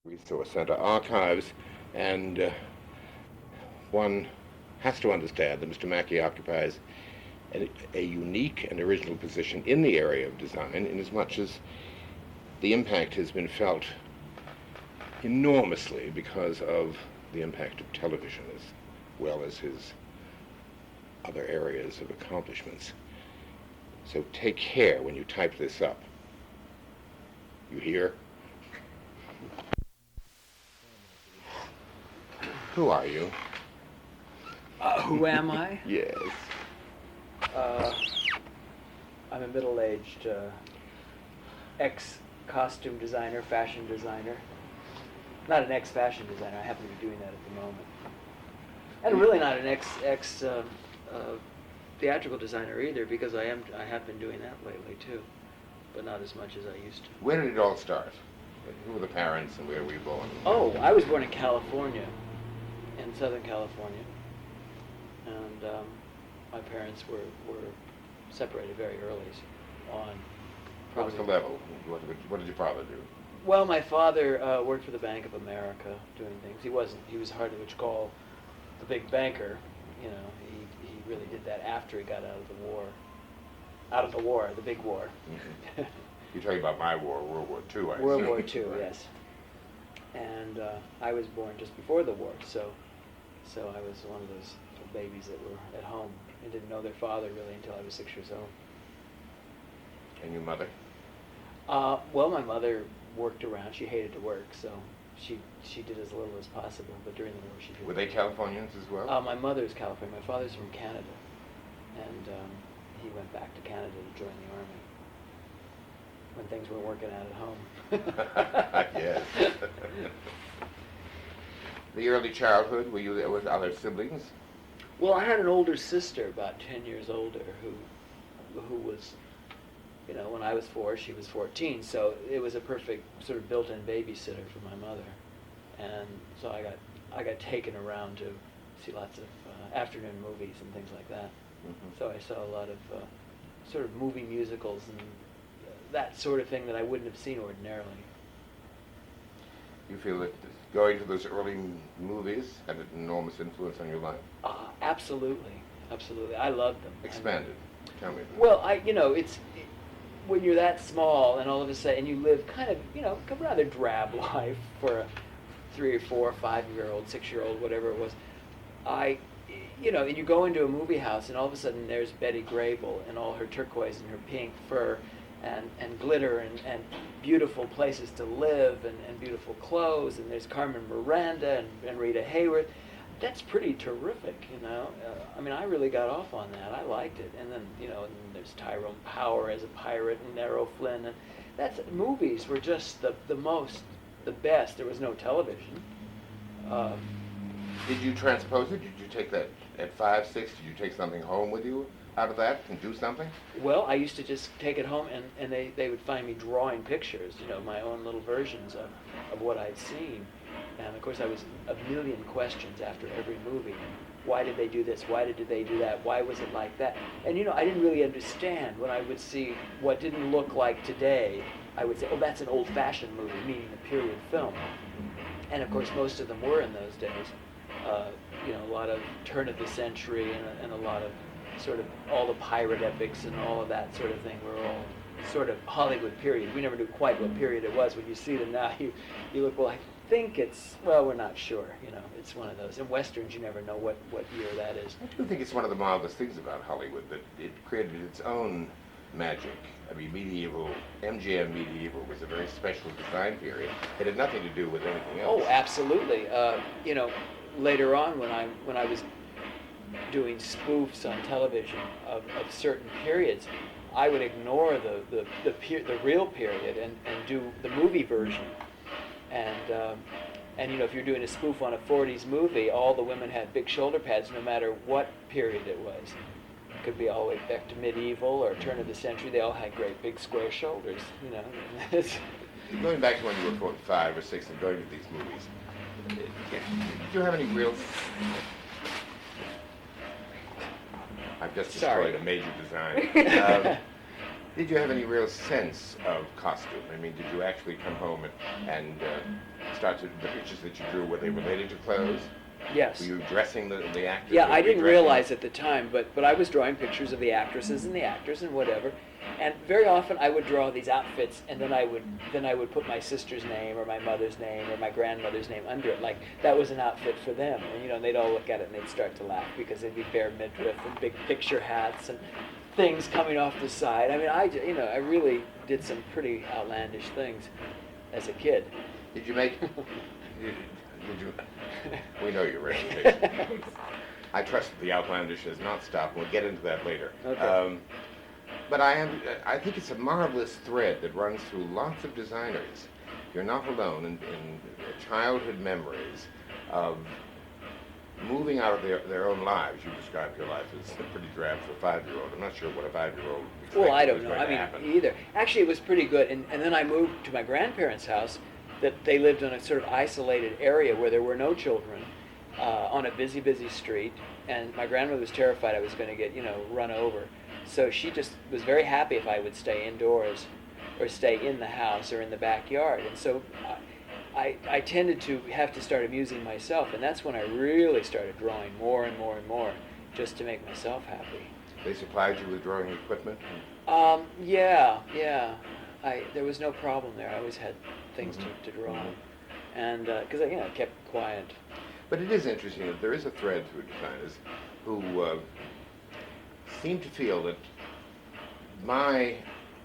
Resource Center archives, and one has to understand that Mr. Mackey occupies a unique and original position in the area of design, inasmuch as the impact has been felt enormously because of the impact of television as well as his other areas of accomplishments. So take care when you type this up. You hear? Who are you? Who am I? Yes. I'm a middle-aged ex-costume designer, fashion designer. Not an ex-fashion designer. I happen to be doing that at the moment. And really not an ex theatrical designer either, because I have been doing that lately too, but not as much as I used to. Where did it all start? Who were the parents and where were you born? Oh, I was born in California, in Southern California, and my parents were separated very early on. What was the level? What did your father do? Well, my father worked for the Bank of America doing things. He was hardly what you call the big banker. You know, he really did that after he got out of the war. Out of the war, the big war. Mm-hmm. You're talking about my war, World War II, I assume. World War II, Right. yes. And I was born just before the war, so I was one of those little babies that were at home and didn't know their father really until I was 6 years old. And your mother? Well, my mother worked around. She hated to work, so she did as little as possible. But during the war, she did. Were they Californians as well? My mother's California. My father's from Canada, and he went back to Canada to join the army when things weren't working out at home. Yes. The early childhood, were you there with other siblings? Well, I had an older sister, about 10 years older, who was, you know, when I was 4, she was 14, so it was a perfect sort of built-in babysitter for my mother. And so I got taken around to see lots of afternoon movies and things like that. Mm-hmm. So I saw a lot of sort of movie musicals and that sort of thing that I wouldn't have seen ordinarily. You feel that going to those early movies had an enormous influence on your life? Absolutely, absolutely. I loved them. Expanded. Tell me. Well, when you're that small and all of a sudden you live kind of, you know, a rather drab life for a 3 or 4 or 5-year-old, 6-year-old, whatever it was, and you go into a movie house and all of a sudden there's Betty Grable and all her turquoise and her pink fur and glitter and beautiful places to live and beautiful clothes, and there's Carmen Miranda and Rita Hayworth. That's pretty terrific, you know. I really got off on that. I liked it. And then, and there's Tyrone Power as a pirate and Errol Flynn. And movies were just the best. There was no television. Did you transpose it? Did you take that at 5, 6? Did you take something home with you out of that and do something? Well, I used to just take it home, and they would find me drawing pictures, my own little versions of what I'd seen. And of course, I was a million questions after every movie. Why did they do this? Why did they do that? Why was it like that? And I didn't really understand when I would see what didn't look like today. I would say, oh, that's an old-fashioned movie, meaning a period film. And of course, most of them were in those days. A lot of turn of the century and a lot of sort of all the pirate epics and all of that sort of thing were all sort of Hollywood period. We never knew quite what period it was. When you see them now, you look, well, I think we're not sure. It's one of those. In Westerns, you never know what year that is. I do think it's one of the marvelous things about Hollywood, that it created its own magic. MGM Medieval was a very special design period. It had nothing to do with anything else. Oh, absolutely. Later on when I was doing spoofs on television of certain periods, I would ignore the real period and do the movie version. And if you're doing a spoof on a 40s movie, all the women had big shoulder pads no matter what period it was. It could be all the way back to medieval or turn of the century. They all had great big square shoulders, Going back to when you were 5 or 6 and going to these movies, did you have any real... I've just destroyed a major design. Did you have any real sense of costume? I mean, did you actually come home and start to, the pictures that you drew, were they related to clothes? Yes. Were you dressing the actors? Yeah, or I didn't redressing realize them? at the time, but I was drawing pictures of the actresses and the actors and whatever. And very often I would draw these outfits, and then I would put my sister's name or my mother's name or my grandmother's name under it. Like that was an outfit for them, and they'd all look at it and they'd start to laugh because they'd be bare midriff and big picture hats and things coming off the side. I mean, I really did some pretty outlandish things as a kid. Did you make, did you, we know your reputation. I trust the outlandish has not stopped. We'll get into that later. Okay. But I think it's a marvelous thread that runs through lots of designers. You're not alone in childhood memories of moving out of their own lives. You described your life as pretty drab for a 5-year-old. I'm not sure what a 5-year-old Well, I was don't know. going I to mean, happen. either. Actually, it was pretty good. And then I moved to my grandparents' house. That they lived in a sort of isolated area where there were no children, on a busy, busy street. And my grandmother was terrified I was going to get, run over. So she just was very happy if I would stay indoors or stay in the house or in the backyard. And so I tended to have to start amusing myself. And that's when I really started drawing more and more and more just to make myself happy. They supplied you with drawing equipment? Yeah. There was no problem there. I always had things to draw. And because I kept quiet. But it is interesting that there is a thread through designers who seem to feel that by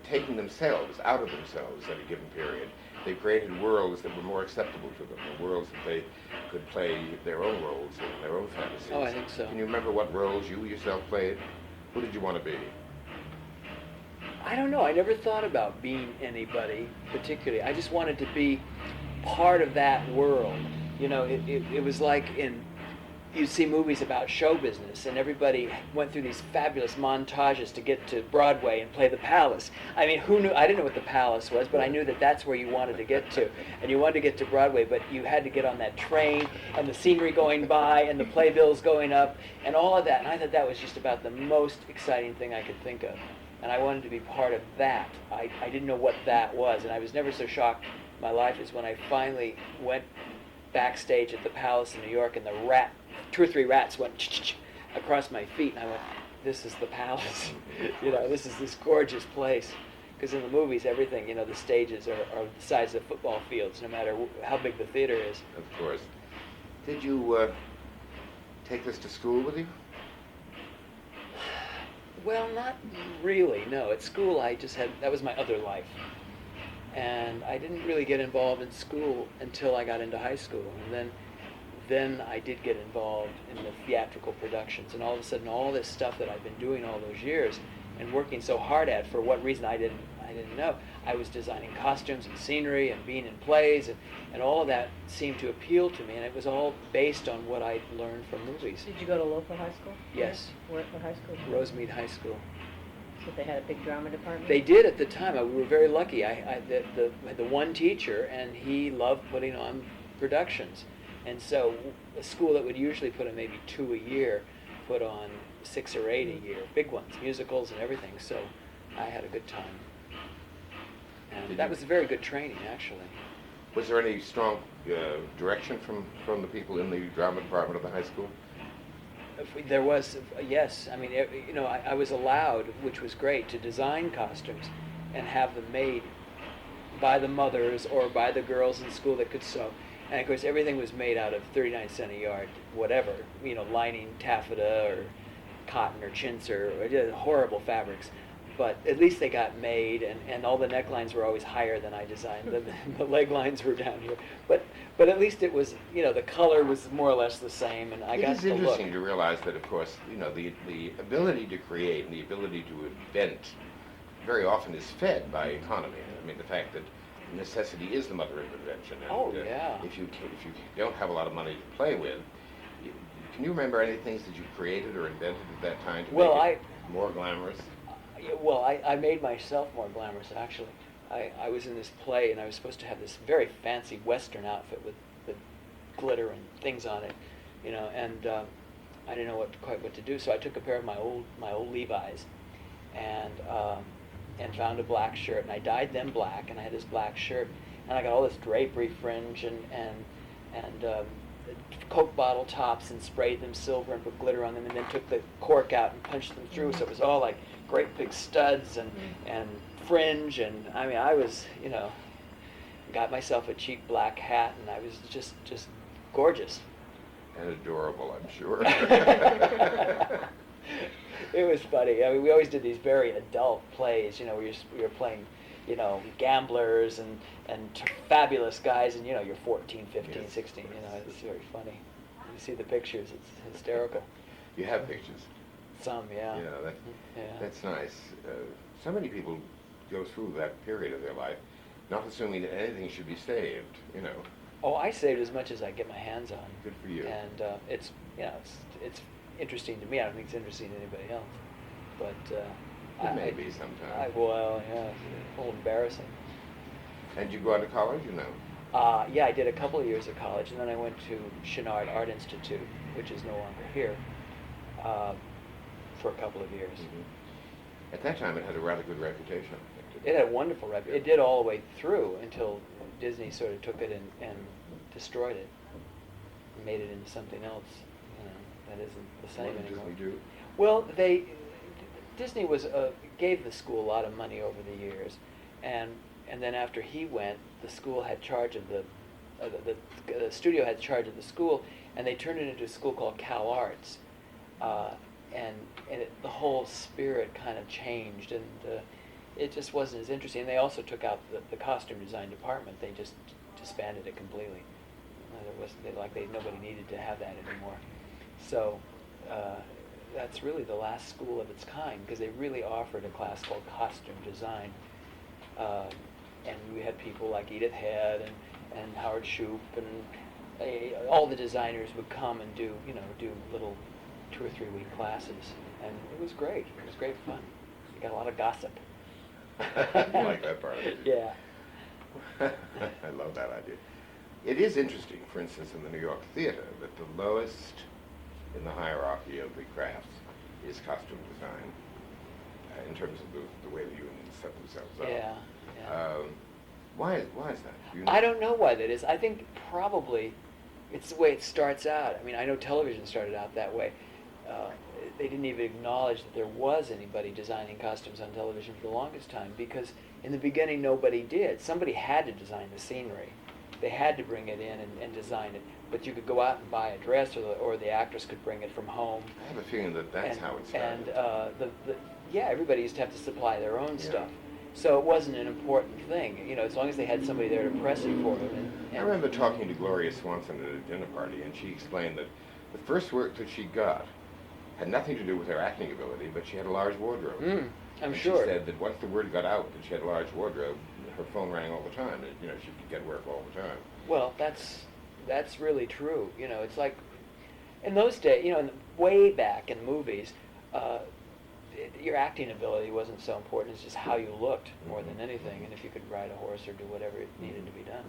taking themselves out of themselves at a given period, they created worlds that were more acceptable to them, worlds that they could play their own roles in, their own fantasies. Oh, I think so. Can you remember what roles you yourself played? Who did you want to be? I don't know. I never thought about being anybody particularly. I just wanted to be part of that world. It was like you'd see movies about show business, and everybody went through these fabulous montages to get to Broadway and play the Palace. I mean, who knew? I didn't know what the Palace was, but I knew that that's where you wanted to get to. And you wanted to get to Broadway, but you had to get on that train, and the scenery going by, and the playbills going up, and all of that. And I thought that was just about the most exciting thing I could think of. And I wanted to be part of that. I didn't know what that was, and I was never so shocked in my life as when I finally went backstage at the Palace in New York, and 2 or 3 rats went across my feet, and I went, this is the Palace. This is this gorgeous place. Because in the movies, everything, the stages are the size of football fields, no matter how big the theater is. Of course. Did you take this to school with you? Well, not really, no. At school, that was my other life. And I didn't really get involved in school until I got into high school. And then I did get involved in the theatrical productions. And all of a sudden, all this stuff that I've been doing all those years and working so hard at, for what reason I didn't know, I was designing costumes and scenery and being in plays, and all of that seemed to appeal to me. And it was all based on what I'd learned from movies. Did you go to local high school? Yes. What high school? Rosemead High School. So they had a big drama department? They did at the time. We were very lucky. The one teacher, and he loved putting on productions. And so a school that would usually put on maybe 2 a year put on 6 or 8 a year, big ones, musicals and everything. So I had a good time. And that was a very good training, actually. Was there any strong direction from the people in the drama department of the high school? There was, yes. I mean, I was allowed, which was great, to design costumes and have them made by the mothers or by the girls in school that could sew. And of course, everything was made out of 39 cents a yard, whatever, lining, taffeta or cotton or chintz or horrible fabrics. But at least they got made, and all the necklines were always higher than I designed them. The leg lines were down here. But at least it was, the color was more or less the same, and I got the look. It is interesting to realize that, of course, the ability to create and the ability to invent very often is fed by economy. I mean, the fact that necessity is the mother of invention. And, yeah. If you don't have a lot of money to play with, can you remember any things that you created or invented at that time to make it more glamorous? Well, I made myself more glamorous, actually. I was in this play, and I was supposed to have this very fancy Western outfit with glitter and things on it, and I didn't know quite what to do, so I took a pair of my old Levi's and and found a black shirt, and I dyed them black, and I had this black shirt, and I got all this drapery fringe and Coke bottle tops and sprayed them silver and put glitter on them, and then took the cork out and punched them through, so it was all like great big studs and fringe, and I mean, I was, you know, got myself a cheap black hat, and I was just gorgeous. And adorable, I'm sure. It was funny. I mean, we always did these very adult plays, you know, where we were playing, you know, gamblers and fabulous guys, and, you know, you're 14, 15, Yes. 16, you know, it's very funny. You see the pictures, it's hysterical. You have pictures. Some, yeah. Yeah, Yeah. that's nice. So many people go through that period of their life not assuming that anything should be saved, you know. Oh, I saved as much as I get my hands on. Good for you. And it's, you know, it's interesting to me. I don't think it's interesting to anybody else. But It may be sometimes. Well, yeah, it's a little embarrassing. And you go on to college, you know? Yeah, I did a couple of years of college, and then I went to Chenard Art Institute, which is no longer here, for a couple of years. Mm-hmm. At that time, it had a rather good reputation, I think. didn't It had a wonderful rep. It did all the way through until Disney sort of took it and destroyed it, and made it into something else. You know, that isn't the same What did anymore. Disney do? Well, Disney gave the school a lot of money over the years, and then after he went, the school had charge of the studio had charge of the school, and they turned it into a school called Cal Arts, and the whole spirit kind of changed, and it just wasn't as interesting. And they also took out the costume design department. They just disbanded it completely. Nobody needed to have that anymore. So that's really the last school of its kind, because they really offered a class called costume design. And we had people like Edith Head and Howard Shoup, and all the designers would come and do little 2 or 3 week classes, and it was great. It was great fun. You got a lot of gossip. I like that part of it. Yeah. I love that idea. It is interesting, for instance, in the New York theater, that the lowest in the hierarchy of the crafts is costume design, in terms of the way the unions set themselves up. Yeah. Yeah. Why is that? Do you know? I don't know why that is. I think probably it's the way it starts out. I mean, I know television started out that way. They didn't even acknowledge that there was anybody designing costumes on television for the longest time, because in the beginning nobody did. Somebody had to design the scenery. They had to bring it in and design it. But you could go out and buy a dress, or the actress could bring it from home. I have a feeling that that's how it started. And everybody used to have to supply their own Yeah. stuff. So it wasn't an important thing, you know, as long as they had somebody there to press it for them. I remember talking to Gloria Swanson at a dinner party, and she explained that the first work that she got had nothing to do with her acting ability, but she had a large wardrobe. I'm And sure. She said that once the word got out that she had a large wardrobe, her phone rang all the time. And, you know, she could get work all the time. Well, that's really true. You know, it's like in those days, you know, way back in movies, your acting ability wasn't so important. It's just how you looked more than anything, and if you could ride a horse or do whatever it needed to be done.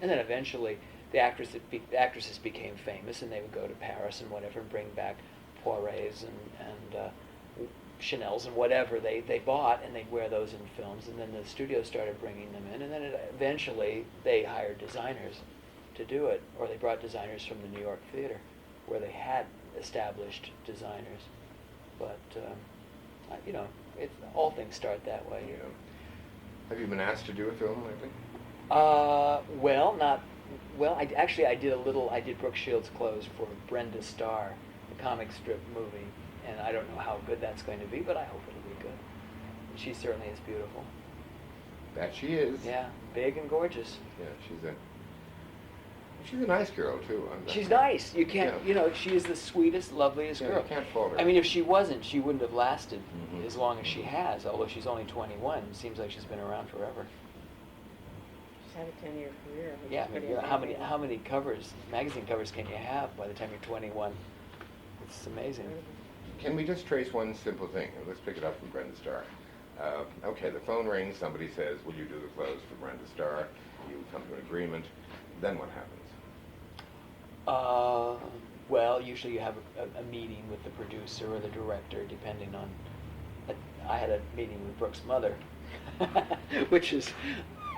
And then eventually, the actresses became famous, and they would go to Paris and whatever, and bring back Poirets and Chanel's and whatever they bought, and they'd wear those in films. And then the studio started bringing them in, and then eventually they hired designers to do it, or they brought designers from the New York theater, where they had established designers. But you know, all things start that way. You know. Have you been asked to do a film lately? I did Brooke Shields' clothes for Brenda Starr, the comic strip movie, and I don't know how good that's going to be, but I hope it'll be good. She certainly is beautiful. That she is. Yeah, big and gorgeous. Yeah, she's a nice girl too. She's nice. You can't, Yeah. you know, she is the sweetest, loveliest Yeah, girl. you can't fault her. I mean, if she wasn't, she wouldn't have lasted Mhm. as long as she has, although she's only 21. It seems like she's been around forever. She's had a 10-year career. which Yeah, is I mean, pretty you know, amazing. how many magazine covers can you have by the time you're 21? It's amazing. Can we just trace one simple thing? Let's pick it up from Brenda Starr. Okay, the phone rings. Somebody says, "Will you do the clothes for Brenda Starr?" You come to an agreement. Then what happens? Well, usually you have a meeting with the producer or the director, depending on. I had a meeting with Brooke's mother, which is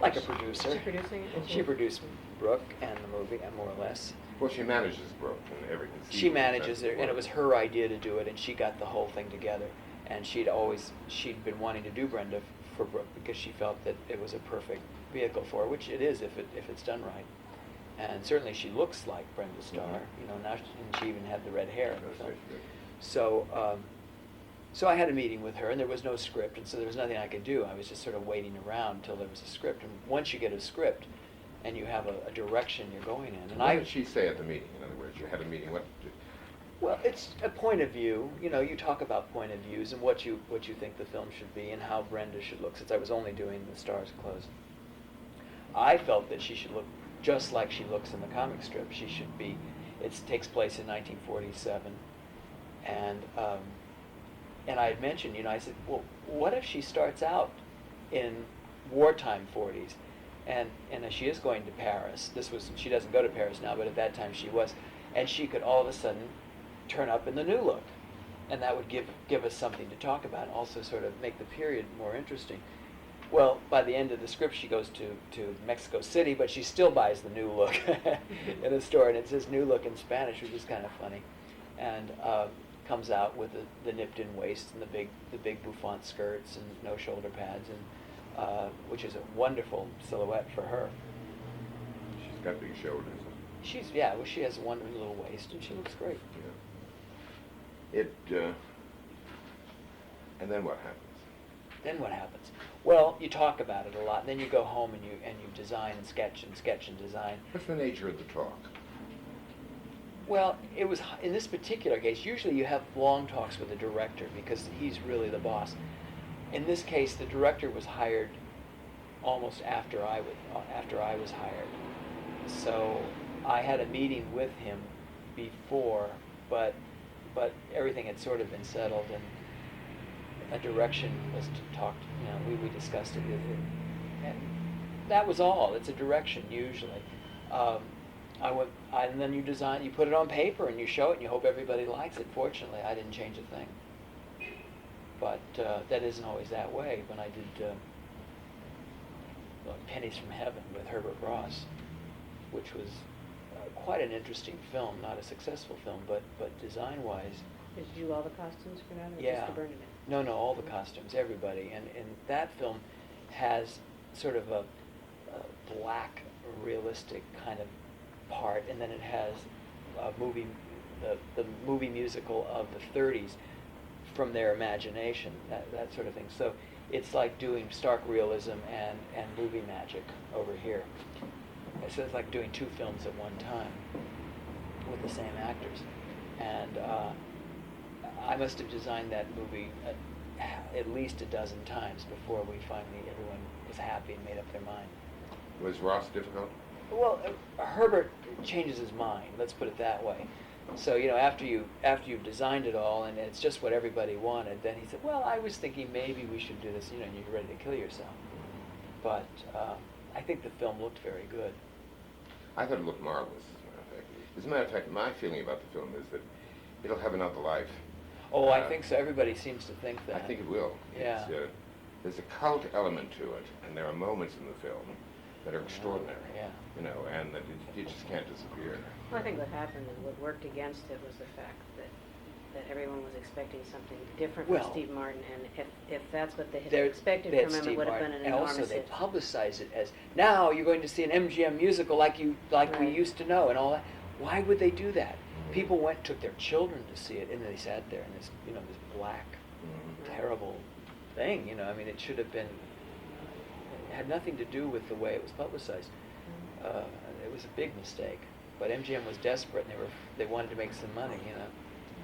like a producer. Is she producing it? She produced Brooke and the movie, more or less. Well, she manages Brooke and everything. She manages it, and it was her idea to do it, and she got the whole thing together. And she'd been wanting to do Brenda for Brooke because she felt that it was a perfect vehicle for her, which it is if it's done right. And certainly she looks like Brenda Starr, you know. Now she even had the red hair in the film. So, so I had a meeting with her, and there was no script, and so there was nothing I could do. I was just sort of waiting around until there was a script. And once you get a script, and you have a direction you're going in, and what did she say at the meeting? In other words, you had a meeting. Well, it's a point of view. You know, you talk about point of views and what you think the film should be and how Brenda should look. Since I was only doing The Stars Close, I felt that she should look just like she looks in the comic strip. She should be. It takes place in 1947, and I had mentioned, you know, I said, well, what if she starts out in wartime 40s, and she is going to Paris. She doesn't go to Paris now, but at that time she was, and she could all of a sudden turn up in the new look, and that would give us something to talk about and also sort of make the period more interesting. Well, by the end of the script, she goes to Mexico City, but she still buys the new look in a store, and it says new look in Spanish, which is kind of funny, and comes out with the nipped-in waist and the big bouffant skirts and no shoulder pads, and which is a wonderful silhouette for her. She's got big shoulders. Well, she has one little waist, and she looks great. Yeah. And then what happens? Then what happens? Well, you talk about it a lot, and then you go home and you design and sketch and design. What's the nature of the talk? Well, it was, in this particular case, usually you have long talks with the director because he's really the boss. In this case, the director was hired almost after I was hired. So I had a meeting with him before, but everything had sort of been settled, and a direction was to talk, you know, we discussed it, and that was all. It's a direction usually. And then you put it on paper and you show it and you hope everybody likes it. Fortunately, I didn't change a thing. But that isn't always that way. When I did Pennies from Heaven with Herbert Ross, which was quite an interesting film, not a successful film, but design-wise. Did you do all the costumes for that, or Yeah. just the Bernadette? No, all the costumes, everybody. And that film has sort of a black, realistic kind of part, and then it has a movie, the movie musical of the 30s from their imagination, that sort of thing. So it's like doing stark realism and movie magic over here. So it's like doing two films at one time with the same actors. And I must have designed that movie at least a dozen times before everyone was happy and made up their mind. Was Ross difficult? Well, Herbert changes his mind. Let's put it that way. So, you know, after you've designed it all and it's just what everybody wanted, then he said, "Well, I was thinking maybe we should do this." You know, and you're ready to kill yourself. But I think the film looked very good. I thought it looked marvelous, as a matter of fact. My feeling about the film is that it'll have another life. Oh, I think so. Everybody seems to think that. I think it will. Yeah. There's a cult element to it, and there are moments in the film that are extraordinary. Yeah. You know, and that it just can't disappear. Well, I think what happened and what worked against it was the fact that everyone was expecting something different from Well, Steve Martin, and if that's what they had They expected had from him, Steve it would have Martin, been an and enormous also they hit. publicized it as, now you're going to see an MGM musical like we Right. used to know and all that. Why would they do that? People took their children to see it, and they sat there in this, you know, this black, terrible thing. You know, I mean, it should have been. It had nothing to do with the way it was publicized. It was a big mistake. But MGM was desperate, and they wanted to make some money, you know,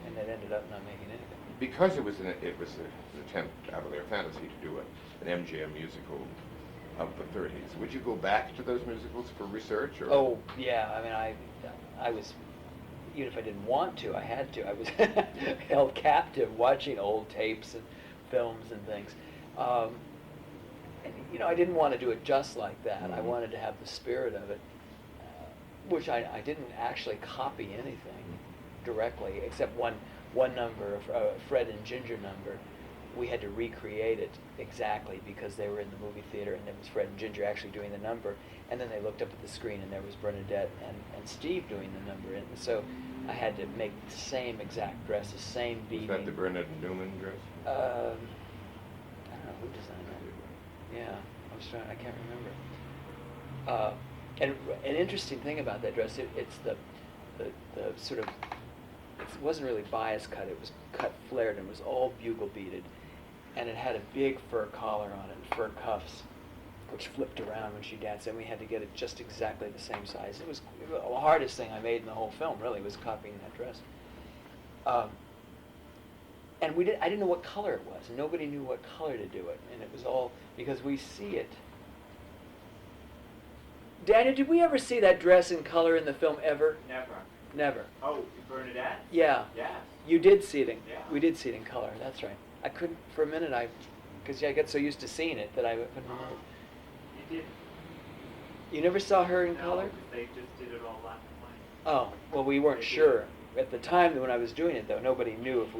and it ended up not making anything. Because it was an attempt out of their fantasy to do an MGM musical of the 30s. Would you go back to those musicals for research? Or? Oh yeah, I mean, I was, even if I didn't want to, I had to. I was held captive watching old tapes and films and things. And, you know, I didn't want to do it just like that. I wanted to have the spirit of it, which I didn't actually copy anything directly, except one number, a Fred and Ginger number, we had to recreate it exactly because they were in the movie theater and there was Fred and Ginger actually doing the number, and then they looked up at the screen and there was Bernadette and Steve doing the number, and so I had to make the same exact dress, the same beading. Was that the Bernadette Newman dress? I don't know who designed that. Yeah, I can't remember. And an interesting thing about that dress, it's the sort of, it wasn't really bias cut, it was cut flared and it was all bugle beaded. And it had a big fur collar on it, and fur cuffs, which flipped around when she danced, and we had to get it just exactly the same size. It was the hardest thing I made in the whole film, really, was copying that dress. And I didn't know what color it was, and nobody knew what color to do it, and it was all, because we see it. Daniel, did we ever see that dress in color in the film ever? Never. Never. Oh, Bernadette? Yeah. Yes. You did see it in, Yeah. we did see it in color, that's right. I couldn't, for a minute, because I got so used to seeing it that I couldn't remember. You did. You never saw her in No, color? 'cause they just did it all black and white. Oh, well, we weren't They did. sure. At the time when I was doing it, though, nobody knew if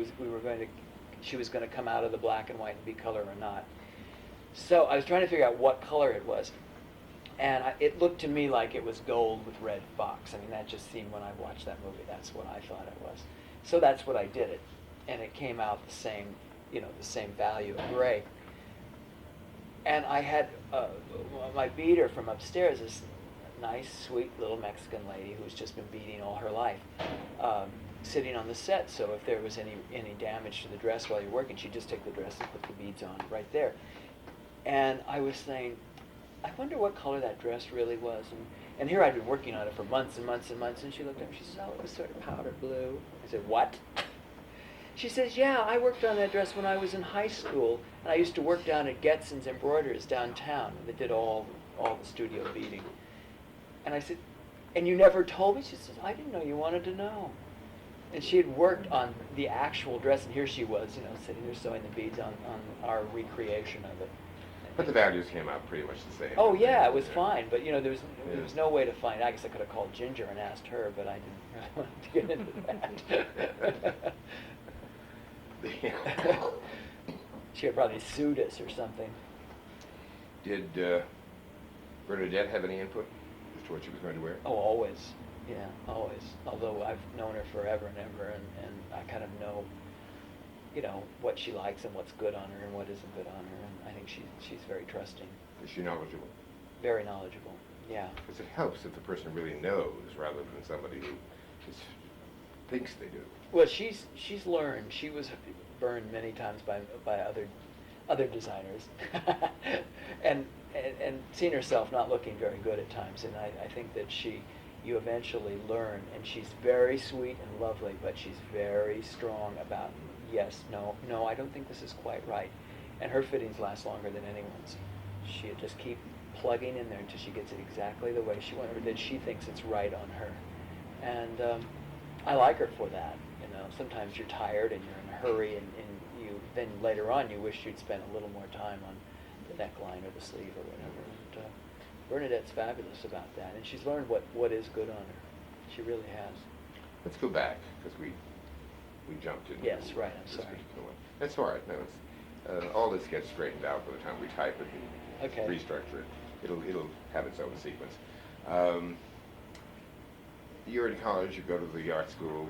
she was going to come out of the black and white and be color or not. So I was trying to figure out what color it was. And it looked to me like it was gold with red fox. I mean, that just seemed, when I watched that movie, that's what I thought it was. So that's what I did it. And it came out the same, the same value of gray. And I had my beater from upstairs, this nice, sweet little Mexican lady who's just been beading all her life, sitting on the set. So if there was any damage to the dress while you're working, she'd just take the dress and put the beads on right there. And I was saying, I wonder what color that dress really was. And here I'd been working on it for months and months and months, and she looked at me, she said, oh, it was sort of powder blue. I said, what? She says, yeah, I worked on that dress when I was in high school, and I used to work down at Getson's Embroiderers downtown, and they did all the studio beading. And I said, and you never told me? She says, I didn't know you wanted to know. And she had worked on the actual dress, and here she was, sitting there sewing the beads on our recreation of it. But the values came out pretty much the same. Oh yeah, it was fine, but there was no way to find it. I guess I could have called Ginger and asked her, but I didn't want to get into that. She had probably sued us or something. Did Bernadette have any input as to what she was going to wear? Oh, always. Yeah, always. Although I've known her forever and ever, and I kind of know, what she likes and what's good on her and what isn't good on her, and I think she's very trusting. Is she knowledgeable? Very knowledgeable, yeah. Because it helps if the person really knows rather than somebody who just thinks they do. Well, she's learned. She was burned many times by other designers, and seen herself not looking very good at times. And I think that you eventually learn. And she's very sweet and lovely, but she's very strong about yes, no, I don't think this is quite right. And her fittings last longer than anyone's. She'll just keep plugging in there until she gets it exactly the way she wants, or that she thinks it's right on her. And I like her for that. Sometimes you're tired and you're in a hurry, and then later on you wish you'd spent a little more time on the neckline or the sleeve or whatever. And Bernadette's fabulous about that, and she's learned what is good on her. She really has. Let's go back, because we jumped into Yes, right, I'm this sorry. particular one. That's all right. No, it's, all this gets straightened out by the time we type it and Okay. restructure it. It'll have its own sequence. You're in college, you go to the art school,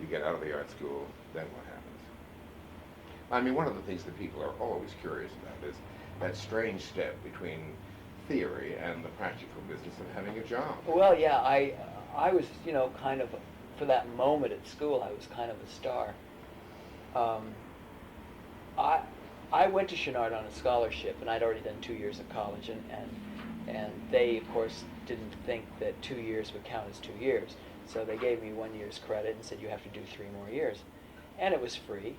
you get out of the art school, then what happens? I mean, one of the things that people are always curious about is that strange step between theory and the practical business of having a job. Well, yeah, I was, kind of, for that moment at school, I was kind of a star. I went to Chouinard on a scholarship, and I'd already done 2 years of college, and they, of course, didn't think that 2 years would count as 2 years. So they gave me 1 year's credit and said, you have to do 3 more years. And it was free,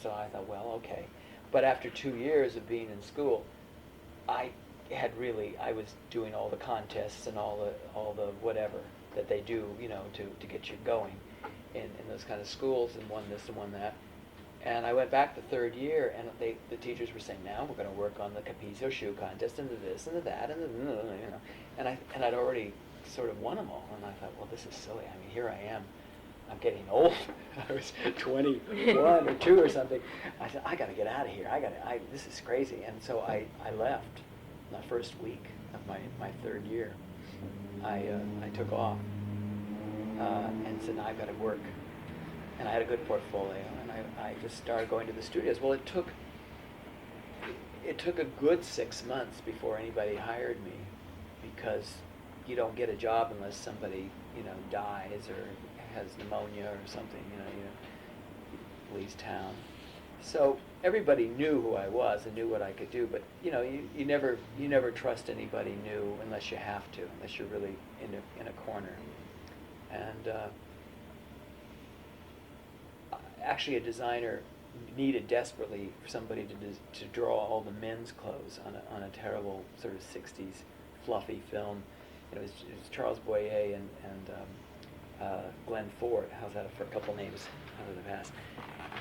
so I thought, well, okay. But after 2 years of being in school, I was doing all the contests and all the whatever that they do, to get you going in those kind of schools, and won this and won that. And I went back the 3rd year, and the teachers were saying, now we're going to work on the Capizzo shoe contest, and the this and the that, and and I'd already sort of won them all, and I thought, well, this is silly. I mean, here I am, I'm getting old. I was 21 or 2 or something. I said, I got to get out of here. This is crazy. And so I left the first week of my third year. I took off and said, I've got to work. And I had a good portfolio, and I just started going to the studios. Well, it took a good 6 months before anybody hired me, because you don't get a job unless somebody, dies or has pneumonia or something, leaves town. So everybody knew who I was and knew what I could do, but you never trust anybody new unless you have to, unless you're really in a corner. And actually, a designer needed desperately for somebody to draw all the men's clothes on a terrible sort of 60s fluffy film. It was Charles Boyer and Glenn Ford. How's that for a couple names out of the past?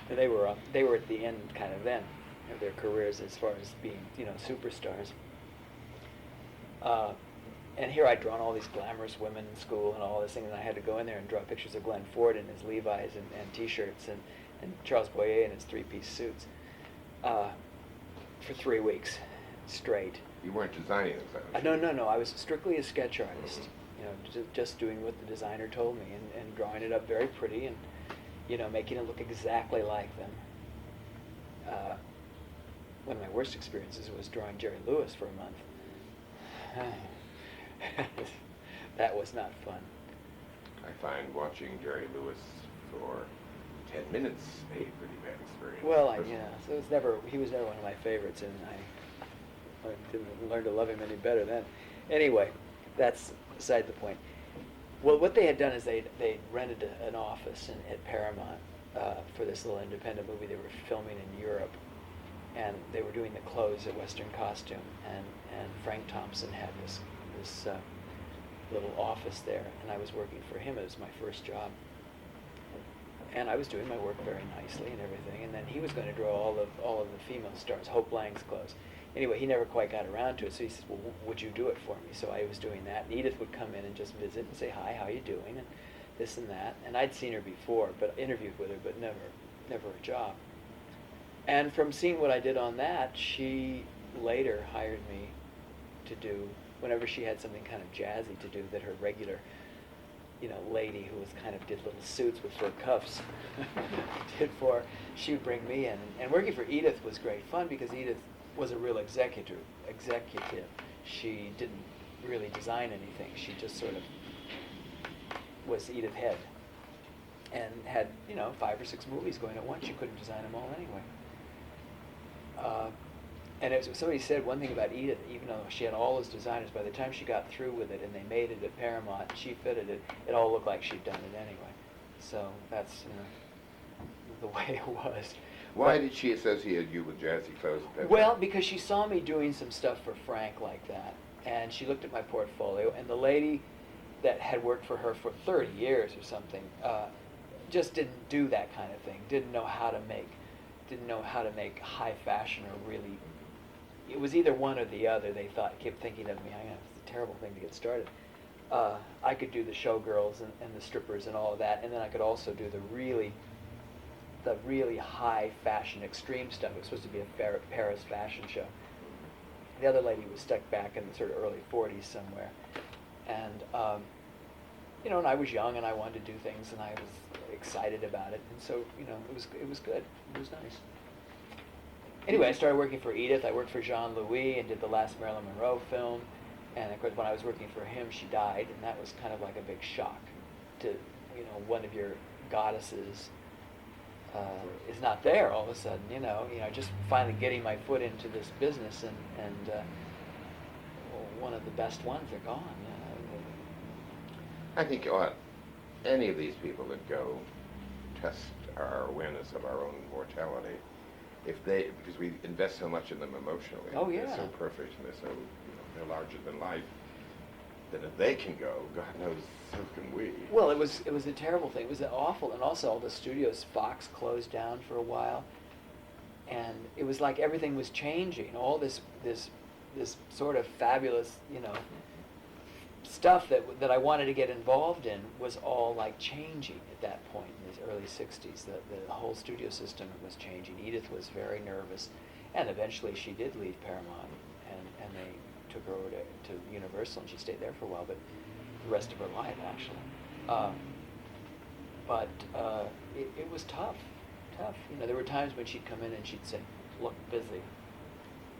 And they were at the end kind of then of their careers as far as being superstars. And here I'd drawn all these glamorous women in school and all this thing, and I had to go in there and draw pictures of Glenn Ford in his Levi's and T-shirts and Charles Boyer in his three-piece suits for 3 weeks straight. You weren't designing them. No. I was strictly a sketch artist. Just doing what the designer told me and drawing it up very pretty and making it look exactly like them. One of my worst experiences was drawing Jerry Lewis for a month. That was not fun. I find watching Jerry Lewis for 10 minutes a pretty bad experience. Well, so he was never one of my favorites, and I didn't learn to love him any better then. Anyway, that's beside the point. Well, what they had done is they rented an office at Paramount for this little independent movie they were filming in Europe, and they were doing the clothes at Western Costume, and Frank Thompson had this little office there, and I was working for him. It was my first job, and I was doing my work very nicely and everything. And then he was going to draw all of the female stars, Hope Lang's clothes. Anyway, he never quite got around to it, so he said, "Well, would you do it for me?" So I was doing that. And Edith would come in and just visit and say, "Hi, how you doing?" and this and that. And I'd seen her before, but interviewed with her, but never a job. And from seeing what I did on that, she later hired me to do, whenever she had something kind of jazzy to do that her regular, lady who was kind of did little suits with fur cuffs did for her, she would bring me in. And working for Edith was great fun because Edith was a real executive. She didn't really design anything. She just sort of was Edith Head and had, 5 or 6 movies going at once. You couldn't design them all anyway. And as somebody said, one thing about Edith, even though she had all those designers, by the time she got through with it and they made it at Paramount, she fitted it, it all looked like she'd done it anyway. So that's, the way it was. Why did she associate you with jazzy clothes? Well, because she saw me doing some stuff for Frank like that, and she looked at my portfolio, and the lady that had worked for her for 30 years or something just didn't do that kind of thing, didn't know how to make high fashion or really, it was either one or the other. They kept thinking of me, it's a terrible thing to get started. I could do the showgirls and the strippers and all of that, and then I could also do the really high fashion extreme stuff. It was supposed to be a Paris fashion show. The other lady was stuck back in the sort of early 40s somewhere. And, and I was young and I wanted to do things and I was excited about it. And so, it was good. It was nice. Anyway, I started working for Edith. I worked for Jean-Louis and did the last Marilyn Monroe film. And of course, when I was working for him, she died. And that was kind of like a big shock to, one of your goddesses is not there all of a sudden, just finally getting my foot into this business and one of the best ones are gone. I think any of these people that go test our awareness of our own mortality, because we invest so much in them emotionally. Oh, yeah. They're so perfect and they're so, they're larger than life. That if they can go, God knows, so can we. Well, it was a terrible thing. It was awful, and also all the studios, Fox closed down for a while, and it was like everything was changing. All this sort of fabulous, stuff that I wanted to get involved in was all like changing at that point in the early 60s. The whole studio system was changing. Edith was very nervous, and eventually she did leave Paramount, and they took her over to Universal, and she stayed there for a while, but the rest of her life, actually. But it was tough. You know, there were times when she'd come in and she'd say, "Look busy,"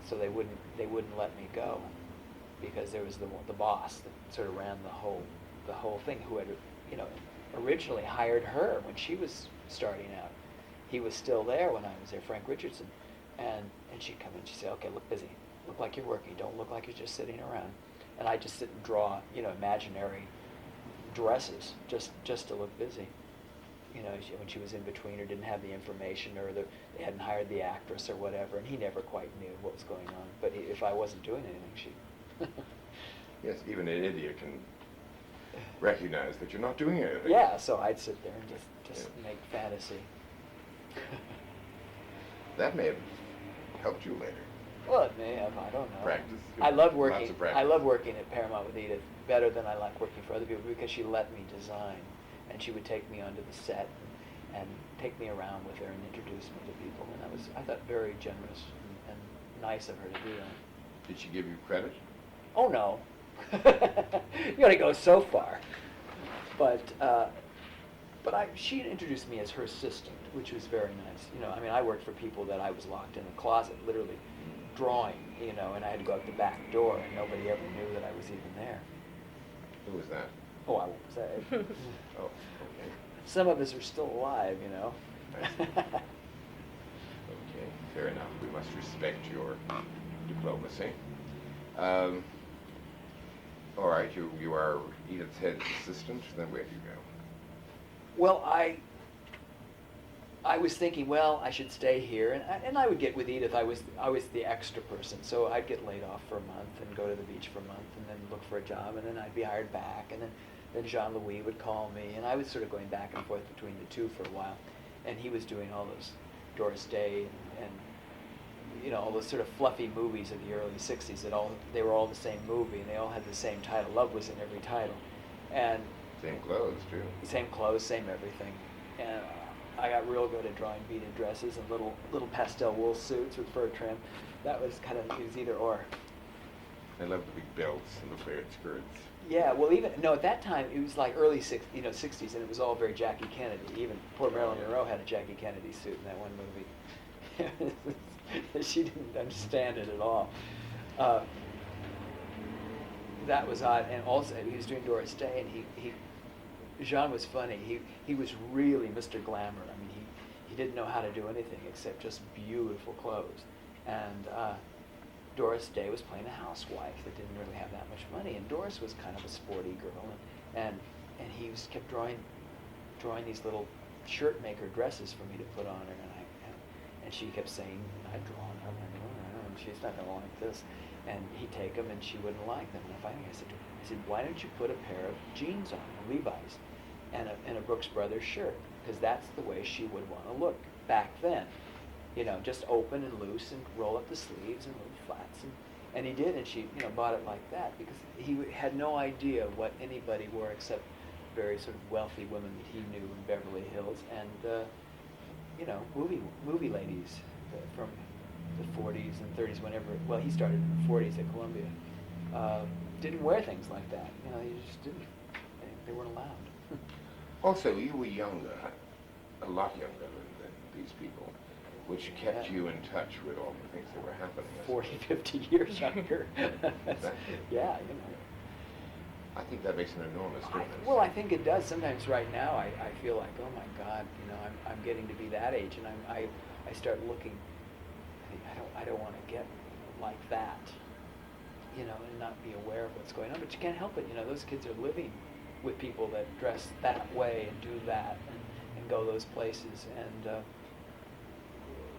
so they wouldn't let me go, because there was the boss that sort of ran the whole thing, who had, you know, originally hired her when she was starting out. He was still there when I was there, Frank Richardson, and she'd come in and she'd say, "Okay, look busy, look like you're working, don't look like you're just sitting around." And I'd just sit and draw, you know, imaginary dresses just to look busy. You know, when she was in between or didn't have the information, or they hadn't hired the actress or whatever, and he never quite knew what was going on. But if I wasn't doing anything, she... Yes, even an idiot can recognize that you're not doing anything. Yeah, so I'd sit there and just make fantasy. That may have helped you later. Well, it may have, I don't know. Practice. I love Lots working. of practice. I love working at Paramount with Edith better than I like working for other people, because she let me design, and she would take me onto the set and take me around with her and introduce me to people, and that was, I thought, very generous and nice of her to do that. Did she give you credit? Oh no, you only go so far. But she introduced me as her assistant, which was very nice. You know, I mean, I worked for people that I was locked in a closet, literally drawing, you know, and I had to go out the back door, and nobody ever knew that I was even there. Who was that? Oh, I won't say. Oh, okay. Some of us are still alive, you know. Okay, fair enough. We must respect your diplomacy. All right, you are Edith's head assistant. Then where do you go? Well, I was thinking, well, I should stay here, and I would get with Edith. I was the extra person, so I'd get laid off for a month and go to the beach for a month, and then look for a job, and then I'd be hired back, and then Jean-Louis would call me, and I was sort of going back and forth between the two for a while, and he was doing all those Doris Day and you know, all those sort of fluffy movies of the early 60s they were all the same movie, and they all had the same title. Love was in every title. And Same clothes, too. same clothes, same everything. And I got real good at drawing beaded dresses and little pastel wool suits with fur trim. That was kind of, it was either or. I love the big belts and the flared skirts. Yeah, well, at that time, it was like early 60s, and it was all very Jackie Kennedy. Even poor Marilyn Monroe had a Jackie Kennedy suit in that one movie. She didn't understand it at all. That was odd. And also, he was doing Doris Day, and Jean was funny. He was really Mr. Glamour. I mean, he didn't know how to do anything except just beautiful clothes. And Doris Day was playing a housewife that didn't really have that much money, and Doris was kind of a sporty girl, and he kept drawing these little shirt maker dresses for me to put on her, and she kept saying, "I've drawn her, and she's not gonna like this," and he'd take them, and she wouldn't like them. And finally, I said, "Why don't you put a pair of jeans on, Levi's, and a Brooks Brothers shirt, because that's the way she would want to look back then." You know, just open and loose and roll up the sleeves and little flats. And he did, and she, you know, bought it like that, because he had no idea what anybody wore except very sort of wealthy women that he knew in Beverly Hills, and, you know, movie ladies from the 40s and 30s, well, he started in the 40s at Columbia, didn't wear things like that. You know, you just didn't. They weren't allowed. Also, you were younger, a lot younger than these people, which kept you in touch with all the things that were happening. 40, 50 years younger. Yeah, you know. I think that makes an enormous difference. Well, I think it does. Sometimes right now I feel like, oh my God, you know, I'm getting to be that age, and I start looking, I don't want to get like that, you know, and not be aware of what's going on. But you can't help it, you know, those kids are living with people that dress that way and do that and go those places, and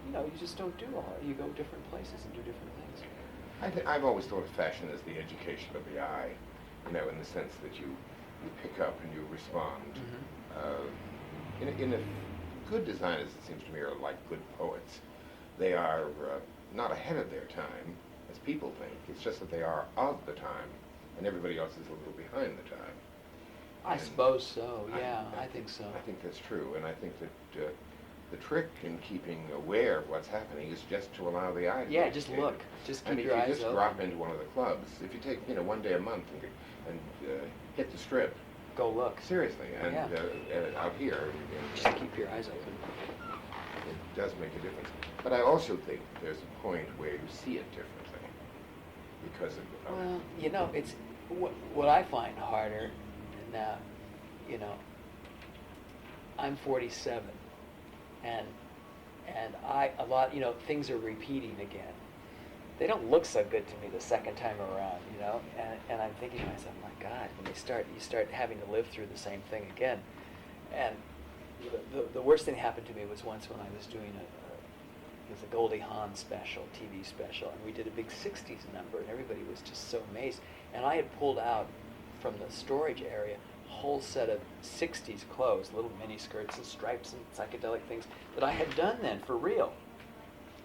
you know, you just don't do all that. You go different places and do different things. I've always thought of fashion as the education of the eye, you know, in the sense that you pick up and you respond. Mm-hmm. Good designers, it seems to me, are like good poets. They are not ahead of their time, as people think. It's just that they are of the time, and everybody else is a little behind the time. I And suppose so, yeah, I think so. I think that's true, and I think that the trick in keeping aware of what's happening is just to allow the eye to be Yeah, just educated. look. Just I keep mean, your if you eyes just open. drop into one of the clubs, if you take, one day a month and hit the strip, Go look. seriously, and Yeah. out here, Just keep your eyes open. it does make a difference. But I also think there's a point where you see it differently because of Well, it's what I find harder now. I'm 47, and things are repeating again. They don't look so good to me the second time around, and I'm thinking to myself, my God, when you start having to live through the same thing again. And the worst thing happened to me was once when I was doing it was a Goldie Hawn special, TV special, and we did a big 60s number, and everybody was just so amazed. And I had pulled out from the storage area a whole set of 60s clothes, little mini skirts and stripes and psychedelic things that I had done then for real,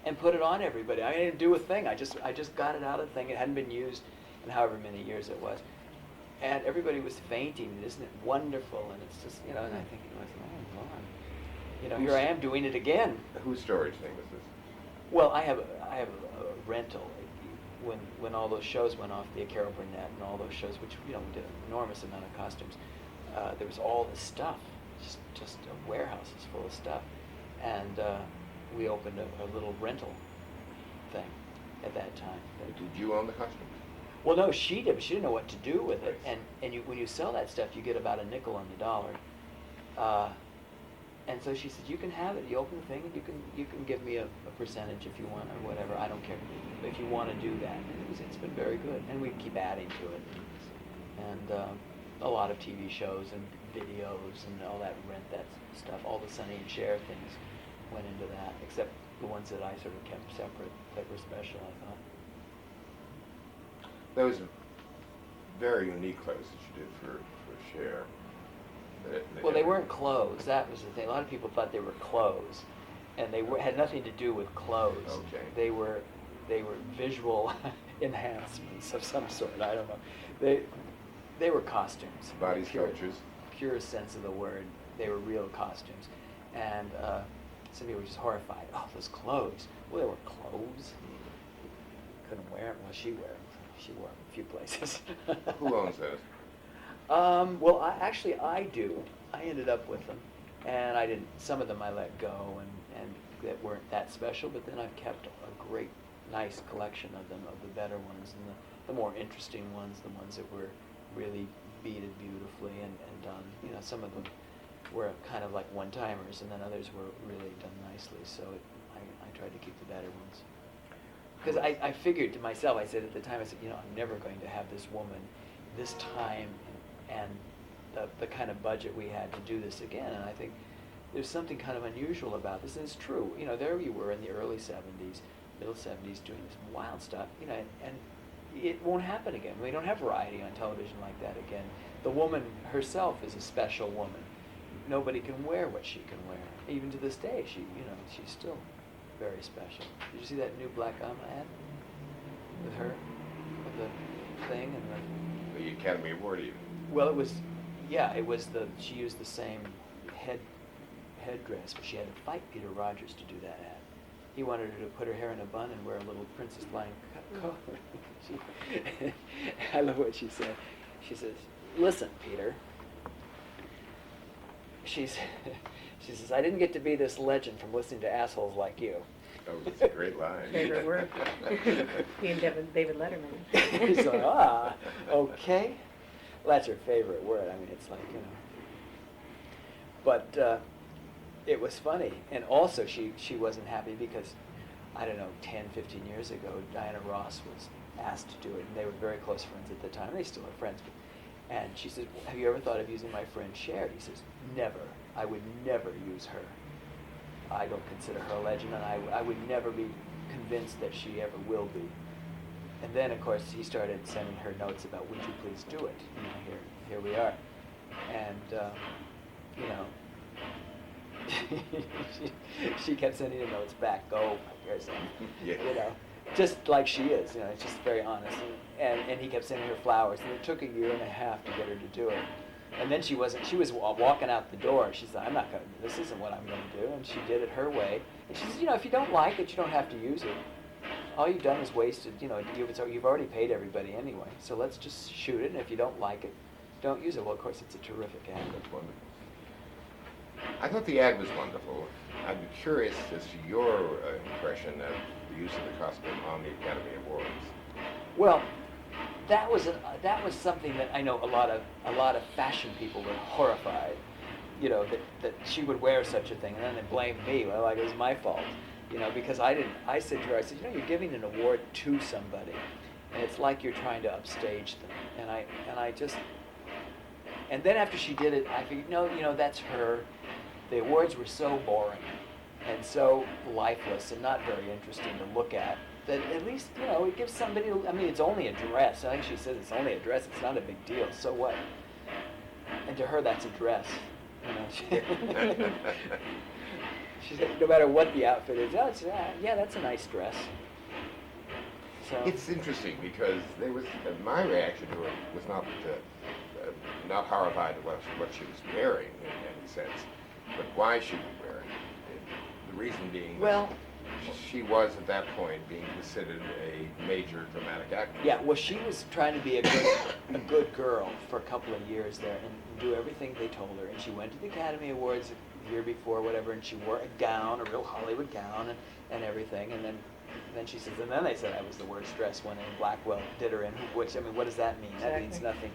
and put it on everybody. I didn't do a thing. I just got it out of the thing. It hadn't been used in however many years it was, and everybody was fainting. Isn't it wonderful? And it's just, and I think to myself, oh God, here I am doing it again. whose storage thing was this? Well, I have a rental. When all those shows went off, the Carol Burnett and all those shows, which we did an enormous amount of costumes, there was all this stuff, just warehouses full of stuff, and we opened a little rental thing at that time. Did you own the costume? Well, no, she did, but she didn't know what to do with it. And when you sell that stuff, you get about a nickel on the dollar. And so she said, "You can have it. You open the thing, and you can give me a percentage if you want, or whatever. I don't care if you want to do that." And it's been very good, and we keep adding to it. And a lot of TV shows and videos and all that that stuff. All the Sonny and Cher things went into that, except the ones that I sort of kept separate that were special, I thought. Those very unique clothes that you did for Cher. Well, they weren't clothes. That was the thing. A lot of people thought they were clothes, and they had nothing to do with clothes. Okay. They were visual enhancements of some sort. I don't know. They were costumes. Body in the sculptures. Purest sense of the word. They were real costumes, and some people were just horrified. Oh, those clothes. Well, they were clothes. Couldn't wear them. Well, she wore them. She wore them a few places. Who owns those? Well, I do. I ended up with them, and I didn't. Some of them I let go, and that weren't that special. But then I've kept a great, nice collection of them, of the better ones and the more interesting ones, the ones that were really beaded beautifully and done. Some of them were kind of like one-timers, and then others were really done nicely. So I tried to keep the better ones. Because I figured to myself, I said at the time, I said, I'm never going to have this woman, this time, and the kind of budget we had to do this again. And I think there's something kind of unusual about this, and it's true. There you were in the early 70s, middle 70s, doing this wild stuff, and it won't happen again. We don't have variety on television like that again. The woman herself is a special woman. Nobody can wear what she can wear. Even to this day, she's still very special. Did you see that new Black Gamma ad with her, with the thing and the? The Academy Award even. Well, it was she used the same headdress, but she had to fight Peter Rogers to do that ad. He wanted her to put her hair in a bun and wear a little Princess Line coat. I love what she said. She says, "Listen, Peter." She says, "I didn't get to be this legend from listening to assholes like you." Oh, that's a great line. Favorite word. Me and David Letterman. He's like, okay. Well, that's her favorite word. I mean, it's like, But it was funny. And also, she wasn't happy because, I don't know, 10, 15 years ago, Diana Ross was asked to do it. And they were very close friends at the time. They still are friends. And she said, "Have you ever thought of using my friend Cher?" He says, "Never. I would never use her. I don't consider her a legend, and I would never be convinced that she ever will be." And then, of course, he started sending her notes about, "Would you please do it?" Here we are. And, she kept sending her notes back, "Go, Gerson." Yeah. just like she is, you know, it's just very honest. And he kept sending her flowers, and it took 1.5 years to get her to do it. And then she was walking out the door. She said, I'm not going to, this isn't what I'm going to do. And she did it her way. And she says, you know, if you don't like it, you don't have to use it. All you've done is wasted, you know, you've already paid everybody anyway. So let's just shoot it, and if you don't like it, don't use it. Well, of course, it's a terrific ad. That's wonderful. I thought the ad was wonderful. I'd be curious as to your impression of the use of the costume on the Academy Awards. Well, that was something that I know a lot of fashion people were horrified, you know, that she would wear such a thing, and then they blamed me. Well, like it was my fault, you know, because I said to her, I said, you know, you're giving an award to somebody, and it's like you're trying to upstage them, and then after she did it, I figured, no, you know, that's her. The awards were so boring and so lifeless and not very interesting to look at, that at least, you know, it gives somebody, I mean, it's only a dress. I think she says it's only a dress. It's not a big deal. So what? And to her, that's a dress. You know, she said, no matter what the outfit is, oh, yeah, that's a nice dress. So It's interesting because my reaction to it was not horrified at what she was wearing in any sense, but why she was wearing it. The reason being well, she was at that point being considered a major dramatic actress. yeah, well, she was trying to be a good girl for a couple of years there and do everything they told her. And she went to the Academy Awards the year before, whatever, and she wore a gown, a real Hollywood gown, and everything. And then she says, and then they said I was the worst dressed one, and Blackwell did her in. Which, I mean, what does that mean? That means nothing.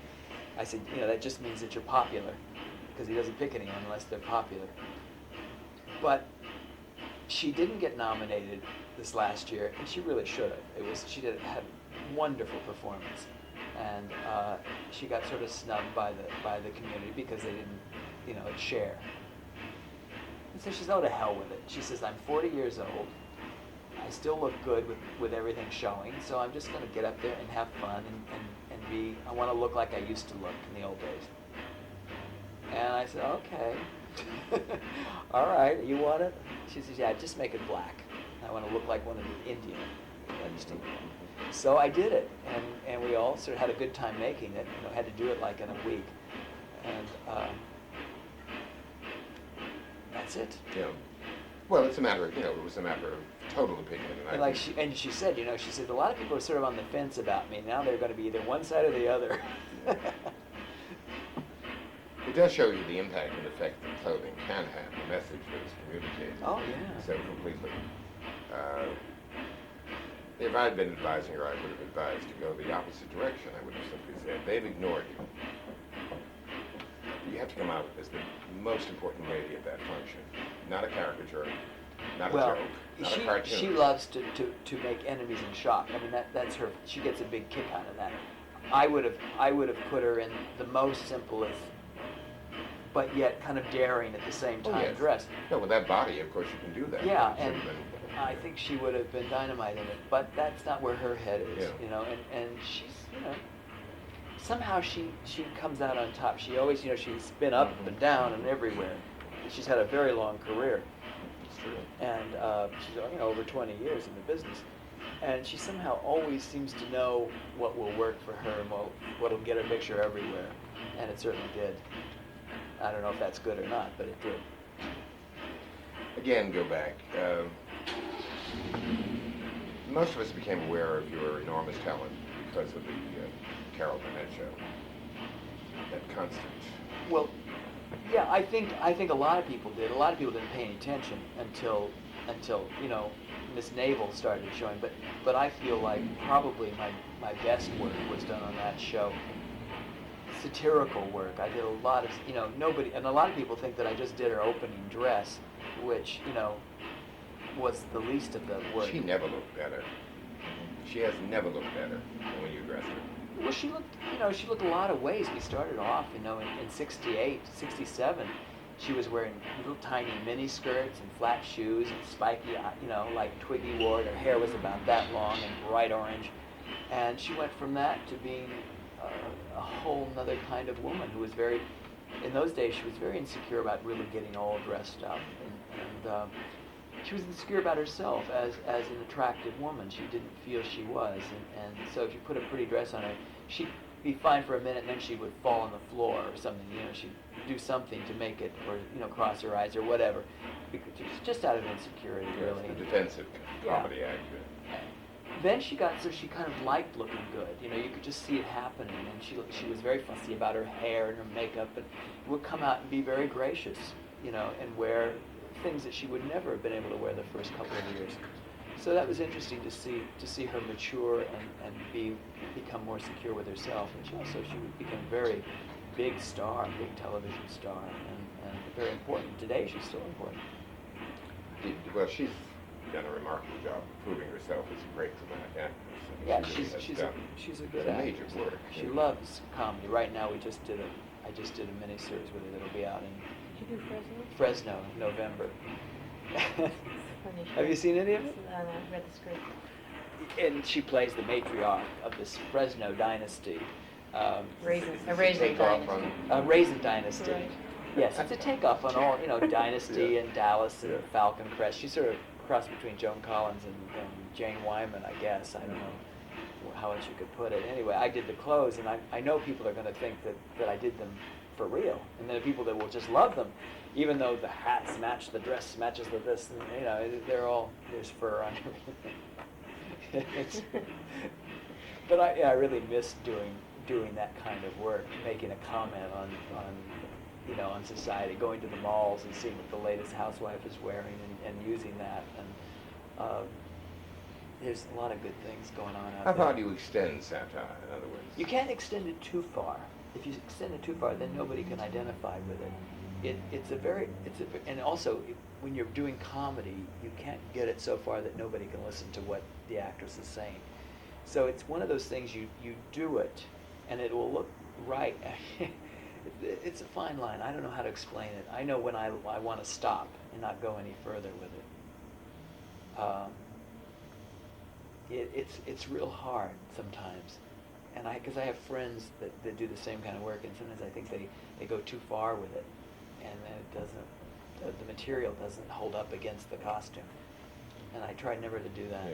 I said, you know, that just means that you're popular, because he doesn't pick anyone unless they're popular. But she didn't get nominated this last year, and she really should have. Had a wonderful performance, and she got sort of snubbed by the community because they didn't, you know, share. And so she said, oh, to hell with it. She says, I'm 40 years old. I still look good with everything showing, so I'm just going to get up there and have fun and be. I want to look like I used to look in the old days. And I said, okay. All right, you want it? She says, yeah, just make it black. I want to look like one of the Indian. So I did it, and we all sort of had a good time making it. You know, had to do it like in a week, and that's it. Yeah. Well, it's a matter of, it was a matter of total opinion. And she said, you know, she said, a lot of people are sort of on the fence about me. Now they're going to be either one side or the other. It does show you the impact and effect that clothing can have, the message that is communicated. Oh, yeah. So completely. If I'd been advising her, I would have advised to go the opposite direction. I would have simply said, they've ignored you. You have to come out as the most important lady at that function. Not a caricature, not a joke, not a cartoon. She loves to make enemies in shock. I mean, that's her. She gets a big kick out of that. I would have put her in the most simplest, but yet kind of daring at the same time dress. No, with that body, of course, you can do that. Yeah, and I think she would have been dynamite in it, but that's not where her head is, you know. And she's, you know, somehow she comes out on top. She always, you know, she's been up and down and everywhere. She's had a very long career. It's true. And she's, you know, over 20 years in the business. And she somehow always seems to know what will work for her and what will get her picture everywhere. And it certainly did. I don't know if that's good or not, but it did. Again, go back. Most of us became aware of your enormous talent because of the Carol Burnett show. That constant. Well, yeah, I think a lot of people did. A lot of people didn't pay any attention until you know, Miss Naval started showing. But I feel like probably my best work was done on that show. Satirical work. I did a lot of, you know, and a lot of people think that I just did her opening dress, which, you know, was the least of the work. She never looked better. She has never looked better than when you dressed her. Well, she looked a lot of ways. We started off, you know, in 68, 67, she was wearing little tiny mini skirts and flat shoes and spiky, you know, like Twiggy wore. Her hair was about that long and bright orange. And she went from that to being a whole nother kind of woman who was in those days, she was very insecure about really getting all dressed up. she was insecure about herself as an attractive woman. She didn't feel she was, and so if you put a pretty dress on her, she'd be fine for a minute, and then she would fall on the floor or something. You know, she'd do something to make it, or cross her eyes or whatever, because just out of insecurity, really. The defensive comedy act. Then she got so she kind of liked looking good. You know, you could just see it happening, and she was very fussy about her hair and her makeup, and would come out and be very gracious, you know, and wear things that she would never have been able to wear the first couple of years. So that was interesting to see her mature and become more secure with herself. And she would become a very big star, big television star, and very important. Today she's still important. Well, she's done a remarkable job of proving herself as a great dramatic actress. Yeah, She really has she's a good some actress. major work. She loves comedy. Right now, I just did a miniseries with her that'll be out in Did you do Fresno? Fresno, November. Funny Have you show. seen any of it? No, I read the script. And she plays the matriarch of this Fresno dynasty. Raisin Take off dynasty. Raisin dynasty. Right. Yes, it's a takeoff on all, Dynasty Yeah. and Dallas and Yeah. Falcon Crest. She's sort of cross between Joan Collins and Jane Wyman, I guess. I don't know how else you could put it. Anyway, I did the clothes, and I know people are going to think that I did them for real. And there are people that will just love them, even though the hats match, the dress matches the this, and, there's fur on everything. But I really miss doing that kind of work, making a comment on society, going to the malls and seeing what the latest housewife is wearing and using that. And there's a lot of good things going on out How there. far do you extend satire, in other words? You can't extend it too far. If you extend it too far, then nobody can identify with it. And also, when you're doing comedy, you can't get it so far that nobody can listen to what the actress is saying. So it's one of those things you do it, and it will look right. It's a fine line. I don't know how to explain it. I know when I want to stop and not go any further with it. It's real hard sometimes, and because I have friends that do the same kind of work, and sometimes I think they go too far with it, and then it doesn't. The material doesn't hold up against the costume, and I try never to do that.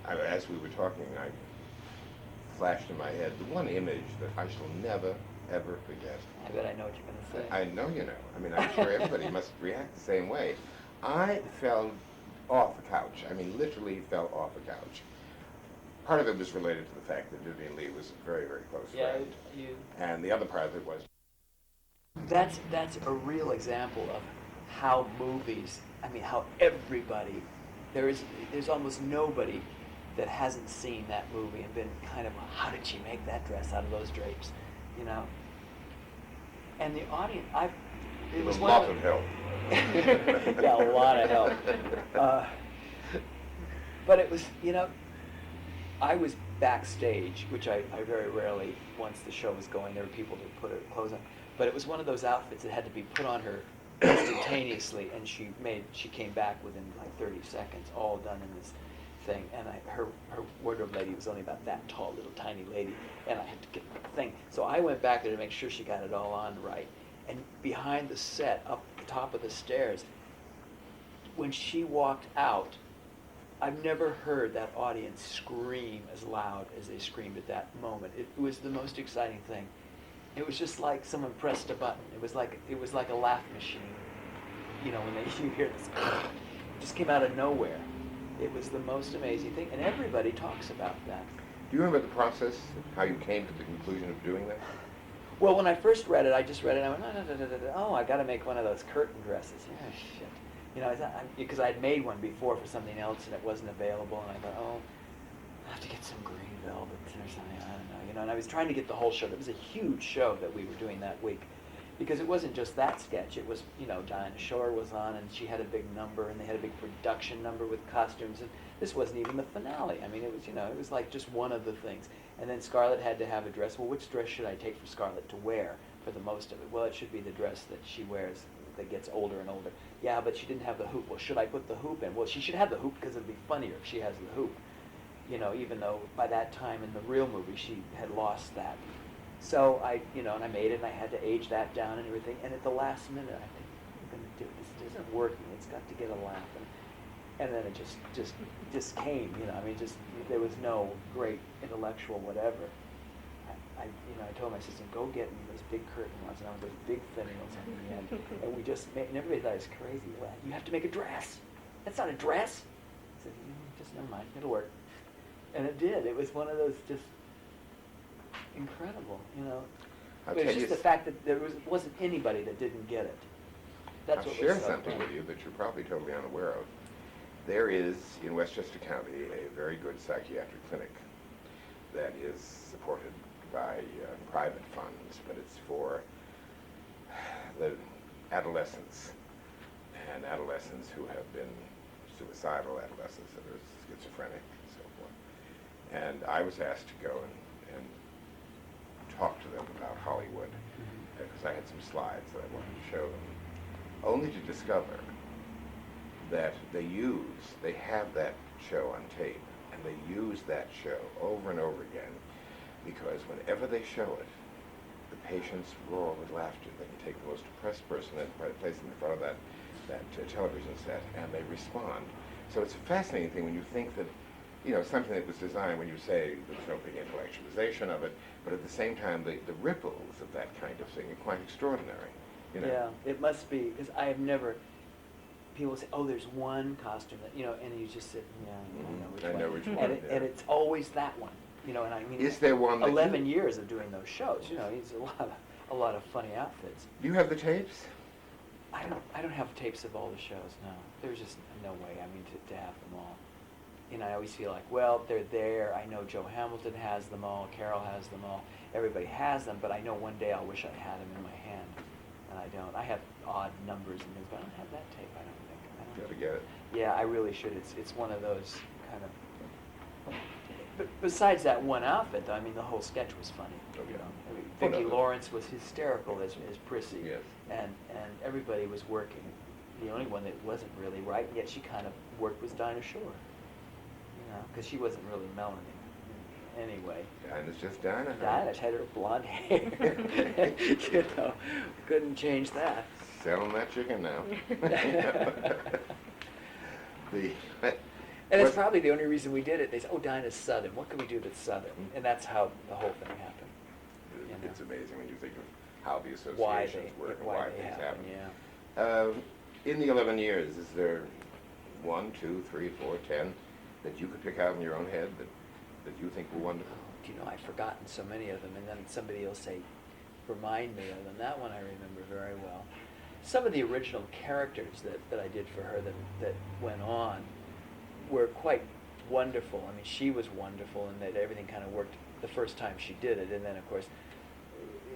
Yeah. As we were talking, I flashed in my head the one image that I shall never, ever forget. I bet I know what you're going to say. I know you know. I mean, I'm sure everybody must react the same way. I fell off a couch. I mean, literally fell off a couch. Part of it was related to the fact that Vivian Leigh was a very, very close friend. And the other part of it was... That's a real example of how movies, how everybody, there's almost nobody that hasn't seen that movie and been kind of, how did she make that dress out of those drapes, And the audience, it was a one lot of help. Yeah, a lot of help. But it was, I was backstage, which I very rarely, once the show was going, there were people to put her clothes on. But it was one of those outfits that had to be put on her instantaneously, and she came back within like 30 seconds, all done in this thing. And her wardrobe lady was only about that tall, little tiny lady, and I had to get the thing. So I went back there to make sure she got it all on right. And behind the set, up the top of the stairs, when she walked out, I've never heard that audience scream as loud as they screamed at that moment. It was the most exciting thing. It was just like someone pressed a button. It was like a laugh machine. When you hear this, it just came out of nowhere. It was the most amazing thing, and everybody talks about that. Do you remember the process, how you came to the conclusion of doing that? Well, when I first read it, I just read it, and I went, oh, I got to make one of those curtain dresses. Yeah, shit. Because I'd made one before for something else, and it wasn't available, and I thought, oh, I have to get some green velvet or something, I don't know. And I was trying to get the whole show. It was a huge show that we were doing that week, because it wasn't just that sketch. It was, Dinah Shore was on, and she had a big number, and they had a big production number with costumes, and this wasn't even the finale. It was like just one of the things. And then Scarlett had to have a dress. Well, which dress should I take for Scarlett to wear for the most of it? Well, it should be the dress that she wears that gets older and older. Yeah, but she didn't have the hoop. Well, should I put the hoop in? Well, she should have the hoop because it'd be funnier if she has the hoop. Even though by that time in the real movie she had lost that. So and I made it, and I had to age that down and everything. And at the last minute, I think, we're going to this isn't working. It's got to get a laugh. And then it just came, you know. I mean, there was no great intellectual whatever. I told my assistant, go get me those big curtain ones, and I want those big thin ones on the end. And we just made, and everybody thought I was crazy. Well, you have to make a dress. That's not a dress. I said, just never mind, it'll work. And it did. It was one of those just incredible, you know. I'll It was tell just you the fact that there wasn't anybody that didn't get it. That's I'll what share was so something fun. with you that you're probably totally unaware of. There is, in Westchester County, a very good psychiatric clinic that is supported by private funds, but it's for the adolescents, and adolescents who have been suicidal adolescents that are schizophrenic and so forth. And I was asked to go and talk to them about Hollywood, because I had some slides that I wanted to show them, only to discover that they have that show on tape, and they use that show over and over again, because whenever they show it, the patients roar with laughter. They can take the most depressed person and place them in front of that television set, and they respond. So it's a fascinating thing when you think that, something that was designed, when you say there's no big intellectualization of it, but at the same time, the ripples of that kind of thing are quite extraordinary. Yeah, it must be, because I have never, people say, oh, there's one costume that, and you just sit, I know which one. And it's always that one, and I mean. Is there one that 11 years of doing those shows, it's a lot of funny outfits. Do you have the tapes? I don't have tapes of all the shows, no. There's just no way, to have them all. I always feel like, well, they're there. I know Joe Hamilton has them all, Carol has them all, everybody has them, but I know one day I'll wish I had them in my hand, and I don't. I have odd numbers and things, but I don't have that tape, I don't think. You gotta get it. Yeah, I really should. It's one of those kind of. But besides that one outfit, though, the whole sketch was funny. Okay. Vicki no. Lawrence was hysterical as Prissy. Yes. And everybody was working. The only one that wasn't really right, yet she kind of worked, was Dinah Shore. Because she wasn't really Melanie. Anyway. Dinah's just Dinah. Dinah had her blonde hair. Couldn't change that. Selling that chicken now. And it's probably the only reason we did it. They said, oh, Dinah's Southern. What can we do that's Southern? And that's how the whole thing happened. It's amazing when you think of how the Why associations work and why things happen. Yeah. In the 11 years, is there 1, 2, 3, 4, 10 that you could pick out in your own head that you think were wonderful? I've forgotten so many of them, and then somebody will say, remind me of them. That one I remember very well. Some of the original characters that I did for her that went on were quite wonderful. She was wonderful in that everything kind of worked the first time she did it, and then of course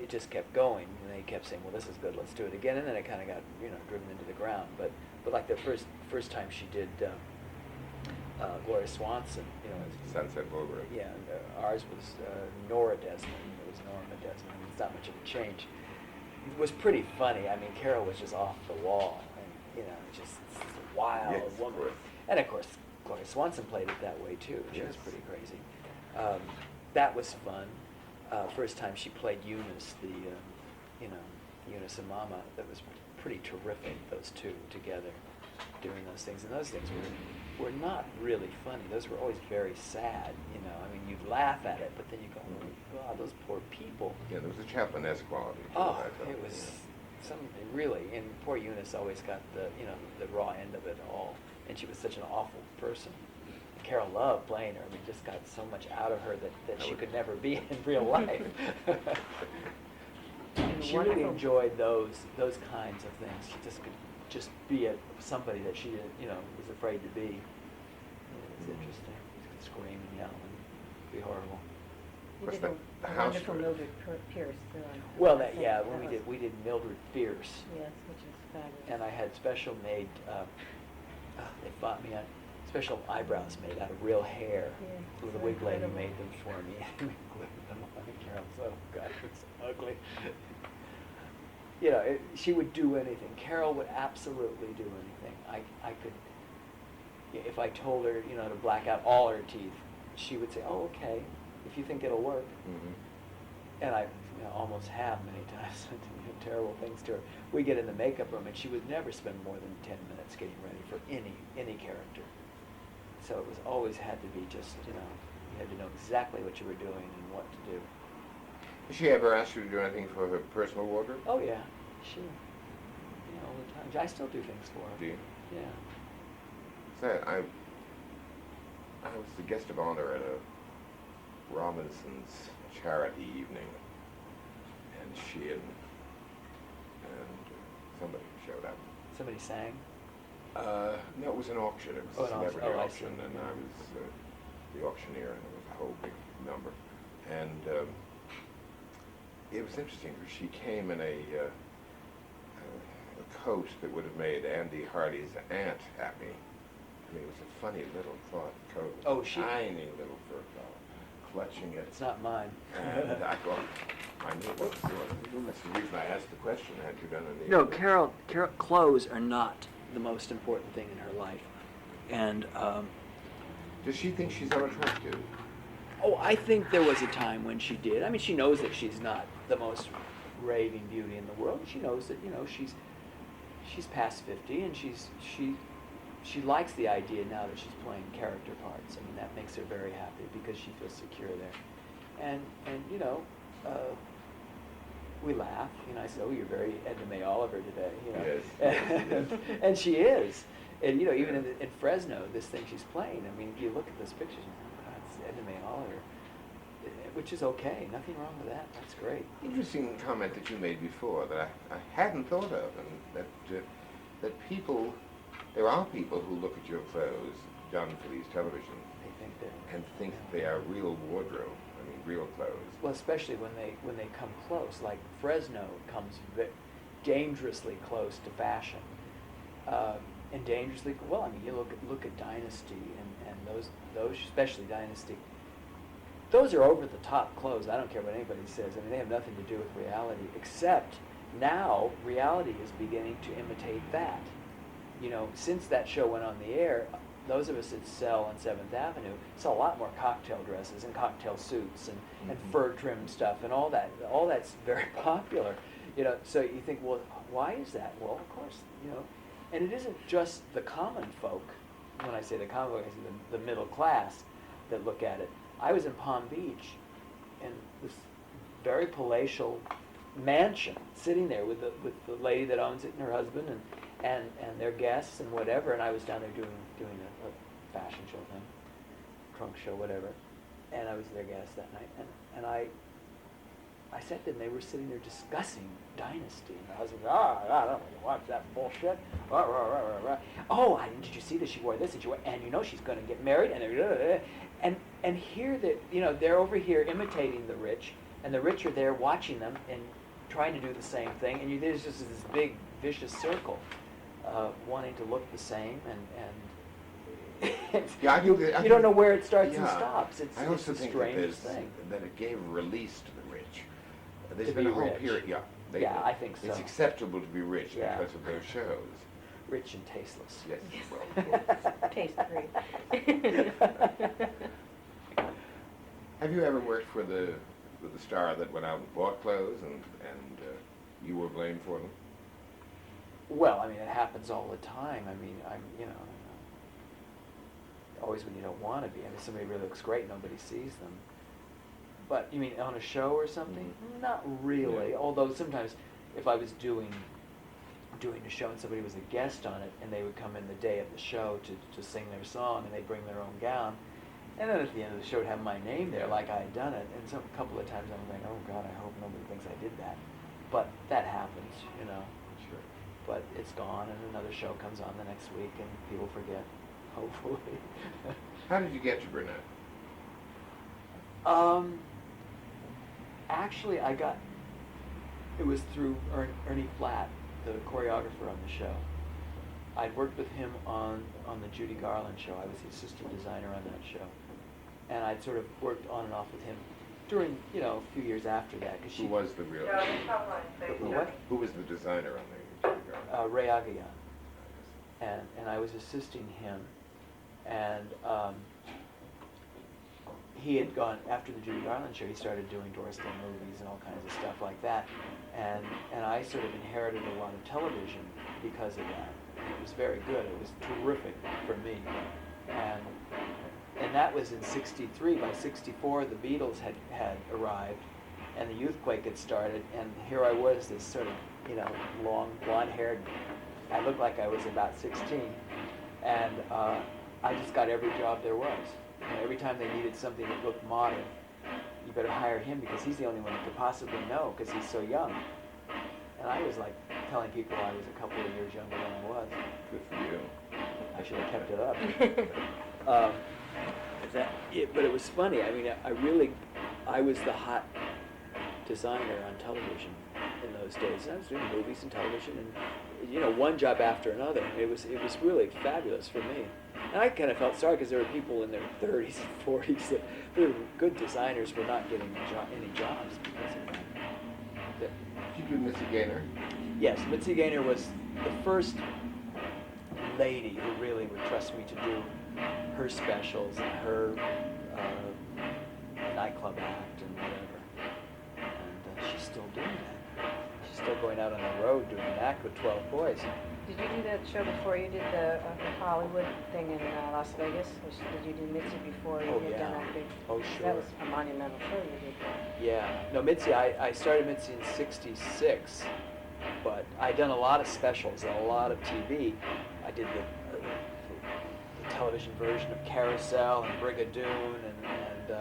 it just kept going, and they kept saying, well, this is good, let's do it again, and then it kind of got driven into the ground. But like the first time she did Gloria Swanson, Sunset Boulevard. yeah, and, ours was Nora Desmond. It was Norma Desmond. It's not much of a change. It was pretty funny. Carol was just off the wall, and just a wild Yes, woman. of course. And of course, Gloria Swanson played it that way too. She was Yes. pretty crazy. That was fun. First time she played Eunice, Eunice and Mama. That was pretty terrific. Those two together doing those things, and those things were not really funny. Those were always very sad. You'd laugh at it, but then you go, oh God, those poor people. Yeah, there was a Chaplin-esque quality to Oh, it, I thought. it was something really, and poor Eunice always got the raw end of it all, and she was such an awful person. Carol loved playing her. Just got so much out of her that she could never be in real life. She really Wonderful. enjoyed those kinds of things. She just could be somebody that she was afraid to be. It was interesting. She could scream and yell and be horrible. You What's did the a house wonderful for it? Mildred Pierce. Well, that we did Mildred Fierce. Yes, which is fabulous. And I had special made, they bought me special eyebrows made out of real hair. Yeah, The so wig lady incredible. made them for me. And we glued them on. Carol said, oh God, it's ugly. She would do anything. Carol would absolutely do anything. I could, if I told her, to black out all her teeth, she would say, oh, okay, if you think it'll work. Mhm. And I almost have many times, terrible things to her. We get in the makeup room, and she would never spend more than 10 minutes getting ready for any character. So it was always had to be just, you had to know exactly what you were doing and what to do. Has she ever asked you to do anything for her personal wardrobe? Oh yeah, sure. All the time. I still do things for her. Do you? Yeah. So I was the guest of honor at a Robinson's charity evening, and she and somebody showed up. Somebody sang. No, it was an auction. It Oh, was a an auction. celebrity Oh, I auction, see. and I was the auctioneer, and it was a whole big number. And it was interesting because she came in a coat that would have made Andy Hardy's aunt happy. I mean, it was a funny little cloth coat. Oh, she- Tiny little fur collar, clutching it. It's not mine. And I thought, I knew it wasn't yours. That's the reason I asked the question. Had you done any? No, Carol, clothes are not the most important thing in her life. And, Does she think she's unattractive? oh, I think there was a time when she did. I mean, she knows that she's not the most raving beauty in the world. She knows that, she's past 50, and she likes the idea now that she's playing character parts. I mean, that makes her very happy because she feels secure there. And we laugh. I said, "Oh, you're very Edna May Oliver today." Yes. And she is. And even in Fresno, this thing she's playing. I mean, you look at those pictures, and oh God, it's Edna May Oliver, which is okay. Nothing wrong with that. That's great. Interesting comment that you made before that I hadn't thought of, and that there are people who look at your clothes done for these television They think that. and think they are real wardrobe. I mean, real clothes. Well, especially when they come close, like Fresno comes dangerously close to fashion, and dangerously well. I mean, you look at Dynasty and those especially Dynasty. Those are over the top clothes. I don't care what anybody says. I mean, they have nothing to do with reality, except now reality is beginning to imitate that. Since that show went on the air, those of us that sell on 7th Avenue sell a lot more cocktail dresses and cocktail suits and fur trim stuff and all that. All that's very popular. So you think, well, why is that? Well, of course, and it isn't just the common folk. When I say the common folk, I say the middle class that look at it. I was in Palm Beach in this very palatial mansion, sitting there with the lady that owns it and her husband and their guests and whatever, and I was down there doing a fashion show thing, trunk show, whatever, and I was their guest that night, and I sat there and they were sitting there discussing Dynasty, and my husband goes, I don't want to watch that bullshit. Rah, rah, rah, rah, rah. Oh, did you see that she wore this and she's going to get married and here that they're over here imitating the rich, and the rich are there watching them and trying to do the same thing, and there's just this big vicious circle, wanting to look the same, and Yeah, you don't know where it starts and yeah. stops. It's I also it's the think strangest thing. that it gave release to the rich. There's To been be a whole rich. period. Yeah. Yeah, I think so. It's acceptable to be rich Yeah. because of those shows. Rich and tasteless. Yes. Well, of course. Taste free. Have you ever worked with a star that went out and bought clothes and you were blamed for them? Well, I mean, it happens all the time. I mean, always when you don't want to be. I mean, somebody really looks great, nobody sees them. But you mean on a show or something? Not really. Yeah. Although sometimes, if I was doing a show and somebody was a guest on it, and they would come in the day of the show to sing their song, and they bring their own gown, and then at the end of the show, it'd have my name there, like I had done it. And so a couple of times I'm like, oh God, I hope nobody thinks I did that. But that happens, Sure. But it's gone, and another show comes on the next week, and people forget, hopefully. How did you get to Burnett? Actually, it was through Ernie Flatt, the choreographer on the show. I'd worked with him on the Judy Garland show. I was the assistant designer on that show. And I'd sort of worked on and off with him during, a few years after that. Who was the real? What? Who was the designer on the Judy Garland? Ray Agayan. And I was assisting him. And he had gone, after the Judy Garland show, he started doing Doris Day movies and all kinds of stuff like that. And I sort of inherited a lot of television because of that. It was very good. It was terrific for me. And that was in '63. By '64, the Beatles had arrived, and the Youthquake had started, and here I was, this sort of, long, blonde-haired, I looked like I was about 16, and I just got every job there was. Every time they needed something that looked modern, you better hire him because he's the only one that could possibly know because he's so young. And I was like telling people I was a couple of years younger than I was. Good for you. I should have kept it up. But it was funny. I mean, I was the hot designer on television in those days. I was doing movies and television, and one job after another. It was really fabulous for me. And I kind of felt sorry because there were people in their 30s and 40s that were good designers were not getting any jobs because of that. Did you do Missy Gaynor? Yes, Mitzi Gaynor was the first lady who really would trust me to do her specials and her nightclub act and whatever. And she's still doing that. She's still going out on the road doing an act with 12 boys. Did you do that show before you did the Hollywood thing in Las Vegas? Did you do Mitzi before you had done that big? Oh, sure. That was a monumental show you did. Yeah. No, Mitzi, I started Mitzi in '66, but I'd done a lot of specials and a lot of TV. I did the television version of Carousel and Brigadoon and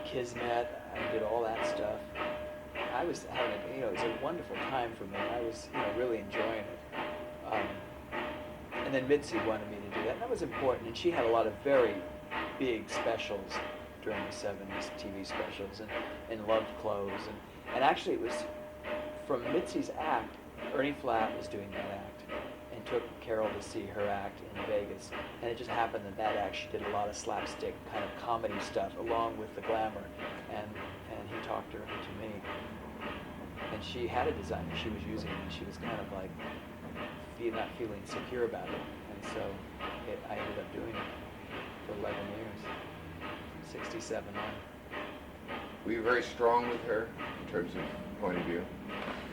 Kismet. I did all that stuff. I was having, it was a wonderful time for me. I was, really enjoying it. And then Mitzi wanted me to do that. That was important, and she had a lot of very big specials during the '70s, TV specials, and Love Clothes. And actually, it was from Mitzi's act, Ernie Flatt was doing that act, and took Carol to see her act in Vegas. And it just happened that act, she did a lot of slapstick kind of comedy stuff along with the glamour, and he talked her to me. And she had a designer she was using, and she was kind of like not feeling secure about it. And so I ended up doing it for 11 years, 67 on. Were you very strong with her in terms of point of view?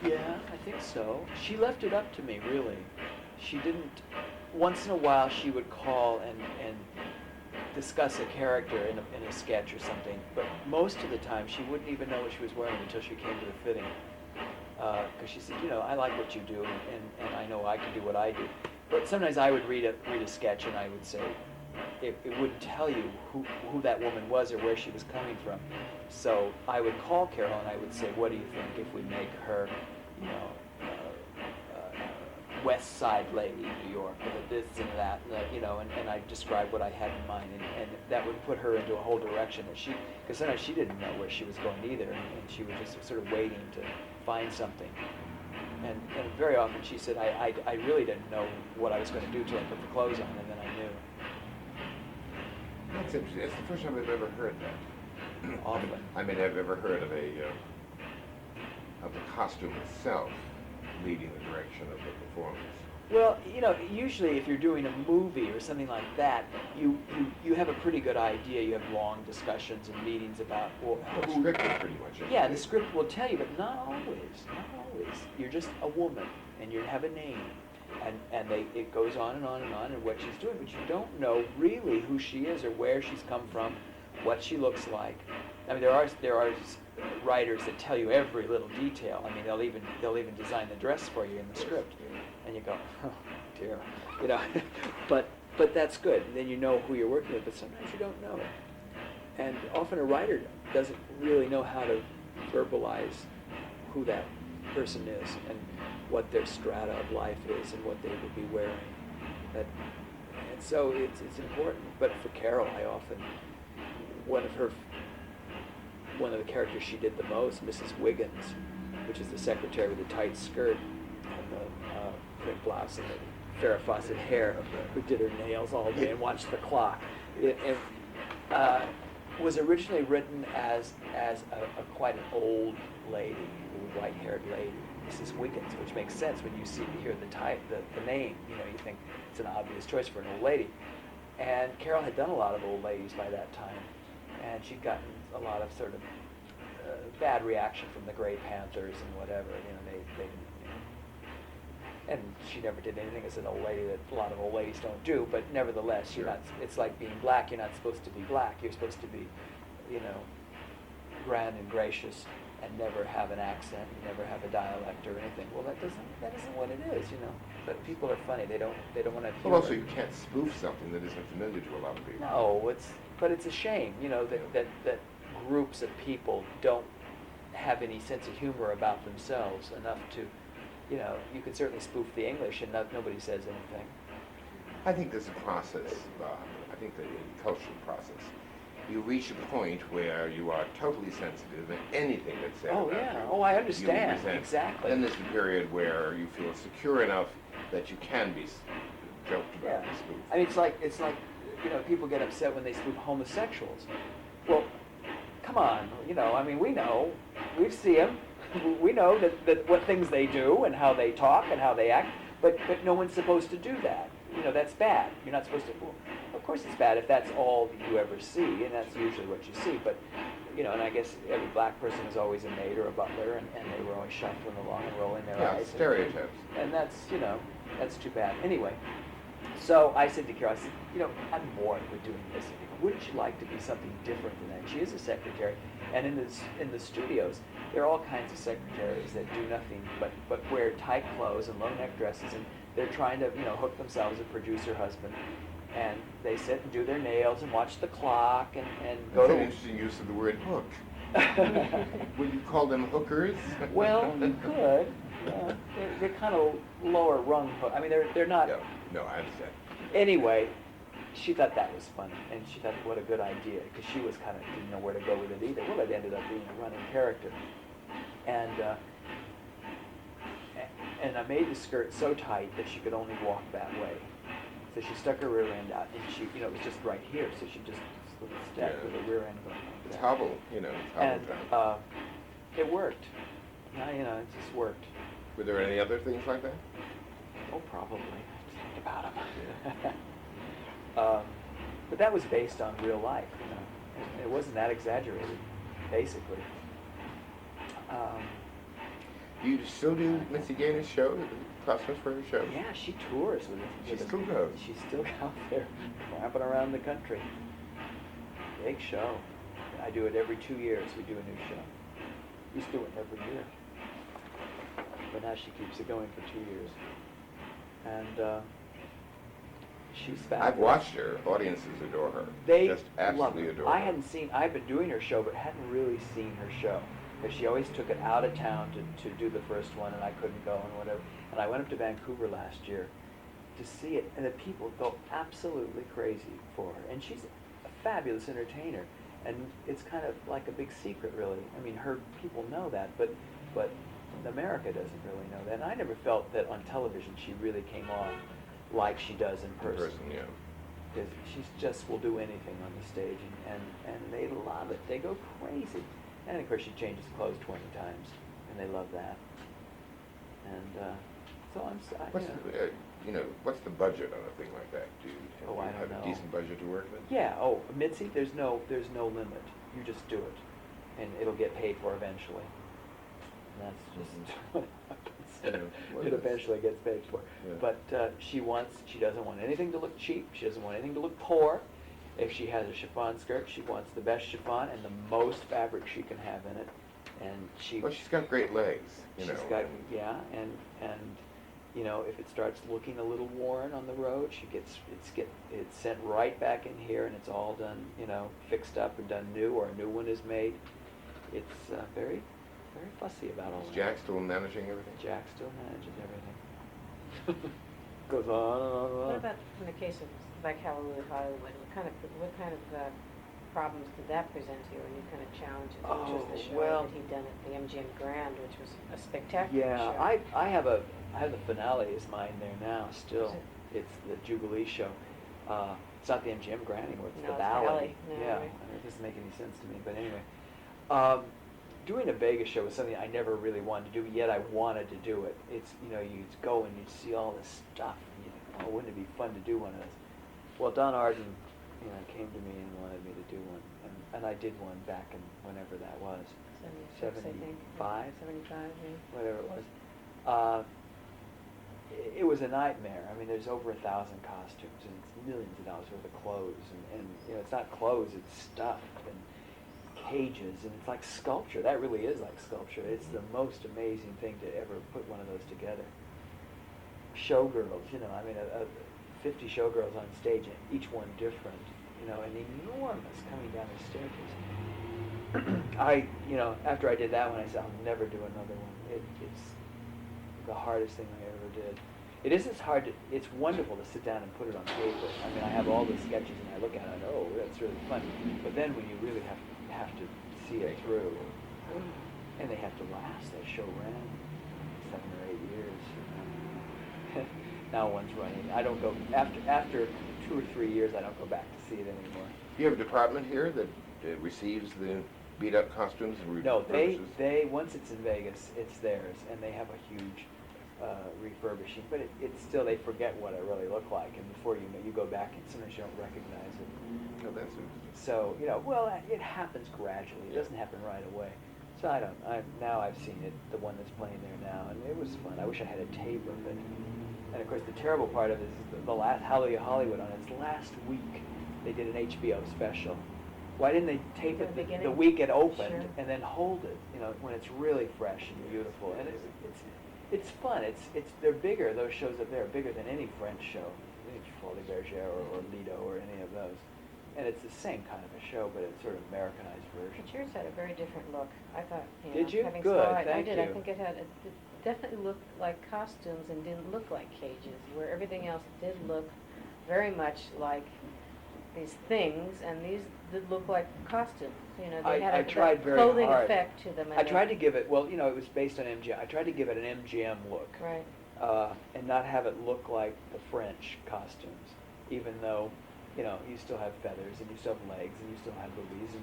Yeah, I think so. She left it up to me, really. She didn't, once in a while she would call and discuss a character in a sketch or something, but most of the time she wouldn't even know what she was wearing until she came to the fitting. Because she said, I like what you do, and I know I can do what I do. But sometimes I would read a sketch, and I would say, it wouldn't tell you who that woman was or where she was coming from. So I would call Carol, and I would say, what do you think if we make her, West Side lady in New York, or this and that, and I described what I had in mind, and that would put her into a whole direction that because sometimes she didn't know where she was going either, and she was just sort of waiting to find something. And very often she said, I really didn't know what I was going to do till I put the clothes on, and then I knew. That's interesting. That's the first time I've ever heard that. Often. I mean, I've ever heard of the costume itself leading the direction of the performance. Well, usually if you're doing a movie or something like that, you have a pretty good idea. You have long discussions and meetings about The script is pretty much it. Yeah, the script will tell you, but not always. Not always. You're just a woman, and you have a name, and it goes on and on and on, and what she's doing, but you don't know really who she is or where she's come from, what she looks like. I mean, there are writers that tell you every little detail. I mean, they'll even design the dress for you in the script, and you go, oh dear, But that's good. Then you know who you're working with. But sometimes you don't know, and often a writer doesn't really know how to verbalize who that person is and what their strata of life is and what they would be wearing. And so it's important. But for Carol, I often one of the characters she did the most, Mrs. Wiggins, which is the secretary with the tight skirt and the print blouse and the Farrah Fawcett hair, who did her nails all day and watched the clock. Was originally written as a quite an old lady, a white-haired lady, Mrs. Wiggins, which makes sense when you hear the name. You think it's an obvious choice for an old lady. And Carol had done a lot of old ladies by that time. and she'd gotten a lot of sort of bad reaction from the Grey Panthers and whatever. You know, they didn't. You know, and she never did anything as an old lady that a lot of old ladies don't do. But nevertheless, you're Sure. not. It's like being black. You're not supposed to be black. You're supposed to be, you know, grand and gracious and never have an accent, never have a dialect or anything. Well, that isn't what it is, you know. But people are funny. They don't want to. Well, also, you can't spoof something that isn't familiar to a lot of people. No, but it's a shame, you know, that groups of people don't have any sense of humor about themselves enough to, you know, you can certainly spoof the English and nobody says anything. I think there's a process. I think the cultural process. You reach a point where you are totally sensitive to anything that's said Oh, about yeah. you. Oh, I You understand. resent. Exactly. Then there's the period where you feel secure enough that you can be joked about and spoofed. I mean, it's like, you know, people get upset when they spoof homosexuals. Well, come on, you know, I mean, we see them, we know that what things they do and how they talk and how they act, but no one's supposed to do that. You know, that's bad. You're not supposed to, well, of course it's bad if that's all you ever see, and that's usually what you see, but, you know, and I guess every black person is always a maid or a butler, and they were always shuffling along and rolling their Yeah, eyes. stereotypes. And that's, you know, that's too bad. Anyway, so I said to Carol, I said, you know, I'm bored with doing this. Wouldn't you like to be something different than that? She is a secretary, and in the studios, there are all kinds of secretaries that do nothing but wear tight clothes and low neck dresses, and they're trying to, you know, hook themselves a producer husband, and they sit and do their nails and watch the clock and go That's an to. interesting use of the word hook. Would you call them hookers? Well, you could. Yeah, they're kind of lower rung. I mean, they're not. No, I understand. Anyway, she thought that was funny, and she thought, what a good idea, because she was kind of didn't know where to go with it either. Well, it ended up being a running character, and I made the skirt so tight that she could only walk that way. So she stuck her rear end out, and she, you know, it was just right here, so she just sort of stepped Yeah. with her rear end going like It's that. hobble, you know, it's hobble And time. it worked. Yeah, you know, it just worked. Were there any other things like that? Oh, probably. Think about them. But that was based on real life, you know. It wasn't that exaggerated, basically. Do you still do Mitzi Gaynor's show, costumes for her show? Yeah, she tours with it. She still goes. She's still out there, ramping around the country. Big show. I do it every 2 years. We do a new show. Used to do it every year, but now she keeps it going for 2 years. And she's fabulous. I've watched her. Audiences adore her. They just love absolutely her. adore her. I've been doing her show, but hadn't really seen her show. Because she always took it out of town to do the first one, and I couldn't go and whatever. And I went up to Vancouver last year to see it, and the people go absolutely crazy for her. And she's a fabulous entertainer. And it's kind of like a big secret, really. I mean, her people know that, but America doesn't really know that. And I never felt that on television she really came off like she does in In person, yeah. because she's just will do anything on the stage, and they love it. They go crazy. And of course she changes clothes 20 times, and they love that. And so What's what's the budget on a thing like that? Do you Oh, I don't have know. a decent budget to work with? yeah. Oh, Mitzi, there's no limit. You just do it, and it'll get paid for eventually. And that's just what happens. Yeah, well, It that's- eventually gets paid for. Yeah. But she doesn't want anything to look cheap. She doesn't want anything to look poor. If she has a chiffon skirt, she wants the best chiffon and the most fabric she can have in it. And Well, she's got great legs, you know. she's got, yeah, and you know, if it starts looking a little worn on the road, it's sent right back in here, and it's all done, you know, fixed up and done new, or a new one is made. It's very, very fussy about all Is that. Jack still managing everything? Jack still manages everything. Goes on and on and on. What about in the case of like Hollywood, what kind of problems did that present to you, or any kind of challenges? Which was the Oh, show well- that he'd done at the MGM Grand, which was a spectacular Yeah, show. I have the finale is mine there now still. Is it? It's the Jubilee show. It's not the MGM Grand anymore, it's No, the it's the Valley. Valley. No, Yeah, right. it doesn't make any sense to me, but anyway. Doing a Vegas show was something I never really wanted to do, yet I wanted to do it. It's, you know, you'd go and you'd see all this stuff, and you think, oh, wouldn't it be fun to do one of those? Well, Don Arden came to me and wanted me to do one, and I did one back in whenever that was, 76, I think. 75? 75, yeah. whatever it was. It was a nightmare. I mean, there's over 1,000 costumes, and it's millions of dollars worth of clothes, and it's not clothes, it's stuff and cages, and it's like sculpture. That really is like sculpture. It's the most amazing thing to ever put one of those together. Showgirls, I mean, 50 showgirls on stage, and each one different, and enormous coming down the staircase. After I did that one, I said, I'll never do another one. It's the hardest thing I ever did. It is as hard it's wonderful to sit down and put it on paper. I mean, I have all the sketches and I look at it and I go, oh, that's really fun. But then when you really have to see it through, and they have to last, that show ran 7 or 8 years. Now one's running. I don't go, after 2 or 3 years, I don't go back to see it anymore. You have a department here that receives the beat-up costumes and No, refurbishes? they once it's in Vegas, it's theirs, and they have a huge refurbishing. But it's still, they forget what it really looked like, and before you know, you go back and sometimes you don't recognize it. Oh, that's interesting. So it happens gradually. It doesn't happen right away. So now I've seen it, the one that's playing there now, and it was fun. I wish I had a tape of it. And of course, the terrible part of it is the last Hallelujah Hollywood, on its last week, they did an HBO special. Why didn't they tape it the week it opened, Sure. and then hold it, when it's really fresh and beautiful? And it's fun. They're bigger. Those shows up there are bigger than any French show, any Folie Bergère or Lido or any of those. And it's the same kind of a show, but it's sort of Americanized version. But yours had a very different look. I thought, Did you? having Good, saw it, I thank did. you. I think it definitely looked like costumes and didn't look like cages, where everything else did look very much like these things, and these did look like costumes. They had I a tried very clothing hard. effect to them. I tried to give it, it was based on MGM. I tried to give it an MGM look. Right. And not have it look like the French costumes, even though, you still have feathers and you still have legs and you still have boobies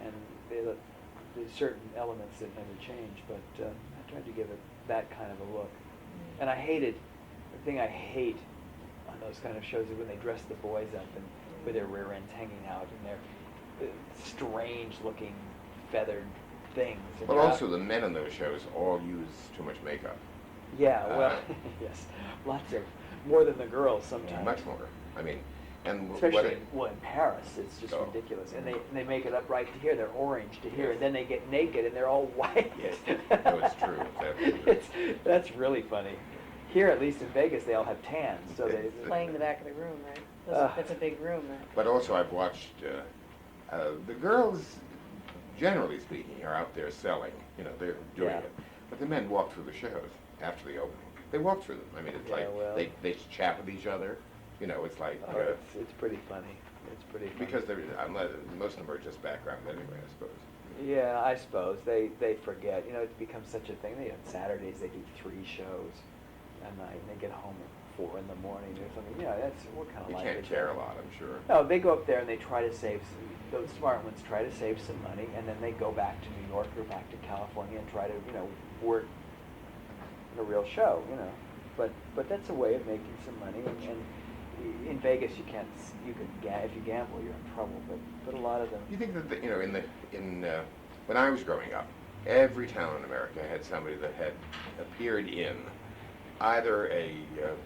and there's certain elements that never change, but I tried to give it that kind of a look. And the thing I hate on those kind of shows is when they dress the boys up and with their rear ends hanging out and their strange looking feathered things. And But they're also out- the men in those shows all use too much makeup. Yeah, well, yes, more than the girls sometimes. Much more. I mean, and Especially in Paris, it's just Oh. ridiculous. And they make it up right to here. They're orange to here, and then they get naked and they're all white. Yes. No, it's true. It's absolutely That's really funny. Here, at least in Vegas, they all have tans, so they. Playing the back of the room, right? That's a big room, right? But also I've watched the girls, generally speaking, are out there selling. They're doing Yeah. it. But the men walk through the shows after the opening. They walk through them. I mean, it's Yeah, like well. they chat with each other. It's like It's pretty funny. It's pretty funny. because most of them are just background anyway, I suppose. Yeah, I suppose they forget. It becomes such a thing. On Saturdays they do 3 shows a night, and they get home at 4 in the morning or something. We're kind of You like can't it. care a lot, I'm sure. No, they go up there and they try to save. Those smart ones try to save some money, and then they go back to New York or back to California and try to work in a real show. But that's a way of making some money. And in Vegas, you can't. If you gamble, you're in trouble. But a lot of them. You think that when I was growing up, every town in America had somebody that had appeared in either a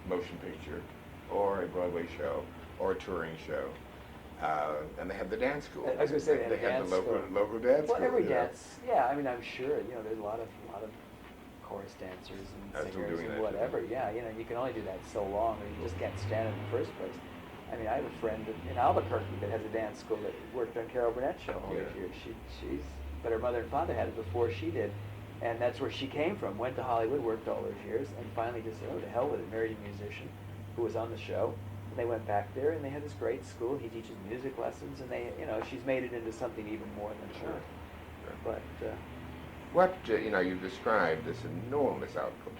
motion picture or a Broadway show or a touring show, and they had the dance school. I was going to say they had dance the local school. local dance Well, school. every dance. Yeah, I mean, I'm sure. There's a lot of chorus dancers Are and still singers doing and that, whatever. Yeah, you can only do that so long, or you just can't stand it in the first place. I mean, I have a friend in Albuquerque that has a dance school that worked on Carol Burnett show all these Yeah. years. But her mother and father had it before she did, and that's where she came from. Went to Hollywood, worked all those years, and finally just said, "Oh, to hell with it." Married a musician who was on the show. And they went back there, and they had this great school. He teaches music lessons, and she's made it into something even more than Sure. her. Sure. But What you've described this enormous output.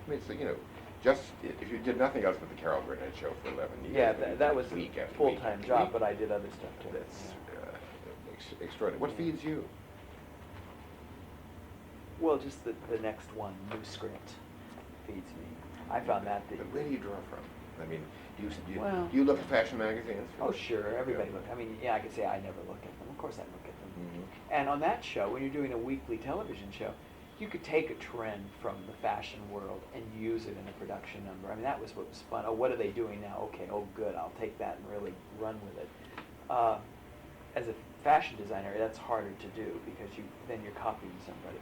I mean, just if you did nothing else but the Carol Burnett show for 11 years. yeah, and you that did was a week after week full-time after job, week, but I did other stuff too. That's extraordinary. What feeds you? Well, just the next one, new script, feeds me. I found that Where do you draw from? I mean, Well- do you look at fashion magazines? Oh, sure, everybody Yeah. look. I mean, yeah, I could say I never look at them. Of course I look at them. Mhm. And on that show, when you're doing a weekly television show, you could take a trend from the fashion world and use it in a production number. I mean, that was what was fun. Oh, what are they doing now? Okay, oh, good, I'll take that and really run with it. As a fashion designer, that's harder to do because then you're copying somebody.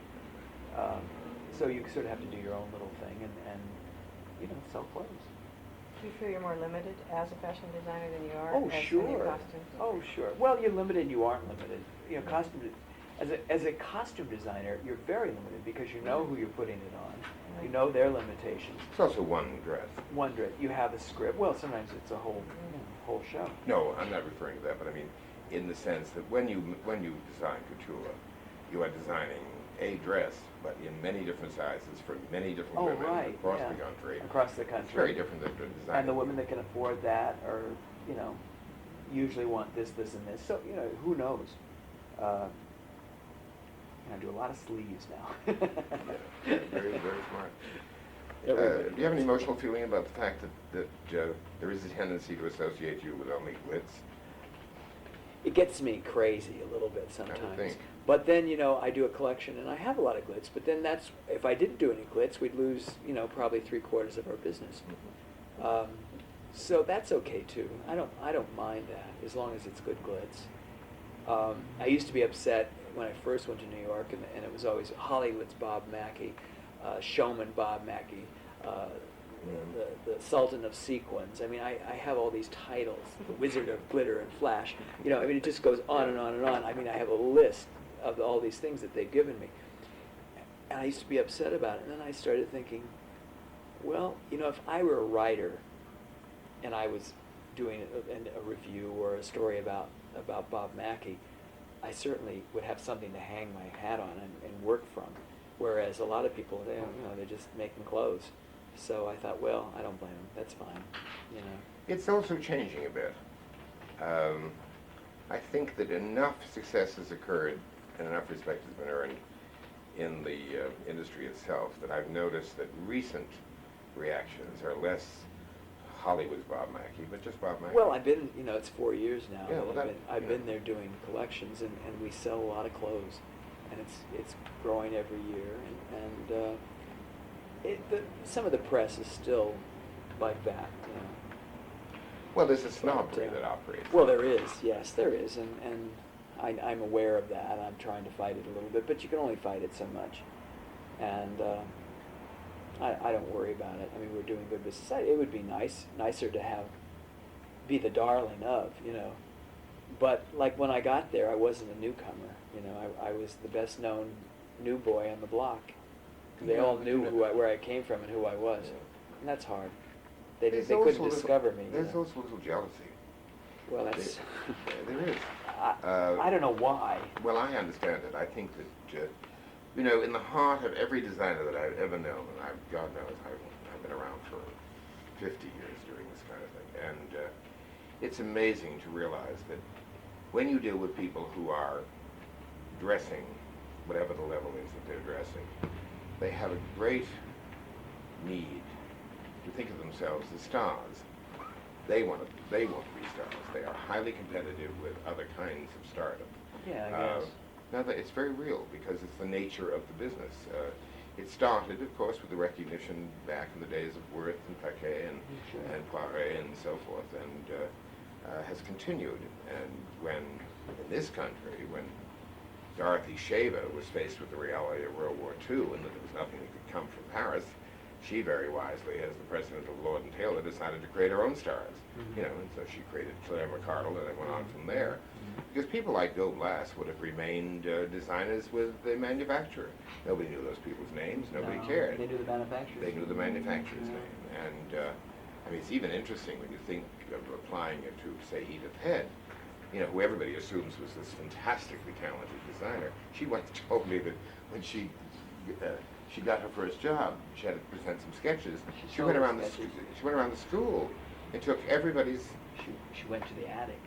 So you sort of have to do your own little thing and sell clothes. Do you feel you're more limited as a fashion designer than you are Oh, as sure. in your costumes? Oh, sure. Well, you're limited and you aren't limited. As a costume designer, you're very limited because you know who you're putting it on. You know their limitations. It's also one dress. Wonder, you have a script. Well, sometimes it's a whole show. No, I'm not referring to that, but I mean, in the sense that when you design couture, you are designing a dress, but in many different sizes for many different Oh, women right. across yeah. the country. Across the country. It's very different than designing. And the women that can afford that are, usually want this, this, and this. So, who knows? I do a lot of sleeves now. Yeah, very, very smart. Everybody Do you have any emotional feeling about the fact that there is a tendency to associate you with only glitz? It gets me crazy a little bit I would sometimes. think. But then, I do a collection and I have a lot of glitz, but then if I didn't do any glitz, we'd lose, probably 3/4 of our business. So that's okay too. I don't mind that as long as it's good glitz. I used to be upset when I first went to New York and it was always Hollywood's Bob Mackie, Showman Bob Mackie, the Sultan of Sequins. I mean, I have all these titles, the Wizard of Glitter and Flash. It just goes on and on and on. I mean, I have a list of all these things that they've given me. And I used to be upset about it. And then I started thinking, well, if I were a writer and I was doing a review or a story about Bob Mackie, I certainly would have something to hang my hat on and work from. Whereas a lot of people, they're just making clothes. So I thought, well, I don't blame them. That's fine, It's also changing a bit. I think that enough success has occurred and enough respect has been earned in the industry itself that I've noticed that recent reactions are less Hollywood's Bob Mackie, but just Bob Mackie. Well, I've been, it's 4 years now. Yeah, well, and I've yeah. been there doing collections, and we sell a lot of clothes, and it's growing every year, and some of the press is still like that. Well, there's a snobbery that operates. Well, there is, yes, there is, and I'm aware of that. I'm trying to fight it a little bit, but you can only fight it so much, and I don't worry about it. I mean, we're doing good business. It would be nicer to be the darling of, But like when I got there, I wasn't a newcomer. I was the best known new boy on the block. They Yeah, all but knew where I came from and who I was, Yeah. and that's hard. They There's couldn't also discover me. There's also a little jealousy. Well, that's. There is. I don't know why. Well, I understand it. I think that, in the heart of every designer that I've ever known, and God knows I've been around for 50 years doing this kind of thing, and it's amazing to realize that when you deal with people who are dressing, whatever the level is that they're dressing, they have a great need to think of themselves as stars. They want to be stars. They are highly competitive with other kinds of stardom. Yeah, I guess. Now, it's very real because it's the nature of the business. It started, of course, with the recognition back in the days of Worth and Paquet and Poiret and so forth, and has continued. And when, in this country, when Dorothy Shaver was faced with the reality of World War II and that there was nothing that could come from Paris, she very wisely, as the president of Lord & Taylor, decided to create her own stars. And so she created Claire McCardle, and it went on from there. Because people like Bill Blass would have remained designers with the manufacturer. Nobody knew those people's names. Nobody cared. They knew the manufacturer. They knew the manufacturer's name. And, it's even interesting when you think of applying it to, say, Edith Head, who everybody assumes was this fantastically talented designer. She once told me that when she got her first job, she had to present some sketches. She went around the school and took everybody's. She went to the attic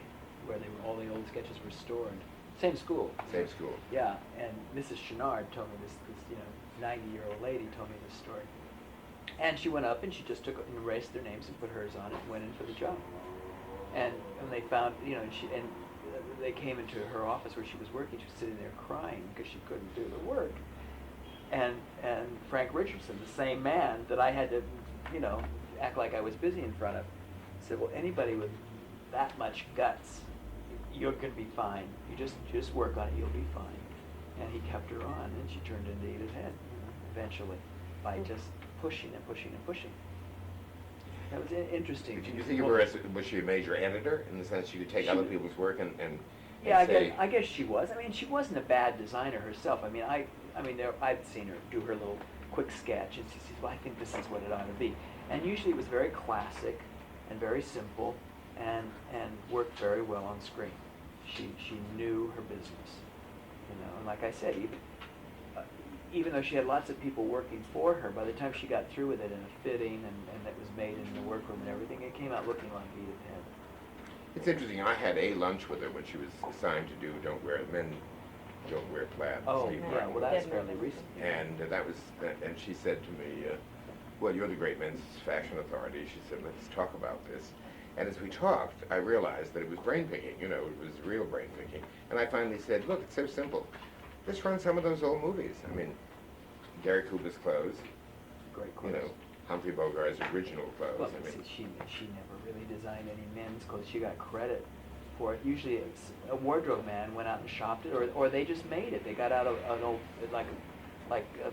where all the old sketches were stored. Same school. Same school. Yeah, and Mrs. Chenard told me this 90-year-old lady told me this story. And she went up and she just took and erased their names and put hers on it and went in for the job. And they found, you know, and they came into her office where she was working. She was sitting there crying because she couldn't do the work. And Frank Richardson, the same man that I had to, you know, act like I was busy in front of, said, well, anybody with that much guts, you're going to be fine. You just work on it, you'll be fine. And he kept her on, and she turned into Edith Head, you know, eventually, by just pushing and pushing and pushing. That was interesting. Did you think of her as, was she a major editor, in the sense she could take other people's work and Yeah, say... I guess she was. I mean, she wasn't a bad designer herself. I mean, I'd seen her do her little quick sketch, and she says, well, I think this is what it ought to be. And usually it was very classic and very simple and worked very well on screen. She knew her business, you know. And like I said, even though she had lots of people working for her, by the time she got through with it in a fitting and it was made in the workroom and everything, it came out looking like Edith Head. It's interesting, I had a lunch with her when she was assigned to do Men Don't Wear Plaid. Oh, Steve yeah, Martin. well, that's fairly recent. And and she said to me, well, you're the great men's fashion authority. She said, let's talk about this. And as we talked, I realized that it was brain picking, you know, it was real brain picking. And I finally said, look, it's so simple. Just run some of those old movies. I mean, Gary Cooper's clothes, Great you clothes. know, Humphrey Bogart's original clothes. Well, I mean, see, she never really designed any men's clothes. She got credit for it. Usually it's a wardrobe man went out and shopped it, or they just made it. They got out of an old, like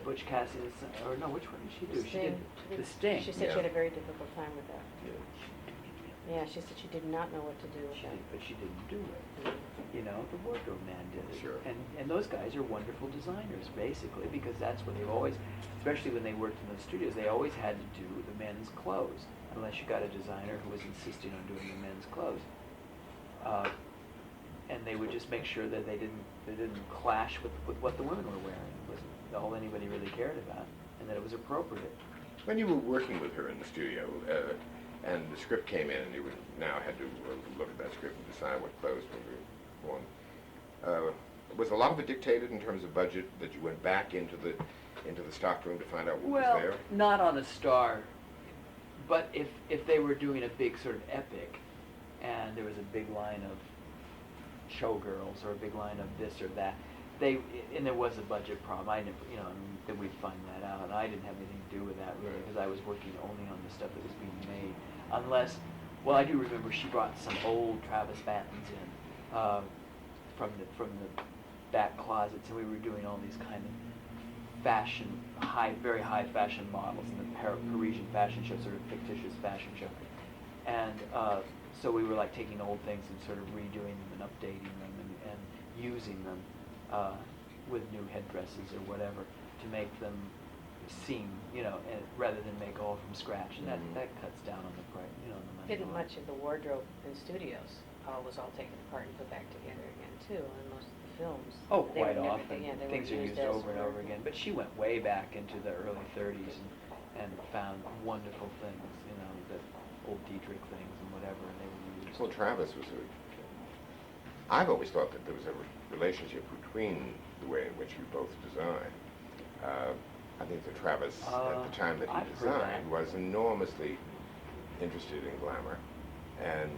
Butch Cassidy's, or no, which one did she do? She did The Sting. She said Yeah. she had a very difficult time with that. yeah. Yeah, she said she did not know what to do with She that. did, but she didn't do it. You know, the wardrobe man did it. Sure. And those guys are wonderful designers, basically, because that's what they've always, especially when they worked in the studios, they always had to do the men's clothes, unless you got a designer who was insisting on doing the men's clothes. And they would just make sure that they didn't clash with what the women were wearing. It wasn't all anybody really cared about, and that it was appropriate. When you were working with her in the studio, and the script came in, and you now had to look at that script and decide what clothes would be worn, was a lot of it dictated in terms of budget, that you went back into the stockroom to find out what was there? Not on a star, but if they were doing a big sort of epic, and there was a big line of showgirls or a big line of this or that, and there was a budget problem. I never, you know, that we'd find that out. And I didn't have anything to do with that really, because I was working only on the stuff that was being made. Unless, well, I do remember she brought some old Travis Battens in from the back closets, and we were doing all these kind of fashion, very high fashion models in the Parisian fashion show, sort of fictitious fashion show. And so we were like taking old things and sort of redoing them and updating them and using them with new headdresses or whatever to make them seem, you know, rather than make all from scratch. And that cuts down on the price, you know, on the money. Didn't much of the wardrobe in studios was all taken apart and put back together again too, and most of the films. Oh, they were quite never- often. yeah, they Things were are used as over and over wardrobe. again. But she went way back into the early 30s and found wonderful things, you know, the old Dietrich things and whatever, and they were used. Well, Travis was I've always thought that there was a relationship between the way in which you both designed. I think that Travis, at the time that he I've heard that. designed, was enormously interested in glamour and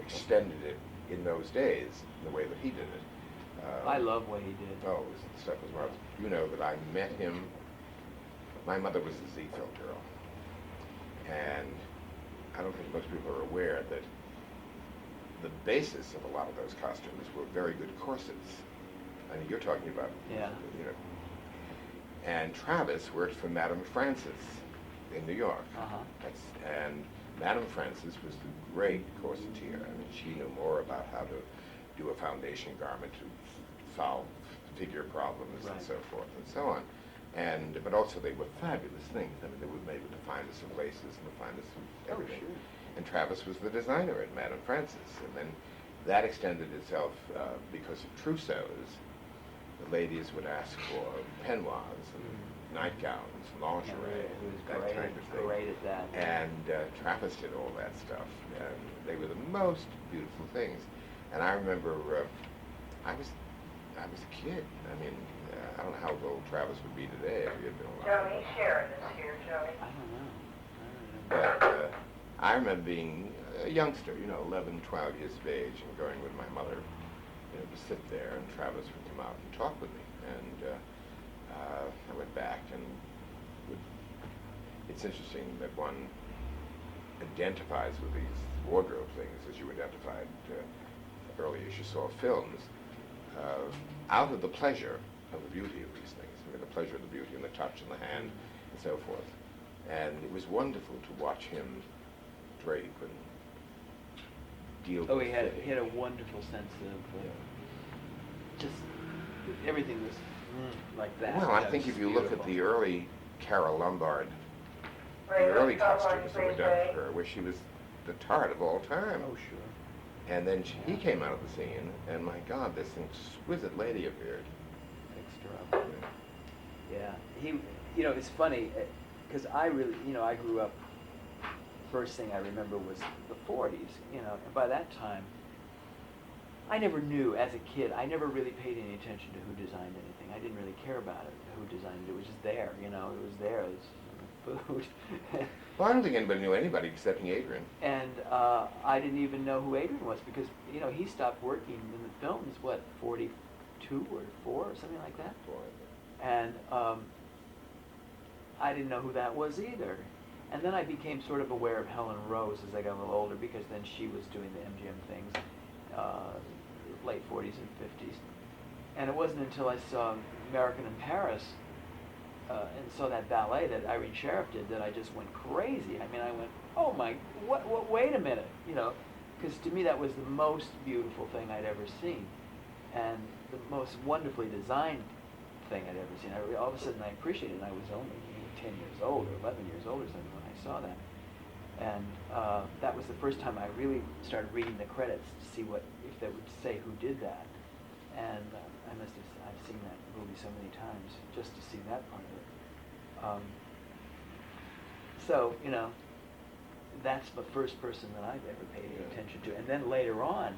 extended it in those days in the way that he did it. I love what he did. Oh, the stuff was marvelous. You know that I met him, my mother was a Ziegfeld girl, and I don't think most people are aware that the basis of a lot of those costumes were very good corsets. I mean, you're talking about, Yeah. you know. And Travis worked for Madame Francis in New York. And Madame Francis was the great corsetier. I mean, she knew more about how to do a foundation garment to solve figure problems and Right. so forth and so on. But also they were fabulous things. I mean, they were made with the finest of laces and the finest of everything. sure. And Travis was the designer at Madame Francis. And then that extended itself because of trousseaus. The ladies would ask for peignoirs and nightgowns, lingerie, He was that great, kind of thing. great at that. And Travis did all that stuff. And they were the most beautiful things. And I remember I was a kid. I mean, I don't know how old Travis would be today if he had been alive. Joey, Sharon is here, Joey. I don't know. I remember being a youngster, 11, 12 years of age, and going with my mother, to sit there, and Travis would come out and talk with me. And I went back, and it's interesting that one identifies with these wardrobe things as you identified earlier as you saw films, out of the pleasure of the beauty of these things. I mean, the pleasure of the beauty and the touch and the hand and so forth. And it was wonderful to watch him drape and deal Oh, with he had fitting. a wonderful sense of just everything was like that. Well, you I know, think just if you look at beautiful. the early Carol Lombard, the early costumes that were done for her, where she was the tart of all time. Oh, sure. And then he came out of the scene, and my God, this exquisite lady appeared. Fixed her up. Yeah, it's funny, because I really, I grew up, first thing I remember was the 40s, and by that time, I never knew, as a kid, I never really paid any attention to who designed anything. I didn't really care about it, who designed it. It was just there, it was there, it was food. Well, I don't think anybody knew anybody excepting Adrian. And I didn't even know who Adrian was, because, he stopped working in the films, 42 or 4 or something like that? And I didn't know who that was either. And then I became sort of aware of Helen Rose as I got a little older, because then she was doing the MGM things, late 40s and 50s. And it wasn't until I saw American in Paris and saw that ballet that Irene Sheriff did that I just went crazy. I mean, I went, oh my, wait a minute, because to me that was the most beautiful thing I'd ever seen, and the most wonderfully designed thing I'd ever seen. All of a sudden I appreciated it, and I was only 10 years old or 11 years old or something when I saw that. And that was the first time I really started reading the credits to see if they would say who did that. And I've seen that movie so many times just to see that part of it. So, that's the first person that I've ever paid any attention to. And then later on,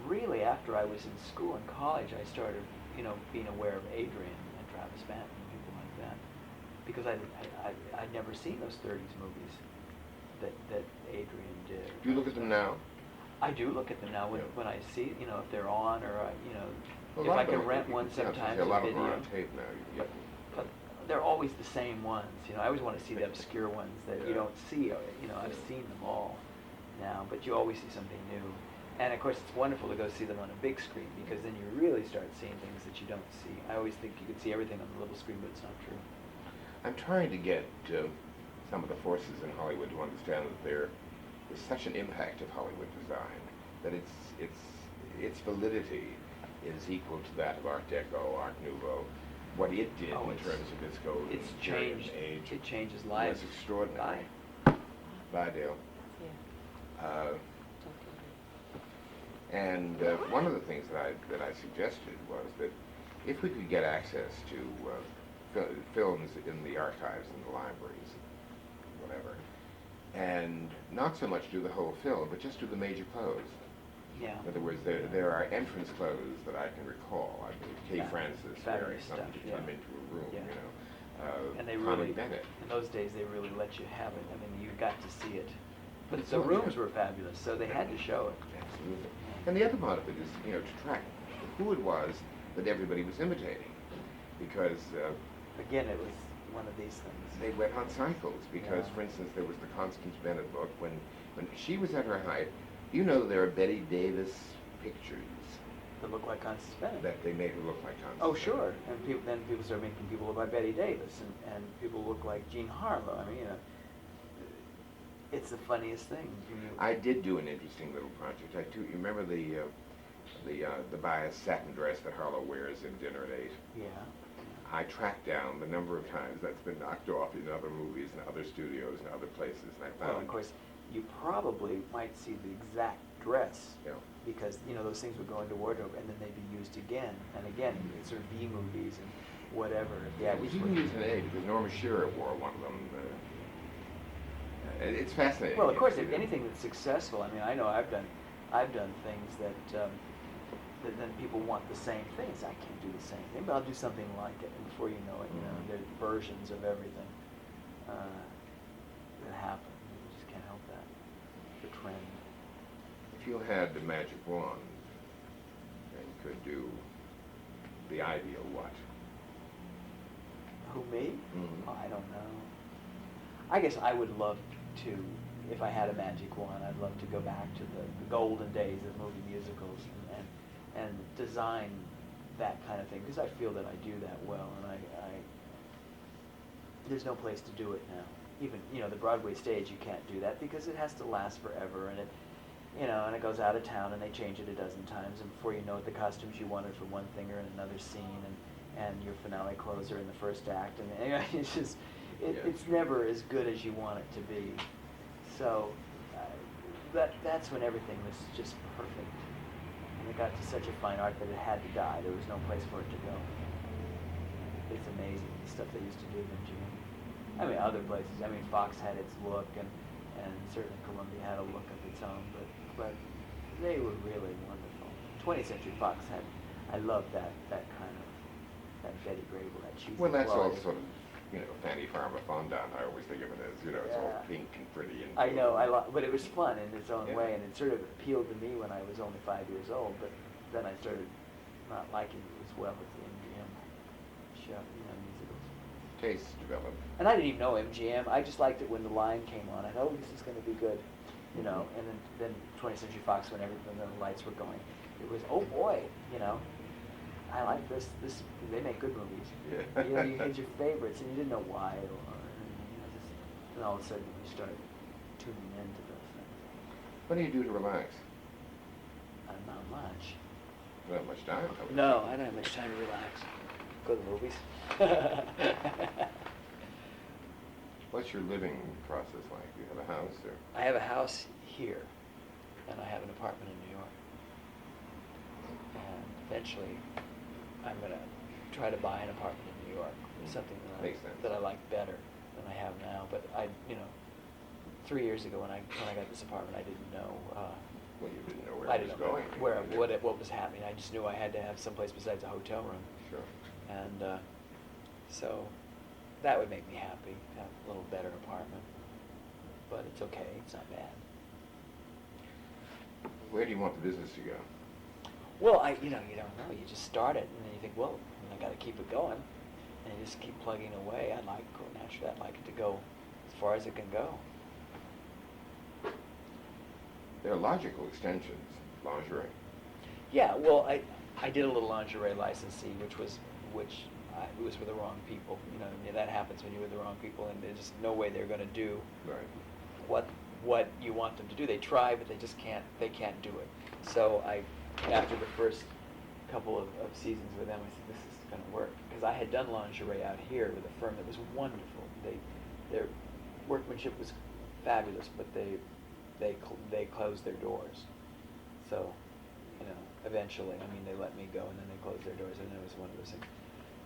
really after I was in school and college, I started, being aware of Adrian and Travis Banton and people like that. Because I'd never seen those 30s movies that Adrian did. Do you look at them now? I do look at them now when I see, if they're on, or Well, a if lot I of can them- rent one sometimes, a lot of them video. are on tape now. You But, get them. but they're always the same ones. I always want to see the obscure ones that you Yeah. don't see. I've seen them all now, but you always see something new. And of course, it's wonderful to go see them on a big screen, because then you really start seeing things that you don't see. I always think you could see everything on the little screen, but it's not true. I'm trying to get some of the forces in Hollywood to understand that there is such an impact of Hollywood design that its validity is equal to that of Art Deco, Art Nouveau. What it did Oh, in it's- terms of its golden It's period changed. and age It changes was lives. extraordinary. Bye. Bye, Dale. Yeah. Uh, And one of the things that I suggested was that if we could get access to films in the archives and the libraries, whatever, and not so much do the whole film, but just do the major clothes. Yeah. In other words, there are entrance clothes that I can recall. I believe Kay Yeah, Francis fabulous wearing something stuff, to come yeah. into a room, Yeah. And they Connie really, Bennett. in those days, they really let you have it. I mean, you got to see it. But It's the all- rooms were fabulous, so they had to show it. Absolutely. And the other part of it is, to track who it was that everybody was imitating. Because Again, it was one of these things. they went on cycles. Because, Yeah. for instance, there was the Constance Bennett book. When she was at her height, there are Betty Davis pictures That looked like Constance Bennett. that they made her look like Constance Oh, Bennett. sure. And then people started making people look like Betty Davis, and people look like Jean Harlow. I mean, it's the funniest thing. I did do an interesting little project. You remember the bias satin dress that Harlow wears in Dinner at 8? Yeah. I tracked down the number of times that's been knocked off in other movies and other studios and other places, and I Well, found, of course, you probably might see the exact dress, because, those things would go into wardrobe, and then they'd be used again and again in sort of B movies and whatever. yeah, it was even used in A because Norma Shearer wore one of them. It's fascinating. Well, of course, You if know. anything that's successful, I mean, I know I've done things that then people want the same things. I can't do the same thing, but I'll do something like it, and before you know it, there's versions of everything that happen. You just can't help that. trend. If you had the magic wand and could do the ideal what? Who, me? Mhm. Oh, I don't know. I guess I would love to, if I had a magic wand, I'd love to go back to the golden days of movie musicals and design that kind of thing, because I feel that I do that well, and I there's no place to do it now. Even, the Broadway stage, you can't do that because it has to last forever, and and it goes out of town, and they change it a dozen times, and before you know it, the costumes you wanted for one thing are in another scene, and your finale clothes are in the first act, and it's just, it's never as good as you want it to be. So that's when everything was just perfect, and it got to such a fine art that it had to die. There was no place for it to go. It's amazing, the stuff they used to do in MGM. I mean, other places. I mean, Fox had its look, and certainly Columbia had a look of its own, but they were really wonderful. 20th Century Fox had, I love that kind of, that Betty Grable, that cheesy Well, that's all quality. sort of, Fanny Farmer Fondant, I always think of it as, it's all Yeah. pink and pretty and... I know, but it was fun in its own Yeah. way, and it sort of appealed to me when I was only 5 years old, but then I started not liking it as well as the MGM show, musicals. Tastes develop. And I didn't even know MGM. I just liked it when the line came on. I thought, oh, this is going to be good, And then 20th Century Fox, when the lights were going, it was, oh boy, I like this. They make good movies. Yeah. You had your favorites, and you didn't know why, and all of a sudden you start tuning into those things. What do you do to relax? Not much. You don't have much time. probably. No, I don't have much time to relax. Go to the movies. What's your living process like? Do you have a house or? I have a house here, and I have an apartment in New York. And eventually, I'm going to try to buy an apartment in New York, something Makes sense. that I like better than I have now. But 3 years ago when I got this apartment, I didn't know. Well, you didn't know where I it was didn't know going. what was happening. I just knew I had to have someplace besides a hotel room, Sure. and so that would make me happy. Have a little better apartment, but it's okay. It's not bad. Where do you want the business to go? Well, you don't know. You just start it, and then you think, well, I got to keep it going, and you just keep plugging away. Naturally, I'd like it to go as far as it can go. There are logical extensions. Lingerie. Yeah, well, I did a little lingerie licensee, which was with the wrong people. That happens when you're with the wrong people, and there's just no way they're going to do Right. what you want them to do. They try, but they just can't. They can't do it. So after the first couple of seasons with them, I said, this is going to work, because I had done lingerie out here with a firm that was wonderful. Their workmanship was fabulous, but they closed their doors. So, eventually, they let me go, and then they closed their doors, and it was one of those things.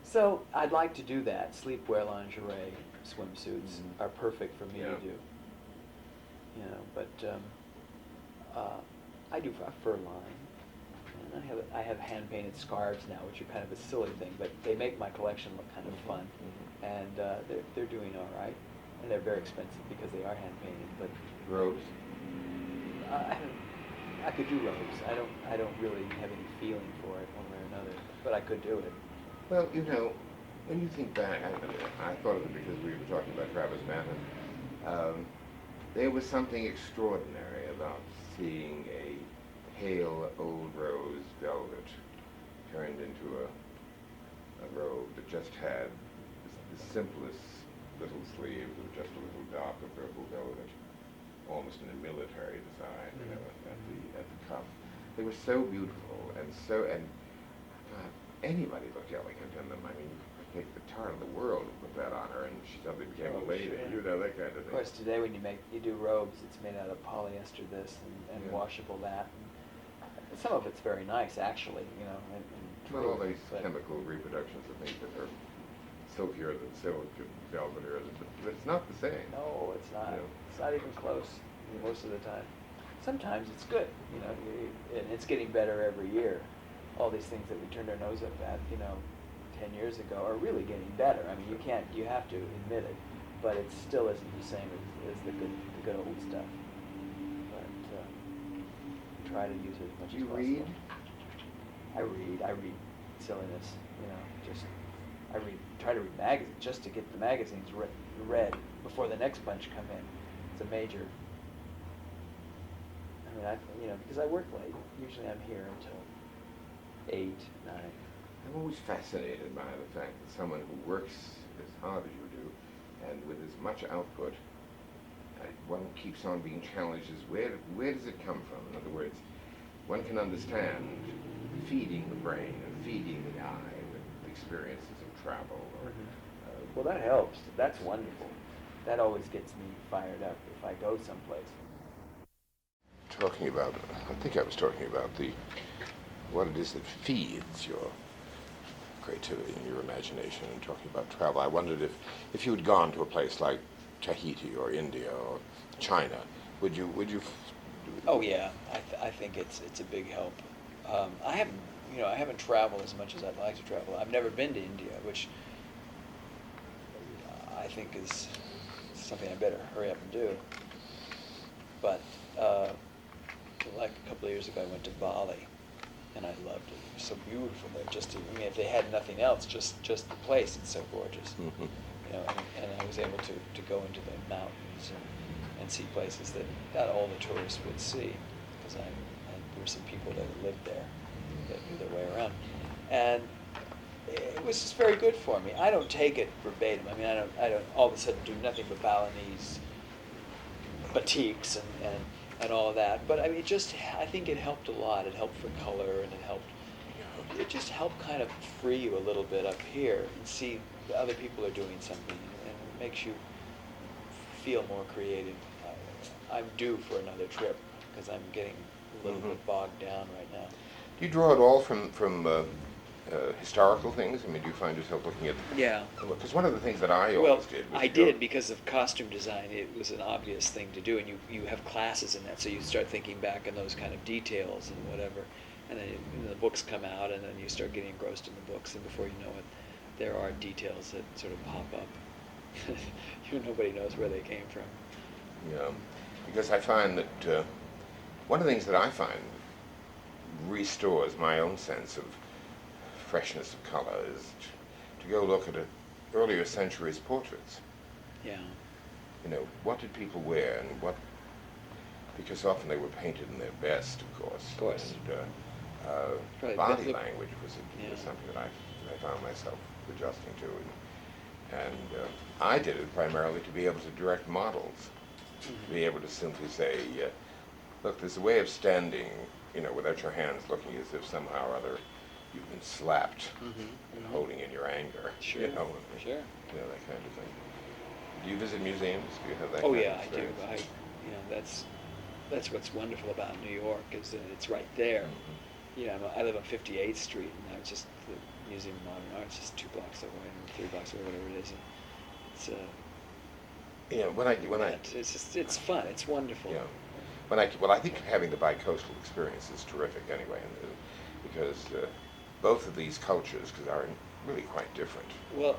So I'd like to do that. Sleepwear, lingerie, swimsuits are perfect for me to do. But I do a fur line, and I have hand painted scarves now, which are kind of a silly thing, but they make my collection look kind of fun, and they're doing all right, and they're very expensive because they are hand painted. But Robes. I could do robes. I don't really have any feeling for it one way or another, but I could do it. Well, when you think back, I thought of it because we were talking about Travis Mathern. There was something extraordinary about seeing a pale old rose velvet turned into a robe that just had the simplest little sleeves with just a little darker purple velvet, almost in a military design, at the cuff. They were so beautiful and anybody looked elegant in them. You could take the tar of the world and put that on her, and she suddenly became a lady. Sure. That kind of thing. Of course, today when you do robes, it's made out of polyester this and Yeah. washable that. And some of it's very nice, actually, and Well, all true, these but- chemical reproductions of things that are silkier than silk and velvetier, but it's not the same. No, it's not. Yeah. It's not even close most of the time. Sometimes it's good, and it's getting better every year. All these things that we turned our nose up at, 10 years ago are really getting better. You have to admit it, but it still isn't the same as the good old stuff. But try to use it as much Do as you possible. read? I read silliness, just, try to read magazines, just to get the magazines read before the next bunch come in. It's a major, because I work late, usually I'm here until 8, 9. I'm always fascinated by the fact that someone who works as hard as you do and with as much output, one keeps on being challenged as where does it come from? In other words, one can understand feeding the brain and feeding the eye with experiences of travel. Or, Well, that helps. That's wonderful. That always gets me fired up if I go someplace. I think I was talking about what it is that feeds your creativity and your imagination, and talking about travel. I wondered if you had gone to a place like Tahiti or India or China, would you? Oh yeah, I think it's a big help. I haven't traveled as much as I'd like to travel. I've never been to India, which I think is something I better hurry up and do. But like a couple of years ago, I went to Bali, and I loved it. It was so beautiful there. If they had nothing else, just the place, it's so gorgeous. Mhm. And I was able to go into the mountains and see places that not all the tourists would see, because there were some people that lived there that knew their way around, and it was just very good for me. I don't take it verbatim. I don't all of a sudden do nothing but Balinese batiks and all of that. But I think it helped a lot. It helped for color, and it just helped kind of free you a little bit up here and see that other people are doing something, and it makes you feel more creative. I'm due for another trip because I'm getting a little bit bogged down right now. Do you draw it all from historical things? Do you find yourself looking at? Yeah. Because one of the things that I Well, always did was I did because of costume design. It was an obvious thing to do, and you have classes in that, so you start thinking back on those kind of details and whatever, and then the books come out, and then you start getting engrossed in the books, and before you know it, there are details that sort of pop up. Nobody knows where they came from. Yeah, because I find that one of the things that I find restores my own sense of freshness of color is to go look at earlier centuries portraits. Yeah. What did people wear, and because often they were painted in their best, of course. Of course. And Right, body look- language was something that I found myself adjusting to. And I did it primarily to be able to direct models, to be able to simply say, look, there's a way of standing, without your hands looking as if somehow or other you've been slapped and holding in your anger. Sure. Sure. Sure. That kind of thing. Do you visit museums? Do you have that Oh kind yeah, of I do. experience? That's what's wonderful about New York is that it's right there. I live on 58th Street, and that's just the Museum of Modern Art. It's just 2 blocks away, or 3 blocks away, whatever it is. It's fun. It's wonderful. I think having the bi-coastal experience is terrific anyway, because both of these cultures are really quite different. Well,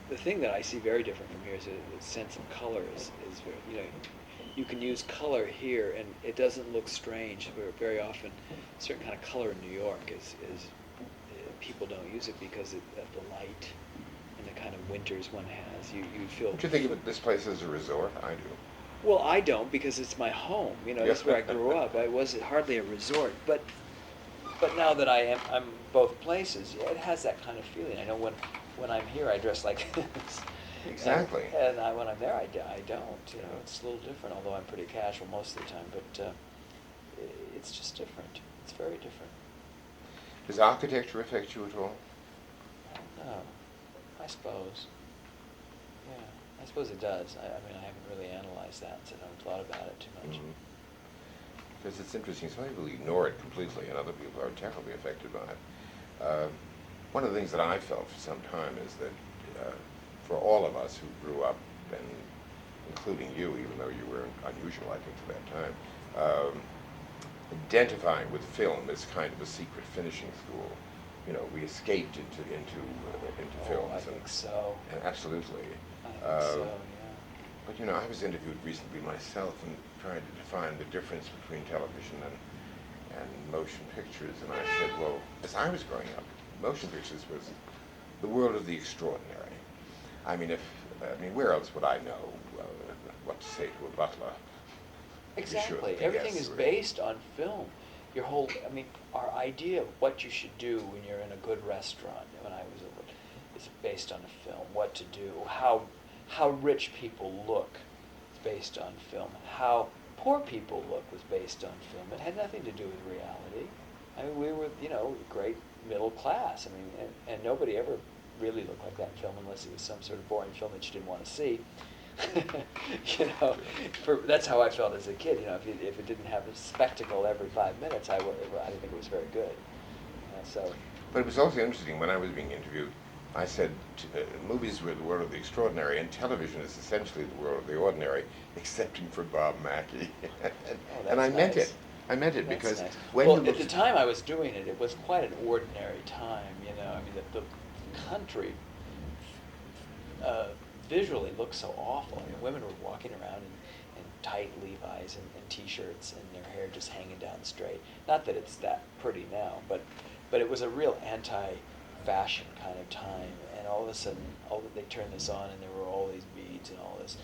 the thing that I see very different from here is the sense of color is very, you can use color here and it doesn't look strange. Very often, a certain kind of color in New York is people don't use it because of the light and the kind of winters one has. You feel. Don't you think of this place as a resort? I do. Well, I don't because it's my home. That's where I grew up. I was hardly a resort, but now that I'm both places. It has that kind of feeling. I know when I'm here, I dress like this. Exactly. And when I'm there, I don't. It's a little different. Although I'm pretty casual most of the time, but it's just different. It's very different. Does architecture affect you at all? I don't know. I suppose. Yeah, I suppose it does. I haven't really analyzed that, so I haven't thought about it too much. Because it's interesting. Some people ignore it completely, and other people are terribly affected by it. One of the things that I felt for some time is that for all of us who grew up, and including you, even though you were unusual, I think, for that time, identifying with film as kind of a secret finishing school. We escaped into films. I think so. And absolutely. I think so, yeah. But I was interviewed recently myself and tried to define the difference between television and motion pictures, and I said, well, as I was growing up, motion pictures was the world of the extraordinary. I mean, where else would I know what to say to a butler? Be sure Exactly. that the Everything guests is were- based on film. Your whole, our idea of what you should do when you're in a good restaurant, when I was is based on a film. What to do, how rich people look is based on film. How poor people look was based on film. It had nothing to do with reality. I mean, we were, great middle class. I mean, and nobody ever really looked like that in film unless it was some sort of boring film that you didn't want to see. That's how I felt as a kid. If it didn't have a spectacle every 5 minutes, I didn't think it was very good. So. But it was also interesting, when I was being interviewed, I said movies were the world of the extraordinary, and television is essentially the world of the ordinary, excepting for Bob Mackie. And I meant nice. it. I meant it That's because nice. when well, you at looked the time I was doing it, it was quite an ordinary time. The country visually looked so awful. Women were walking around in tight Levi's and T-shirts and their hair just hanging down straight. Not that it's that pretty now, but it was a real anti-fashion kind of time. And all of a sudden, they turned this on, and there were all these beads and all this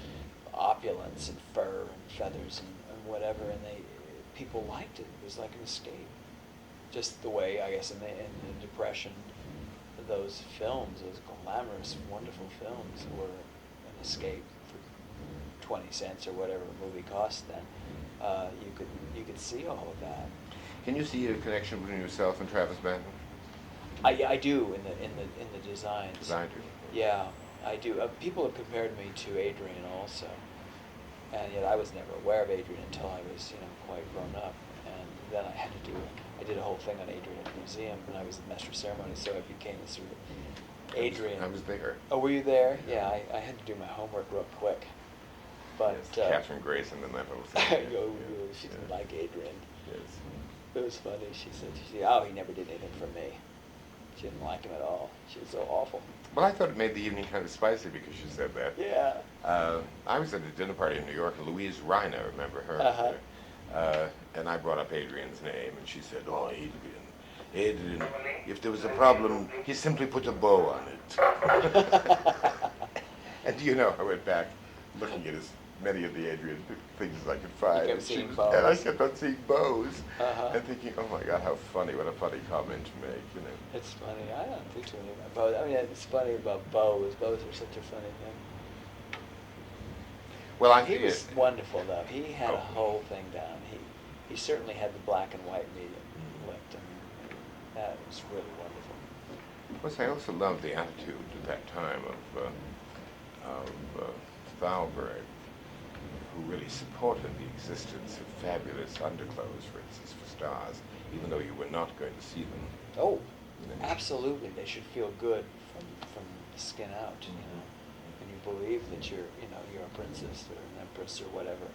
opulence and fur and feathers and whatever, and people liked it. It was like an escape. Just the way, I guess, in the Depression, those films, those glamorous, wonderful films, were an escape for 20 cents or whatever a movie cost then. You could see all of that. Can you see a connection between yourself and Travis Banton? I do in the designs. Designer. Yeah, I do. People have compared me to Adrian also, and yet I was never aware of Adrian until I was quite grown up, and then I did a whole thing on Adrian at the museum when I was in master of ceremony, so I became a sort of Adrian. I was there. Oh, were you there? Yeah, I had to do my homework real quick, but Yes, Catherine Grayson and that whole thing. she didn't like Adrian. Yes. It was funny. She said, "Oh, he never did anything for me." She didn't like him at all. She was so awful. Well, I thought it made the evening kind of spicy because you said that. Yeah. I was at a dinner party in New York, and Louise Reiner, remember her? Uh-huh. And I brought up Adrian's name, and she said, "Oh, Adrian, if there was a problem, he simply put a bow on it." And I went back looking at as many of the Adrian things as I could find. You kept and seeing and bows. I kept on seeing bows, Uh-huh. and thinking, "Oh my God, how funny! What a funny comment to make!" It's funny. I don't do too many about bows. I mean, it's funny about bows. Bows are such a funny thing. Well, I He think was wonderful, though. He had Oh. a whole thing down. He certainly had the black and white medium licked. I mean, that was really wonderful. Of course, I also loved the attitude at that time of Thalberg, who really supported the existence of fabulous underclothes, for instance, for stars, even though you were not going to see them. Oh, You know, absolutely. They should feel good from the skin out, and you believe that you're a princess or an empress or whatever.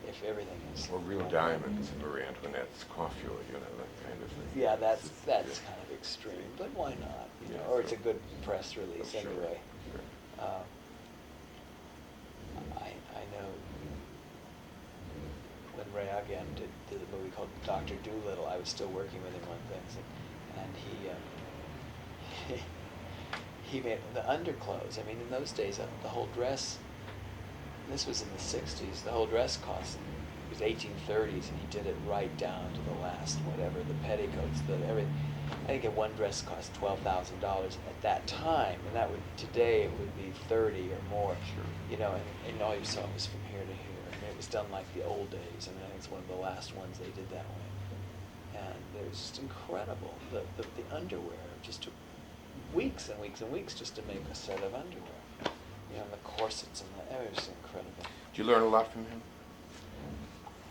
If everything is Or real diamonds in Marie Antoinette's coiffure, that kind of thing. Yeah, that's Yeah. kind of extreme, but why not? Yeah, Or it's a sure. good press release Oh, sure, anyway. sure. I know when Ray Agam did a movie called Dr. Dolittle, I was still working with him on things, and he made the underclothes. I mean, in those days, the whole dress. This was in the '60s. The whole dress cost. It was 1830s, and he did it right down to the last whatever. The petticoats, everything. I think one dress cost $12,000 at that time, and today it would be 30 or more. Sure. And all you saw was from here to here. I mean, it was done like the old days. I mean, I think it's one of the last ones they did that way. And it was just incredible. The underwear just took weeks and weeks and weeks just to make a set of underwear. And the corsets and it was incredible. Did you learn a lot from him?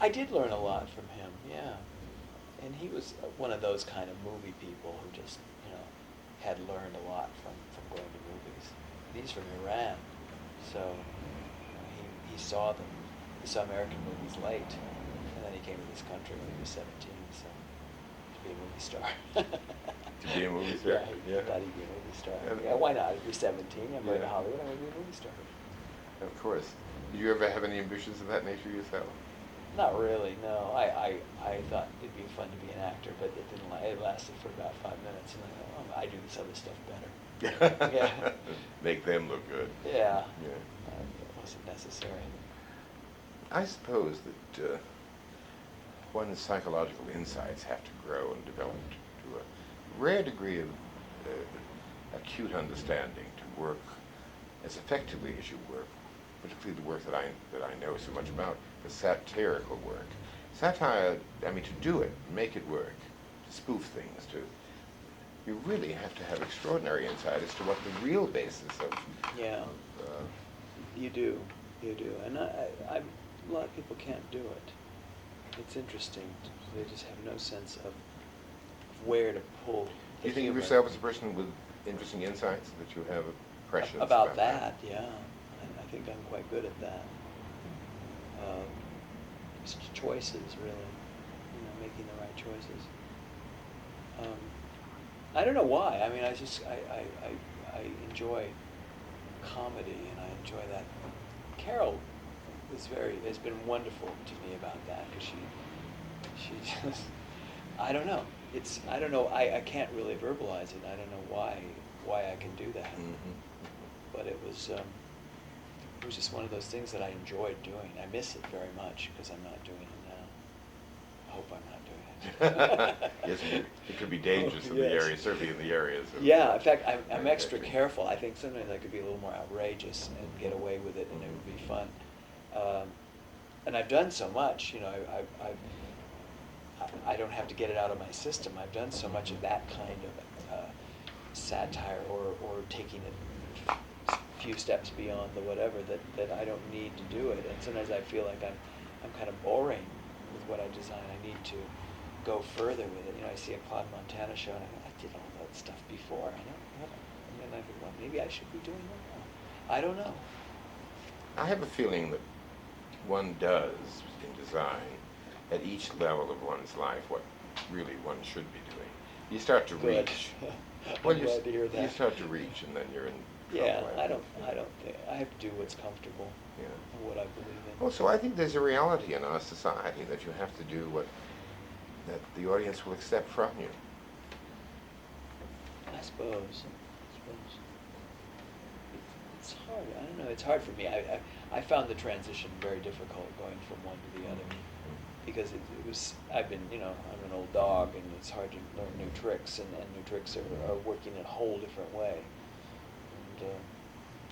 I did learn a lot from him, yeah. And he was one of those kind of movie people who just, had learned a lot from going to movies. And he's from Iran, so he saw them. He saw American movies late, and then he came to this country when he was 17, so to be a movie star. To be a movie star? Yeah, he Yeah. thought he'd be a movie star. Yeah. Yeah, why not? If you're 17, I'm going to Yeah. Hollywood, I'm going to be a movie star. Of course. Did you ever have any ambitions of that nature yourself? Not really, no. I thought it'd be fun to be an actor, but it didn't. It lasted for about 5 minutes, and I thought, oh, I do this other stuff better. Yeah. Make them look good. Yeah. Yeah. It wasn't necessary. I suppose that one's psychological insights have to grow and develop to a rare degree of acute understanding to work as effectively as you work, particularly the work that I know so much about, the satirical work. Satire, I mean, to do it, make it work, to spoof things, you really have to have extraordinary insight as to what the real basis of. Yeah. You do, and a lot of people can't do it. It's interesting. They just have no sense of where to pull. Do you think of yourself as a person with interesting insights, that you have impressions about that? Yeah, I think I'm quite good at that. Just choices, really. Making the right choices. I don't know why. I mean, I enjoy comedy, and I enjoy that. Carol has been wonderful to me about that, because she just, I don't know. I don't know. I can't really verbalize it. I don't know why I can do that. Mm-hmm. But it was just one of those things that I enjoyed doing. I miss it very much because I'm not doing it now. I hope I'm not doing it. Yes, it could be dangerous in the Yes. area, certainly in the areas. Yeah, in fact, I'm Right, extra actually. careful. I think sometimes I could be a little more outrageous and get away with it, and it would be fun. And I've done so much, I don't have to get it out of my system. I've done so much of that kind of satire or taking it a few steps beyond the whatever that I don't need to do it. And sometimes I feel like I'm kind of boring with what I design. I need to go further with it. I see a Claude Montana show, and I did all that stuff before. And then I think, well, maybe I should be doing that now. I don't know. I have a feeling that one does in design at each level of one's life what really one should be doing. You start to Good. reach. I'm glad to hear that. You start to reach, and then you're in Yeah, trouble. I don't think I have to do what's comfortable Yeah. and what I believe in. Well, so I think there's a reality in our society that you have to do that the audience will accept from you. I suppose. It's hard. I don't know. It's hard for me. I found the transition very difficult going from one to the other, because it was. I'm an old dog, and it's hard to learn new tricks, and new tricks are working in a whole different way. And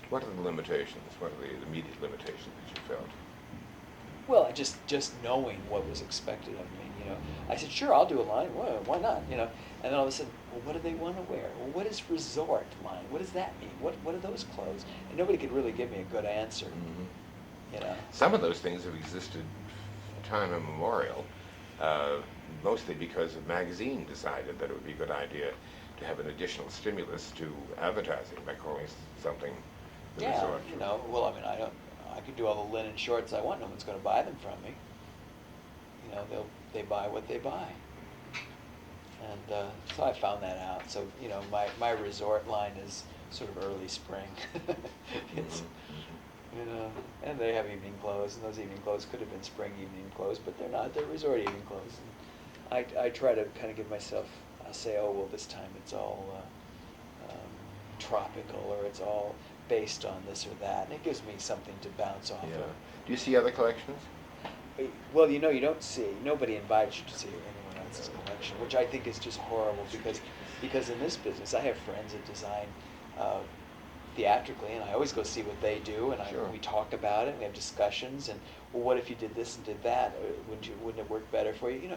What are the limitations? What are the immediate limitations that you felt? well, just knowing what was expected of me. I said, sure, I'll do a line. Why not? And then all of a sudden, well, what do they want to wear? Well, what is resort line? What does that mean? What are those clothes? And nobody could really give me a good answer. Mm-hmm. Some of those things have existed time immemorial, mostly because a magazine decided that it would be a good idea to have an additional stimulus to advertising by calling something the Yeah, resort. well, I could do all the linen shorts I want. No one's going to buy them from me. They buy what they buy. And so I found that out. So, my resort line is sort of early spring. It's, and they have evening clothes, and those evening clothes could have been spring evening clothes, but they're not. They're resort evening clothes. And I try to kind of give myself, I'll say, oh, well, this time it's all tropical, or it's all based on this or that. And it gives me something to bounce off Yeah. of. Do you see other collections? Well, you don't see, nobody invites you to see anyone else's collection, which I think is just horrible, because in this business, I have friends that design theatrically, and I always go see what they do, and Sure. we talk about it, and we have discussions, and, well, what if you did this and did that? Wouldn't it work better for you?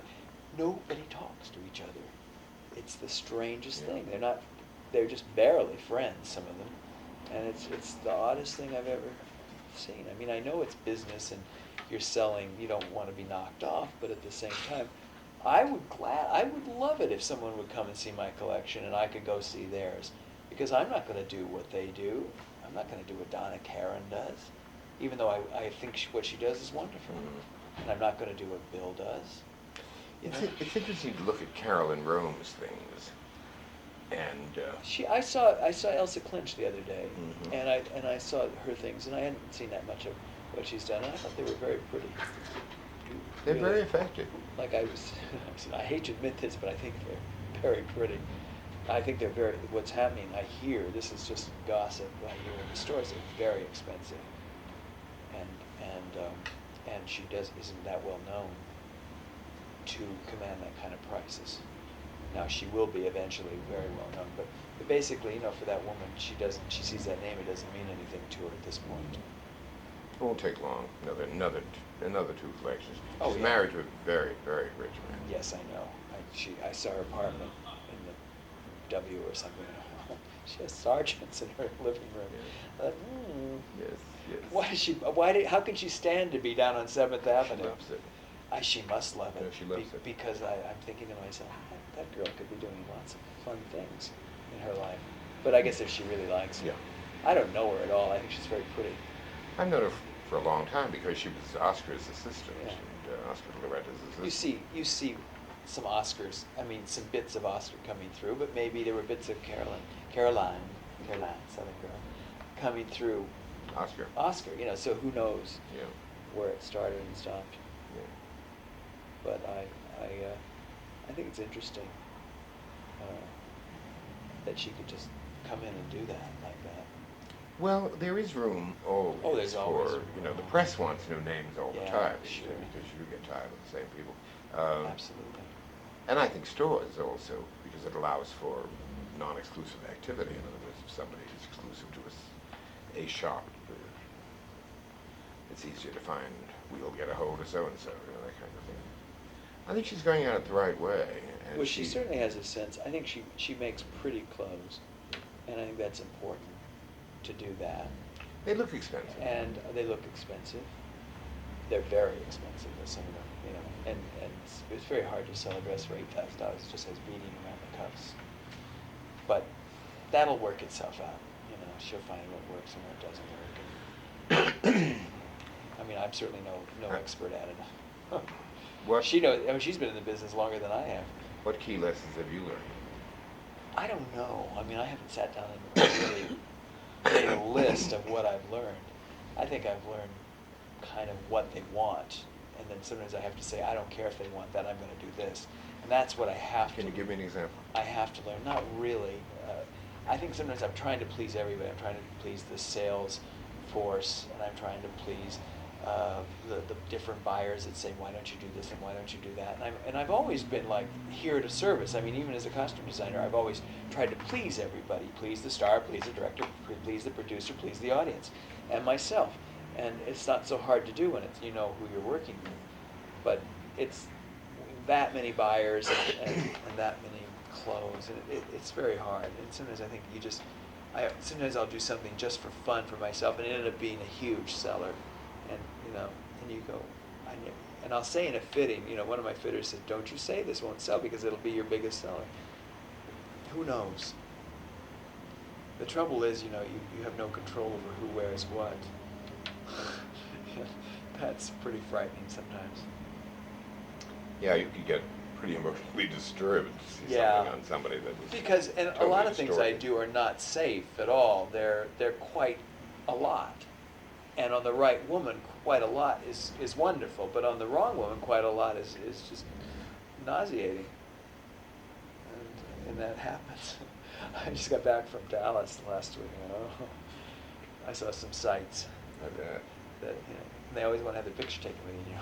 Nobody talks to each other. It's the strangest Yeah. thing. They're just barely friends, some of them, and it's the oddest thing I've ever seen. I mean, I know it's business, and you're selling, you don't want to be knocked off, but at the same time, I would love it if someone would come and see my collection and I could go see theirs, because I'm not going to do what they do. I'm not going to do what Donna Karan does, even though I think what she does is wonderful. And I'm not going to do what Bill does. It's interesting to look at Carolyn Rome's things, and I saw Elsa Clinch the other day, Mhm. and I saw her things, and I hadn't seen that much of what she's done, and I thought they were very pretty. They're really, very effective. like I hate to admit this, but I think they're very pretty. I think they're very, what's happening, I hear, this is just gossip, I hear in the stores, they're very expensive. And she isn't that well known to command that kind of prices. Now, she will be eventually very well known, but basically, for that woman, she sees that name, it doesn't mean anything to her at this point. It won't take long. Another 2 collections. Oh, She's yeah. married to a very, very rich man. Yes, I know. I saw her apartment in the W or something. She has sergeants in her living room. Yeah. Yes, yes. How can she stand to be down on 7th Avenue? She loves it. She must love it. Yeah, she loves it. Because I'm thinking to myself, that girl could be doing lots of fun things in her life. But I guess if she really likes it. Yeah. I don't know her at all. I think she's very pretty. I've known her for a long time because she was Oscar's assistant, Yeah. and Oscar de la Renta's assistant. You see some Oscars, some bits of Oscar coming through, but maybe there were bits of Caroline, Southern Girl, coming through Oscar. so who knows Yeah. where it started and stopped. Yeah. But I think it's interesting that she could just come in and do that like that. Well, there is room always. Oh, there's always for, room. the press wants new names all the Yeah, time, sure. because you get tired of the same people. Absolutely. And I think stores also, because it allows for non-exclusive activity. In other words, if somebody is exclusive to a shop, it's easier to find, we'll get a hold of so-and-so, that kind of thing. I think she's going at it the right way. And Well, she certainly has a sense. I think she makes pretty clothes, and I think that's important to do that. They look expensive. And they look expensive. They're very expensive, some of them, and it's very hard to sell a dress for $8,000 just as beading around the cuffs. But that'll work itself out. She'll find what works and what doesn't work. I'm certainly no expert at it. What She knows. She's been in the business longer than I have. What key lessons have you learned? I don't know. I haven't sat down and really made a list of what I've learned. I think I've learned kind of what they want, and then sometimes I have to say, I don't care if they want that, I'm going to do this. And that's what I have to Can you give me an example? I have to learn. Not really. I think sometimes I'm trying to please everybody. I'm trying to please the sales force, and I'm trying to please the different buyers that say, why don't you do this and why don't you do that? And I've always been like here to service. Even as a costume designer, I've always tried to please everybody. Please the star, please the director, please the producer, please the audience, and myself. And it's not so hard to do when you know who you're working with. But it's that many buyers and that many clothes, and it's very hard. And sometimes I think sometimes I'll do something just for fun for myself, and it ended up being a huge seller. And you go, and I'll say in a fitting, one of my fitters said, don't you say this won't sell because it'll be your biggest seller. Who knows? The trouble is, you have no control over who wears what. That's pretty frightening sometimes. Yeah, you could get pretty emotionally disturbed to see something on somebody that was Because a totally lot of things I distorted. do are not safe at all. They're quite a lot. And on the right woman, quite a lot is wonderful, but on the wrong woman, quite a lot is just nauseating. And that happens. I just got back from Dallas last week, I saw some sights that and they always want to have the picture taken with you.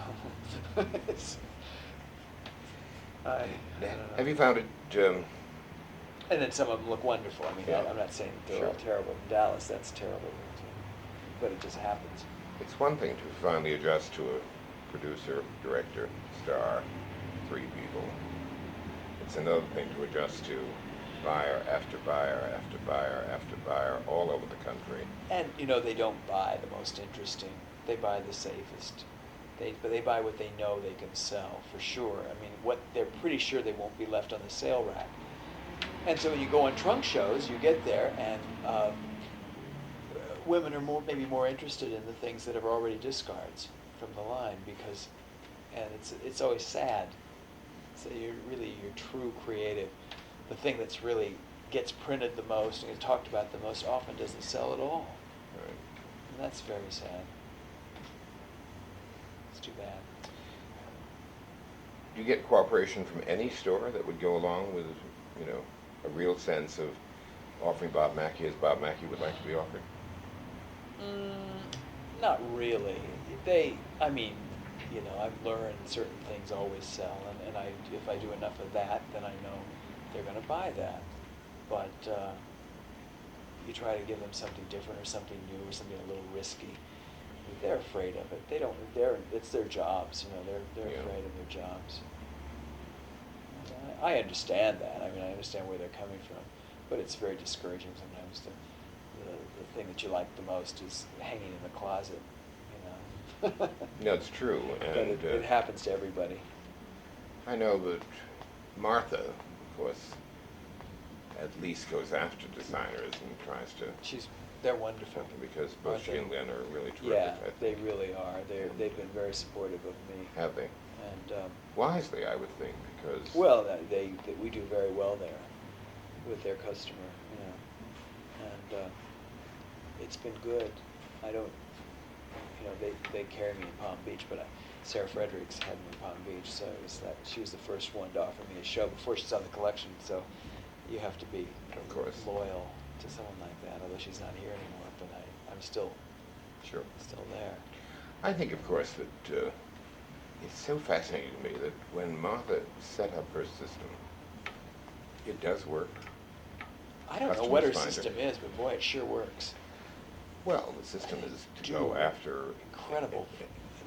I don't know. Have you found it? And then some of them look wonderful. Yeah. I'm not saying they're all Sure. terrible. In Dallas, that's terrible. But it just happens. It's one thing to finally adjust to a producer, director, star, 3 people. It's another thing to adjust to buyer after buyer after buyer after buyer all over the country. And they don't buy the most interesting. They buy the safest. They buy what they know they can sell for sure. What they're pretty sure they won't be left on the sale rack. And so when you go on trunk shows, you get there, and women are maybe more interested in the things that are already discards from the line and it's always sad. So your true creative, the thing that's really gets printed the most and is talked about the most often doesn't sell at all. Right. And that's very sad. It's too bad. Do you get cooperation from any store that would go along with, you know, a real sense of offering Bob Mackie as Bob Mackie would like to be offered? Not really. I mean, I've learned certain things always sell, and if I do enough of that, then I know they're going to buy that. But you try to give them something different or something new or something a little risky. They're afraid of it. They don't. It's their jobs. They're Yeah. afraid of their jobs. And I understand that. I mean, I understand where they're coming from, but it's very discouraging sometimes. The thing that you like the most is hanging in the closet. No, it's true, But and it happens to everybody. I know that Martha, of course, at least goes after designers and tries to They're wonderful. because both Aren't she they? and Len are really terrific. Yeah, I they think. really are. They've been very supportive of me. Have they? And Wisely, I would think, because well, we do very well there with their customer, and it's been good. I don't, they carry me in Palm Beach, but Sarah Fredericks had me in Palm Beach, so she was the first one to offer me a show before she saw the collection. So you have to be Of course. loyal to someone like that, although she's not here anymore. But I'm still sure. there. I think, of course, that it's so fascinating to me that when Martha set up her system, it does work. I don't know what her Customers find system it. is, but boy, it sure works. Well, the system is to Do go after incredible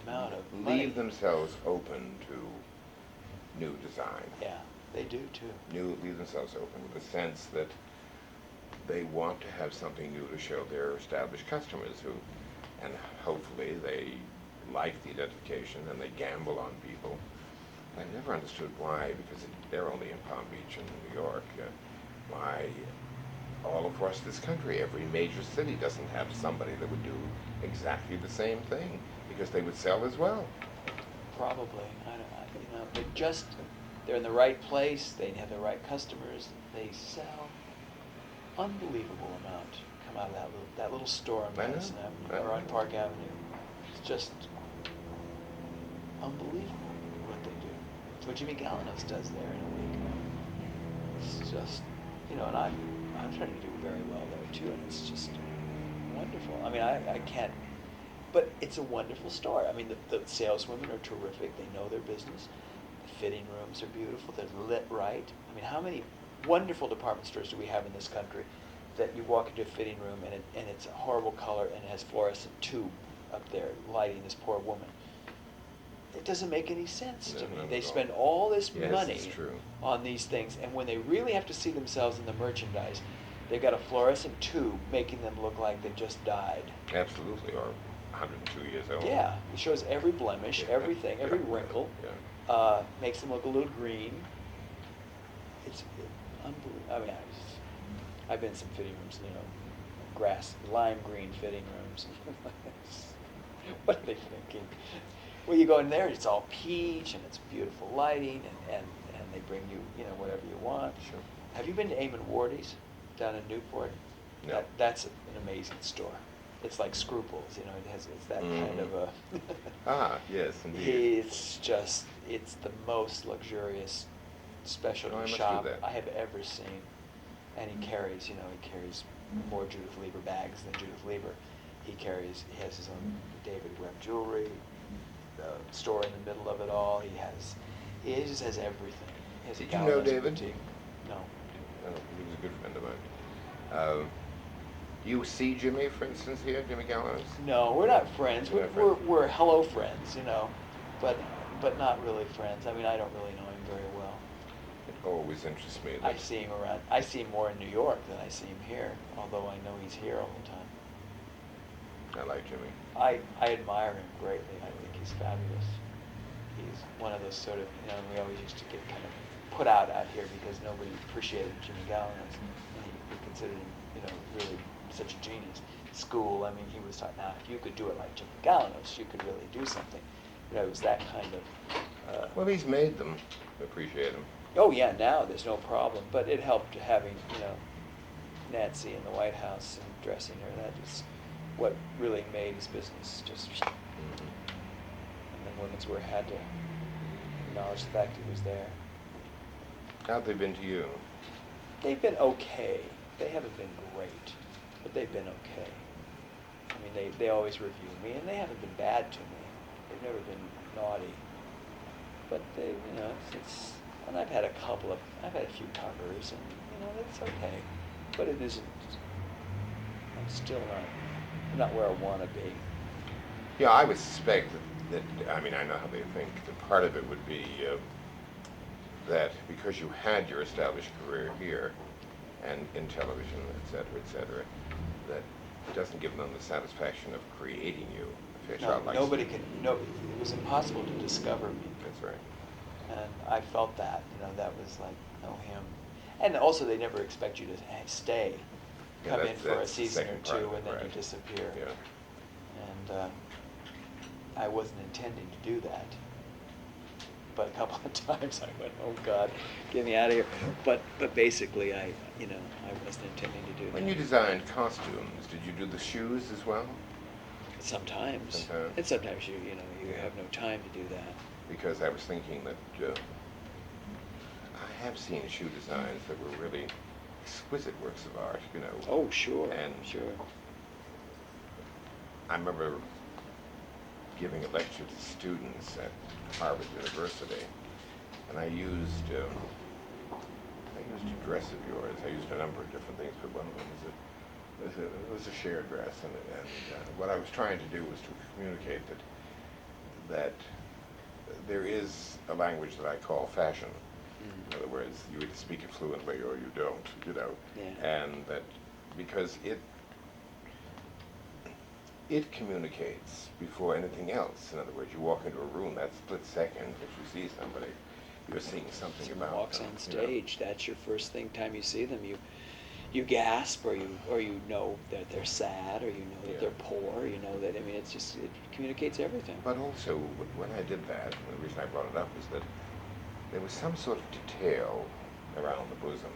amount of money. leave themselves open to new design. Yeah, they do too. Leave themselves open with the sense that they want to have something new to show their established customers and hopefully they like the identification and they gamble on people. I never understood why, because they're only in Palm Beach and New York, why all across this country, every major city doesn't have somebody that would do exactly the same thing, because they would sell as well. Probably. They're in the right place. They have the right customers. They sell unbelievable amount come out of that little store on I know. Madison I Avenue or on know. Park Avenue. It's just unbelievable what they do. It's what Jimmy Galanos does there in a week. It's just, and I'm trying to do very well there too, and it's just wonderful. I mean, I can't, but it's a wonderful store. I mean, the saleswomen are terrific. They know their business. The fitting rooms are beautiful. They're lit right. I mean, how many wonderful department stores do we have in this country that you walk into a fitting room and it's a horrible color and it has fluorescent tube up there lighting this poor woman? It doesn't make any sense to No, me. not They at all. spend all this Yes, money it's true. on these things, and when they really have to see themselves in the merchandise, they've got a fluorescent tube making them look like they just died. Absolutely, or 102 years old. Yeah, it shows every blemish, Yeah. everything, every Yeah. wrinkle. Yeah. Makes them look a little green. It's unbelievable. I mean, I've been in some fitting rooms, lime green fitting rooms. What are they thinking? Well, you go in there, it's all peach, and it's beautiful lighting, and they bring you, whatever you want. Sure. Have you been to Eamon Wardy's down in Newport? No. That's an amazing store. It's like Scruples, it's that kind of a... Ah, yes, indeed. It's the most luxurious specialty Oh, I must do shop that. I have ever seen. And he carries more Judith Lieber bags than Judith Lieber. He has his own David Webb jewelry, the store in the middle of it all. He just has everything. He has a Did you know Galanos David? boutique. No. Oh, he was a good friend of mine. You see Jimmy, for instance, here, Jimmy Galanos? No, we're not friends. You're not friends. We're hello friends, but not really friends. I mean, I don't really know him very well. It always interests me that I see him around. I see him more in New York than I see him here, although I know he's here all the time. I like Jimmy. I admire him greatly. I think he's fabulous. He's one of those sort of, we always used to get kind of put out here because nobody appreciated Jimmy Galanos. And he considered him, really such a genius. School, I mean, he was taught, now if you could do it like Jimmy Galanos, you could really do something. It was that kind of... Well, he's made them appreciate him. Oh yeah, now there's no problem. But it helped having, Nancy in the White House and dressing her. That is what really made his business just. Mhm. And then women's wear had to acknowledge the fact it was there. How've they been to you? They've been okay. They haven't been great, but they've been okay. I mean, they always review me, and they haven't been bad to me. They've never been naughty. But they, you know, and I've had a few covers, and, you know, it's okay. But it isn't, I'm still not where I want to be. Yeah, I would suspect that, I mean, I know how they think, that part of it would be that because you had your established career here and in television, et cetera, that it doesn't give them the satisfaction of creating you. If your No, child likes nobody you. it was impossible to discover me. That's right. And I felt that, you know, that was like, no, him. And also, they never expect you to stay, Yeah, come in that's- for a that's the season or second part two, of it, and then you right. disappear. Yeah. And I wasn't intending to do that. But a couple of times I went, oh God, get me out of here. But basically, I wasn't intending to do that. When you designed costumes, did you do the shoes as well? Sometimes. Sometimes. And sometimes you Yeah. have no time to do that. Because I was thinking that I have seen shoe designs that were really exquisite works of art, you know. Oh, sure. And sure. I remember giving a lecture to students at Harvard University, and I used a dress of yours. I used a number of different things, but one of them was a shared dress, and what I was trying to do was to communicate that there is a language that I call fashion. In other words, you either speak it fluently or you don't, you know. Yeah. And that because it communicates before anything else. In other words, you walk into a room, that split second that you see somebody, you're seeing something Someone about walks them, on you know. stage. That's your first time you see them. You gasp, or you know that they're sad, or you know that Yeah. they're poor. You know that. I mean, it communicates everything. But also, when I did that, and the reason I brought it up is that there was some sort of detail around the bosom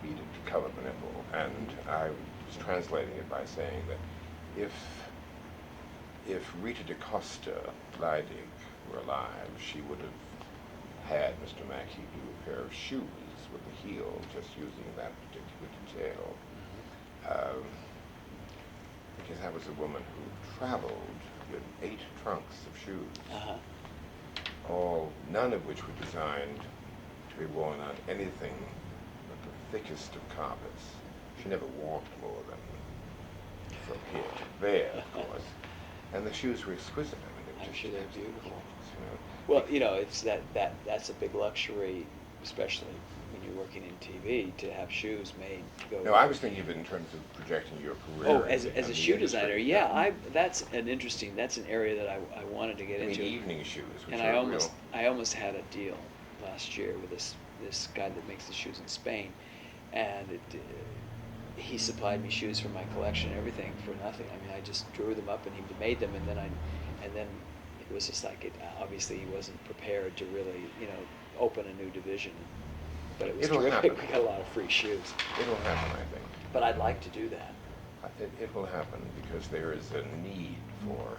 needed to cover the nipple, and I was translating it by saying that if Rita DaCosta Leidig were alive, she would have had Mr. Mackey do a pair of shoes with the heel, just using that particular detail. Because that was a woman who traveled with 8 trunks of shoes, none of which were designed to be worn on anything but the thickest of carpets. She never walked more than from here to there, of course. And the shoes were exquisite. I mean, they were I'm just sure they're absolutely beautiful. gorgeous, you know. Well, you know, it's that's a big luxury, especially when you're working in TV, to have shoes made to go. No, I was thinking of it in terms of projecting your career. Oh, as in a the shoe industry. designer, yeah, that's an area that I wanted to get I mean, into. evening shoes, which And are I almost had a deal last year with this guy that makes the shoes in Spain, and he supplied me shoes for my collection and everything for nothing. I mean, I just drew them up and he made them, and then it was just like obviously he wasn't prepared to really, you know, open a new division. But it was It'll terrific. happen. We got a lot of free shoes. It'll happen, I think. But I'd like to do that. It will happen because there is a need for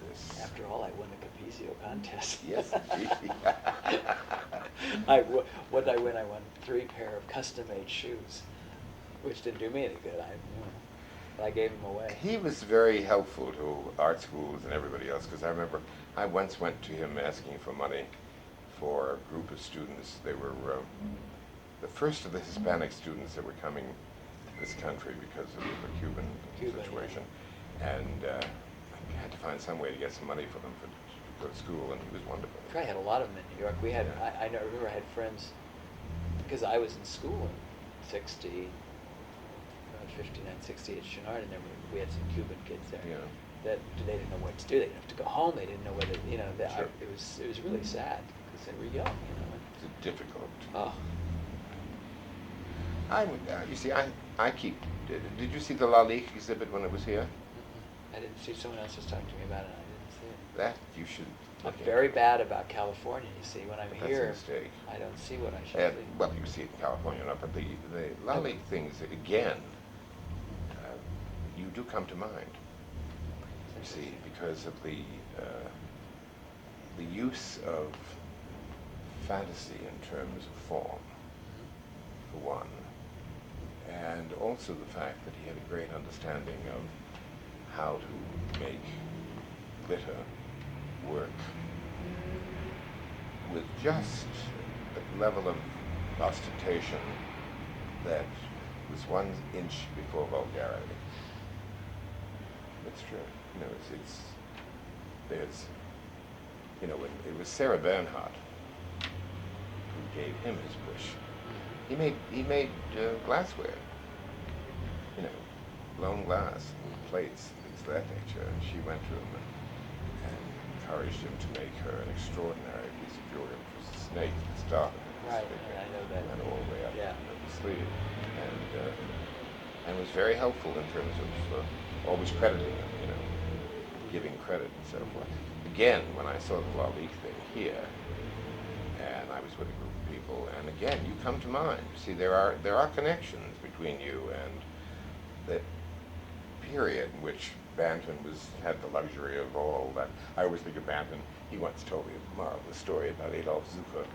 this. After all, I won the Capizio contest. Yes, indeed. What did I win? I won 3 pair of custom-made shoes, which didn't do me any good. But I gave them away. He was very helpful to art schools and everybody else, because I remember I once went to him asking for money for a group of students. They were the first of the Hispanic students that were coming to this country because of the Cuban situation. And I had to find some way to get some money for them to go to school, and he was wonderful. I had a lot of them in New York. We had, Yeah. I remember I had friends, because I was in school in 60, 59, 60 at Chenard, and we had some Cuban kids there. Yeah. That they didn't know what to do. They didn't have to go home. They didn't know whether, you know, Sure. it was really sad because they were young, you know. It's difficult. Oh, I would, you see, I keep. Did you see the Lalique exhibit when it was here? I didn't see. Someone else was talking to me about it. I didn't see it. That you should. I'm look very into. bad about California. You see, when I'm That's a here, mistake. I don't see what I should And, see. well, you see it in California, not, but the Lalique things again. You do come to mind. You see, because of the use of fantasy in terms of form, for one, and also the fact that he had a great understanding of how to make glitter work with just a level of ostentation that was 1 inch before vulgarity. It's true. You know, there's, you know, it was Sarah Bernhardt who gave him his push. He made glassware, you know, blown glass, plates, things of that nature, and she went to him and encouraged him to make her an extraordinary piece of jewelry, which was a snake that started in the Right, snake I know that. and went all the way up Yeah. the sleeve, and was very helpful in terms of always crediting him, you know, giving credit and so forth. Again, when I saw the Lalique thing here, and I was with a group of people, and again, you come to mind. You see, there are connections between you and the period in which Banton had the luxury of all that. I always think of Banton. He once told me a marvelous story about Adolf Zucker,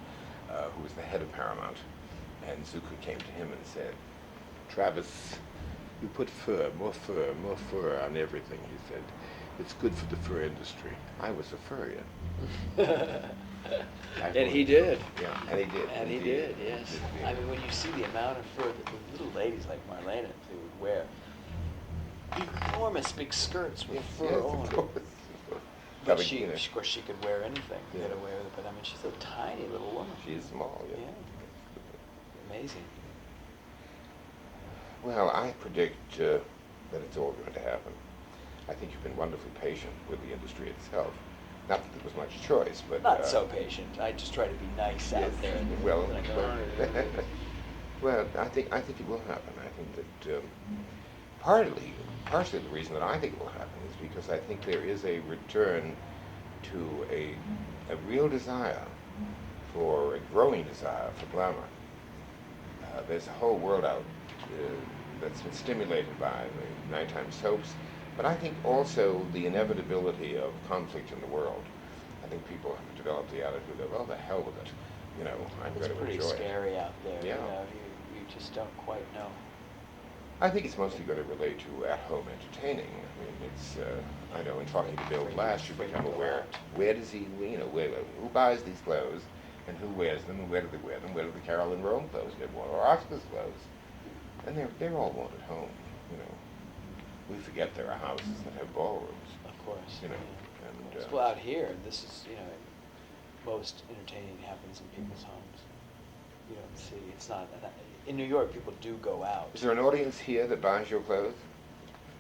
who was the head of Paramount, and Zucker came to him and said, "Travis, you put more fur on everything," he said. "It's good for the fur industry." I was a furrier. And he did. Yeah, and he did. And he indeed. did, yes. Indeed. I mean, when you see the amount of fur that the little ladies like Marlena they would wear, enormous big skirts with fur Yes, on. of course. But Having, she, you know, of course, she could wear anything. Yeah. Get away with it. But I mean, she's a tiny little woman. she is small, yeah. Yeah. Amazing. Well, I predict that it's all going to happen. I think you've been wonderfully patient with the industry itself. Not that there was much choice, but Not so patient. I just try to be nice out there. And Well, like, well, I think it will happen. I think that partially the reason that I think it will happen is because I think there is a return to a real desire for a growing desire for glamour. There's a whole world out that's been stimulated by the nighttime soaps, but I think also the inevitability of conflict in the world. I think people have developed the attitude of, "Oh, the hell with it," you know. I'm it's going to pretty enjoy it. scary out there. Yeah. You know, you just don't quite know. I think it's mostly going to relate to at-home entertaining. I mean, it's, I know in talking to Bill Blass, you become aware, where does he, you know, who buys these clothes, and who wears them, and where do they wear them, where do the Carolyn Rome clothes get worn, or Oscar's clothes? And they're all worn at home, you know. We forget there are houses that have ballrooms, Of course. you know. Yeah. And, Well, out here, this is, you know, most entertaining happens in people's homes. You don't see, it's not, in New York, people do go out. is there an audience here that buys your clothes?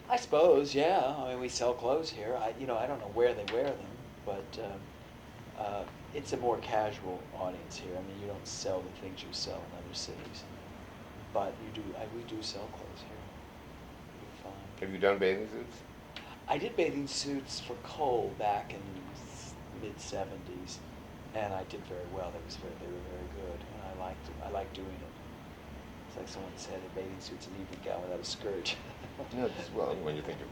I suppose, yeah. I mean, we sell clothes here. I don't know where they wear them, but it's a more casual audience here. I mean, you don't sell the things you sell in other cities, but we do sell clothes here. We find. Have you done bathing suits? I did bathing suits for Cole back in mid-70s, and I did very well. They were very good, and I liked doing it. It's like someone said, a bathing suit's an evening gown without a skirt. No, well, when you think of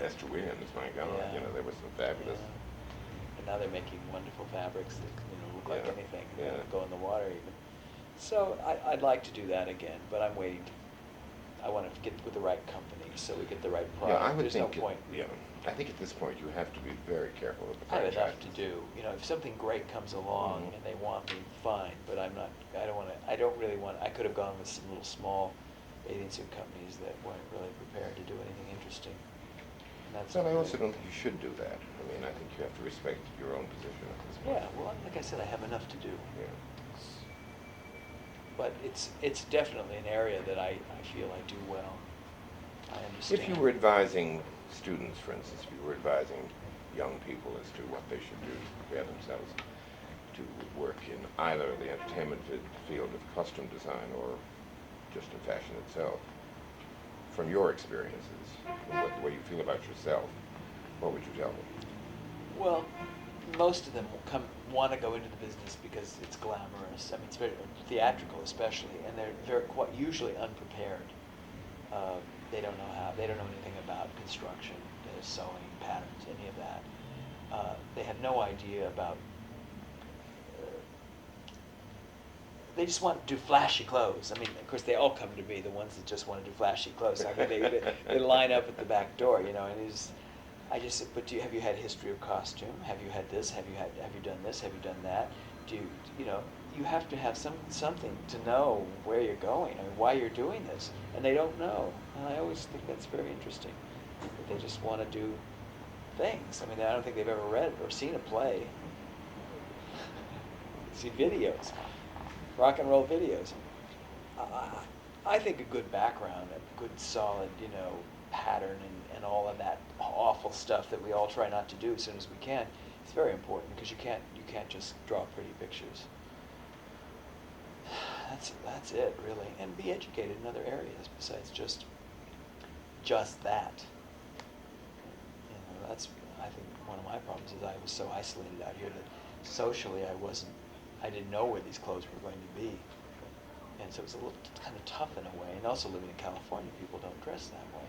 Esther Williams, my God, Yeah. you know, there was some fabulous. Yeah. And now they're making wonderful fabrics that look like Yeah, anything. yeah. That go in the water even. So I'd like to do that again, but I'm waiting. I want to get with the right company so we get the right product. Yeah, I would There's think, no point. I think at this point you have to be very careful with the I have enough franchises. to do. You know, if something great comes along Mhm. and they want me, fine. But I don't really want. I could have gone with some little small bathing suit companies that weren't really prepared to do anything interesting. And that's Well, I okay. also don't think you should do that. I mean, I think you have to respect your own position at this point. Yeah, well, like I said, I have enough to do. Yeah. But it's definitely an area that I feel I do well. I understand. If you were advising students, for instance, if you were advising young people as to what they should do to prepare themselves to work in either the entertainment field of costume design or just in fashion itself, from your experiences, and the way you feel about yourself, what would you tell them? Well, most of them want to go into the business because it's glamorous. I mean, it's very theatrical, especially, and they're quite usually unprepared. They don't know anything about construction, sewing, patterns, any of that. They have no idea about they just want to do flashy clothes. I mean, of course, they all come to me, the ones that just want to do flashy clothes. I mean, they line up at the back door, you know, and I just said, but have you had history of costume? Have you had this? Have you done this? Have you done that? You know, you have to have something to know where you're going, I mean, why you're doing this, and they don't know. And I always think that's very interesting, that they just want to do things. I mean, I don't think they've ever read or seen a play. See videos, rock and roll videos. I think a good background, a good solid, you know, pattern and all of that awful stuff that we all try not to do as soon as we can, is very important, because you can't just draw pretty pictures. That's it, really. And be educated in other areas besides just that. You know, that's, I think, one of my problems is I was so isolated out here that socially I didn't know where these clothes were going to be. And so it was a little kind of tough in a way. And also living in California, people don't dress that way.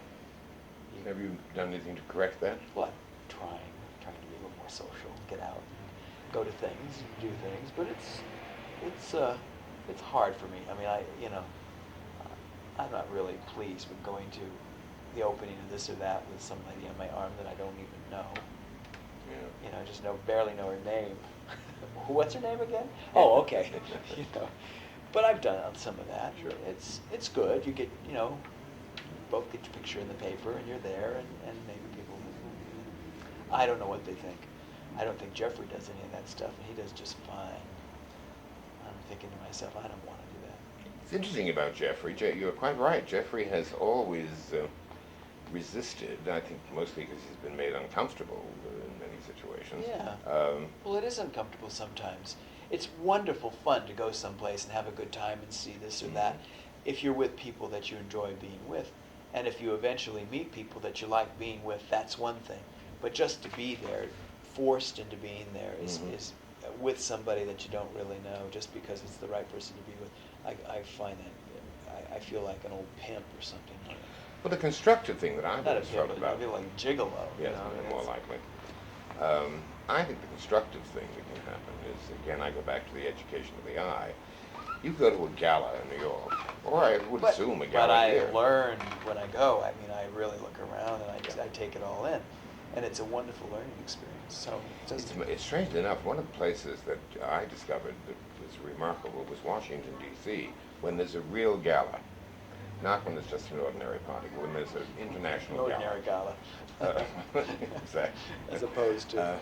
Have you done anything to correct that? Well, I'm trying to be a little more social, get out, and go to things, do things. But it's hard for me. I mean, I'm not really pleased with going to the opening of this or that with some lady on my arm that I don't even know. Yeah. You know, just barely know her name. What's her name again? Oh, okay. You know, but I've done some of that. Sure. It's good. You get, you know, both get your picture in the paper and you're there, and maybe people. I don't know what they think. I don't think Jeffrey does any of that stuff, and he does just fine. I'm thinking to myself, I don't want to do that. It's interesting about Jeffrey. You're quite right. Jeffrey has always resisted, I think mostly because he's been made uncomfortable in many situations. Yeah. Well, it is uncomfortable sometimes. It's wonderful fun to go someplace and have a good time and see this or that, if you're with people that you enjoy being with. And if you eventually meet people that you like being with, that's one thing. But just to be there, forced into being there, is with somebody that you don't really know, just because it's the right person to be with, I find that, I feel like an old pimp or something. Well, the constructive thing that I've Not a always felt pimp, about... I feel like gigolo. Yes, you know, more it's- likely. I think the constructive thing that can happen is, again, I go back to the education of the eye. You go to a gala in New York, or I would assume a gala But I here. learn when I go. I mean, I really look around and I take it all in. And it's a wonderful learning experience. So It's strangely enough, one of the places that I discovered that was remarkable was Washington, D.C., when there's a real gala. Not when it's just an ordinary party, but when there's an international ordinary gala. Exactly. As opposed to...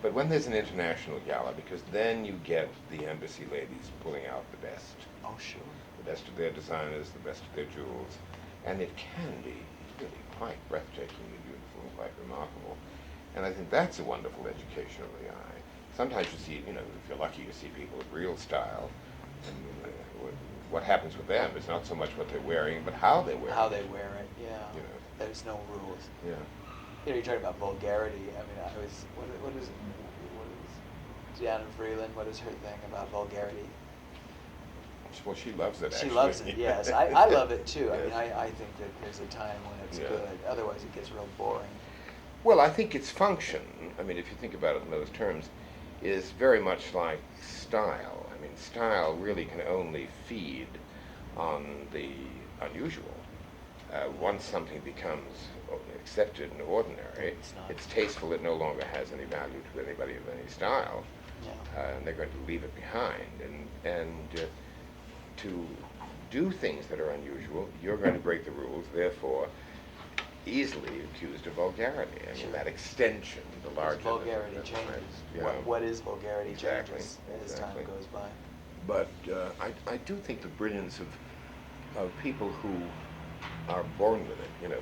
But when there's an international gala, because then you get the embassy ladies pulling out the best. Oh, sure. The best of their designers, the best of their jewels. And it can be really quite breathtakingly beautiful and quite remarkable. And I think that's a wonderful education of the eye. Sometimes you see, you know, if you're lucky, you see people of real style. And what happens with them is not so much what they're wearing, but how they wear it. How they wear it, yeah. You know. There's no rules. Yeah. You know, you're talking about vulgarity. I mean, what is Deanna Freeland, what is her thing about vulgarity? Well, she loves it, She actually. loves it, yes. I love it too. I mean, Yes. I think that there's a time when it's Yeah. good. Otherwise, it gets real boring. Well, I think its function, I mean, if you think about it in those terms, is very much like style. I mean, style really can only feed on the unusual. Once something becomes accepted and ordinary, It's not. it's tasteful, it no longer has any value to anybody of any style, Yeah. and they're going to leave it behind. And to do things that are unusual, you're going to break the rules, therefore easily accused of vulgarity. I mean, Sure. that extension, the larger... Vulgarity changes. Yeah. What is vulgarity Exactly, changes as exactly. time goes by. But I do think the brilliance of people who are born with it, you know,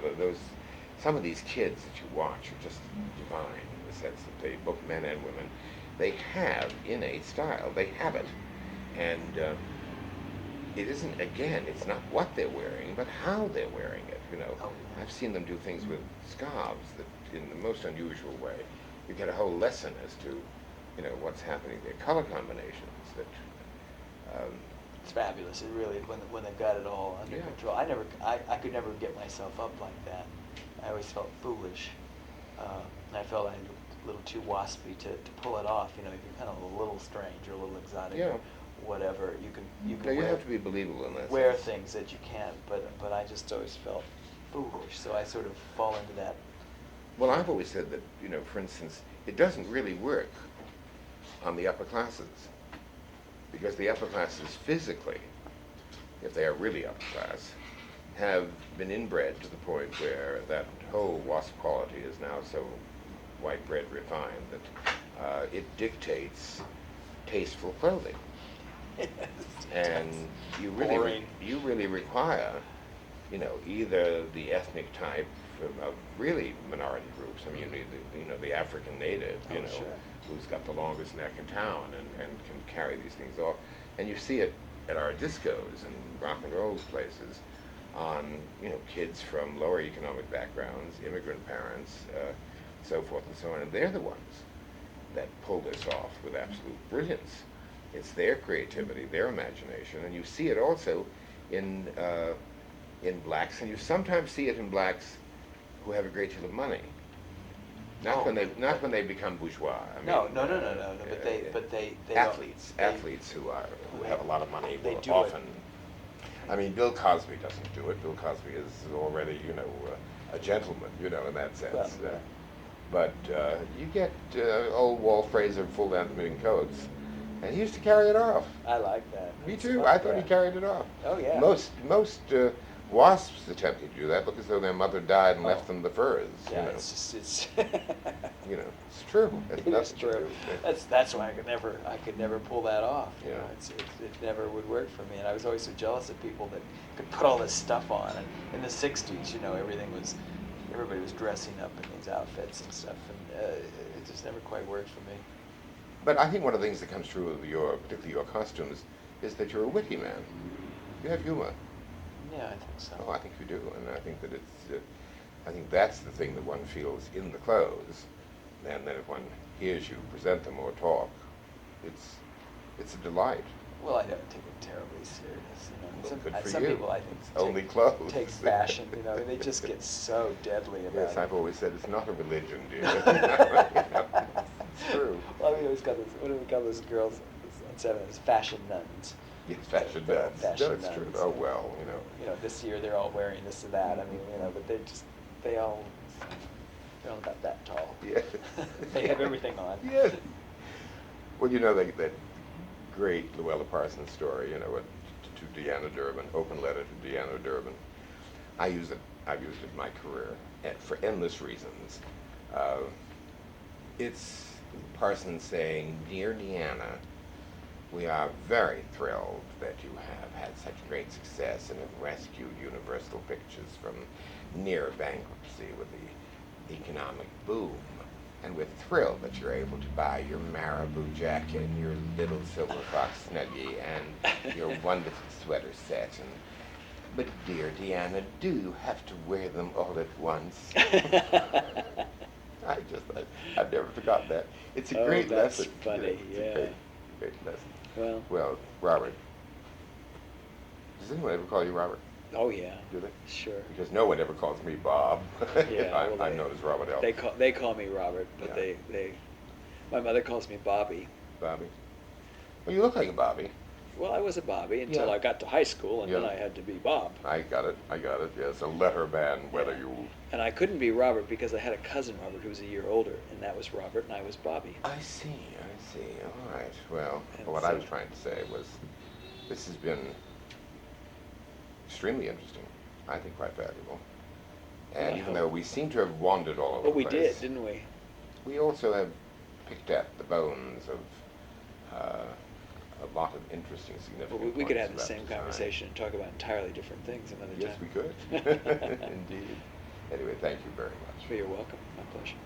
some of these kids that you watch are just divine in the sense that they, both men and women, they have innate style. They have it. And it isn't, again, it's not what they're wearing, but how they're wearing it, you know. Oh. I've seen them do things with scarves that, in the most unusual way, you get a whole lesson as to, you know, what's happening there. Color combinations that... It's fabulous. It really, when they've got it all under Yeah. control. I could never get myself up like that. I always felt foolish. And I felt I was a little too waspy to pull it off. You know, you're kind of a little strange or a little exotic. Yeah. whatever. You can No, you wear, have to be believable in that wear sense. things that you can't, but I just always felt foolish, so I sort of fall into that. Well, I've always said that, for instance, it doesn't really work on the upper classes, because the upper classes physically, if they are really upper class, have been inbred to the point where that whole WASP quality is now so white bread refined that it dictates tasteful clothing. And you Boring. really require, either the ethnic type of really minority groups. I mean, you need the African native, Oh, sure. who's got the longest neck in town and can carry these things off. And you see it at our discos and rock and roll places on, kids from lower economic backgrounds, immigrant parents, so forth and so on. And they're the ones that pull this off with absolute brilliance. It's their creativity, their imagination, and you see it also in blacks, and you sometimes see it in blacks who have a great deal of money. Not Oh, when they become bourgeois. I mean, No. But they athletes, don't- athletes who have a lot of money They will do it. often. I mean, Bill Cosby doesn't do it. Bill Cosby is already, a gentleman, in that sense. Well, But you get old Walt Frazier full-length mink coats, and he used to carry it off. I like that. Me It's too. fun, I thought yeah. he carried it off. Oh, yeah. Most wasps attempted to do that, look as though their mother died and left Oh. them the furs. Yeah, it's just it's. It's true. It's It is nothing to true. do with it. That's why I could never pull that off. Yeah. It never would work for me, and I was always so jealous of people that could put all this stuff on. And in the '60s, everybody was dressing up in these outfits and stuff, and it just never quite worked for me. But I think one of the things that comes true of particularly your costumes, is that you're a witty man. You have humor. Yeah, I think so. Oh, I think you do, and I think that I think that's the thing that one feels in the clothes, and then if one hears you present them or talk, it's a delight. Well, I don't take it terribly serious. Well, good for Some you. people I think It's only clothes. take fashion. They just get so deadly about Yes, it. I've always said it's not a religion, dear. It's true. Well, I mean, always got this. What do we call those girls on Seven? It's fashion nuns. Yes, fashion They're nuns. fashion No, it's true. nuns. Oh, well, This year they're all wearing this and that. I mean, but they're all about that tall. Yeah. They have everything on. Yes. Well, that great Luella Parsons story, to Deanna Durbin, open letter to Deanna Durbin. I've used it in my career for endless reasons. It's Parsons saying, "Dear Deanna, we are very thrilled that you have had such great success and have rescued Universal Pictures from near bankruptcy with the economic boom. And we're thrilled that you're able to buy your Marabou jacket, your little silver fox snuggie, and your wonderful sweater set. But dear Deanna, do you have to wear them all at once?" I've never forgotten that. It's a Oh, great that's lesson. funny, It's a yeah. great lesson. Well, Robert. Does anyone ever call you Robert? oh yeah, Do they? sure. Because no one ever calls me Bob. Yeah, I'm well, known as Robert L. They call me Robert, but Yeah. my mother calls me Bobby. Bobby. Well, you look like a Bobby. Well, I was a Bobby until Yeah. I got to high school, and then Yeah. I had to be Bob. I got it. Yes, a letter man, whether Yeah. you... And I couldn't be Robert because I had a cousin Robert who was a year older, and that was Robert, and I was Bobby. I see. All right. Well, And what I so- was trying to say was this has been extremely interesting. I think quite valuable. And I even hope. though we seem to have wandered all over But we the place, did, didn't we? we also have picked at the bones of a lot of interesting, Well, significant we could points have the about same design. conversation and talk about entirely different things another Yes, time. we could. Indeed. Anyway, thank you very much. Well, you're welcome. My pleasure.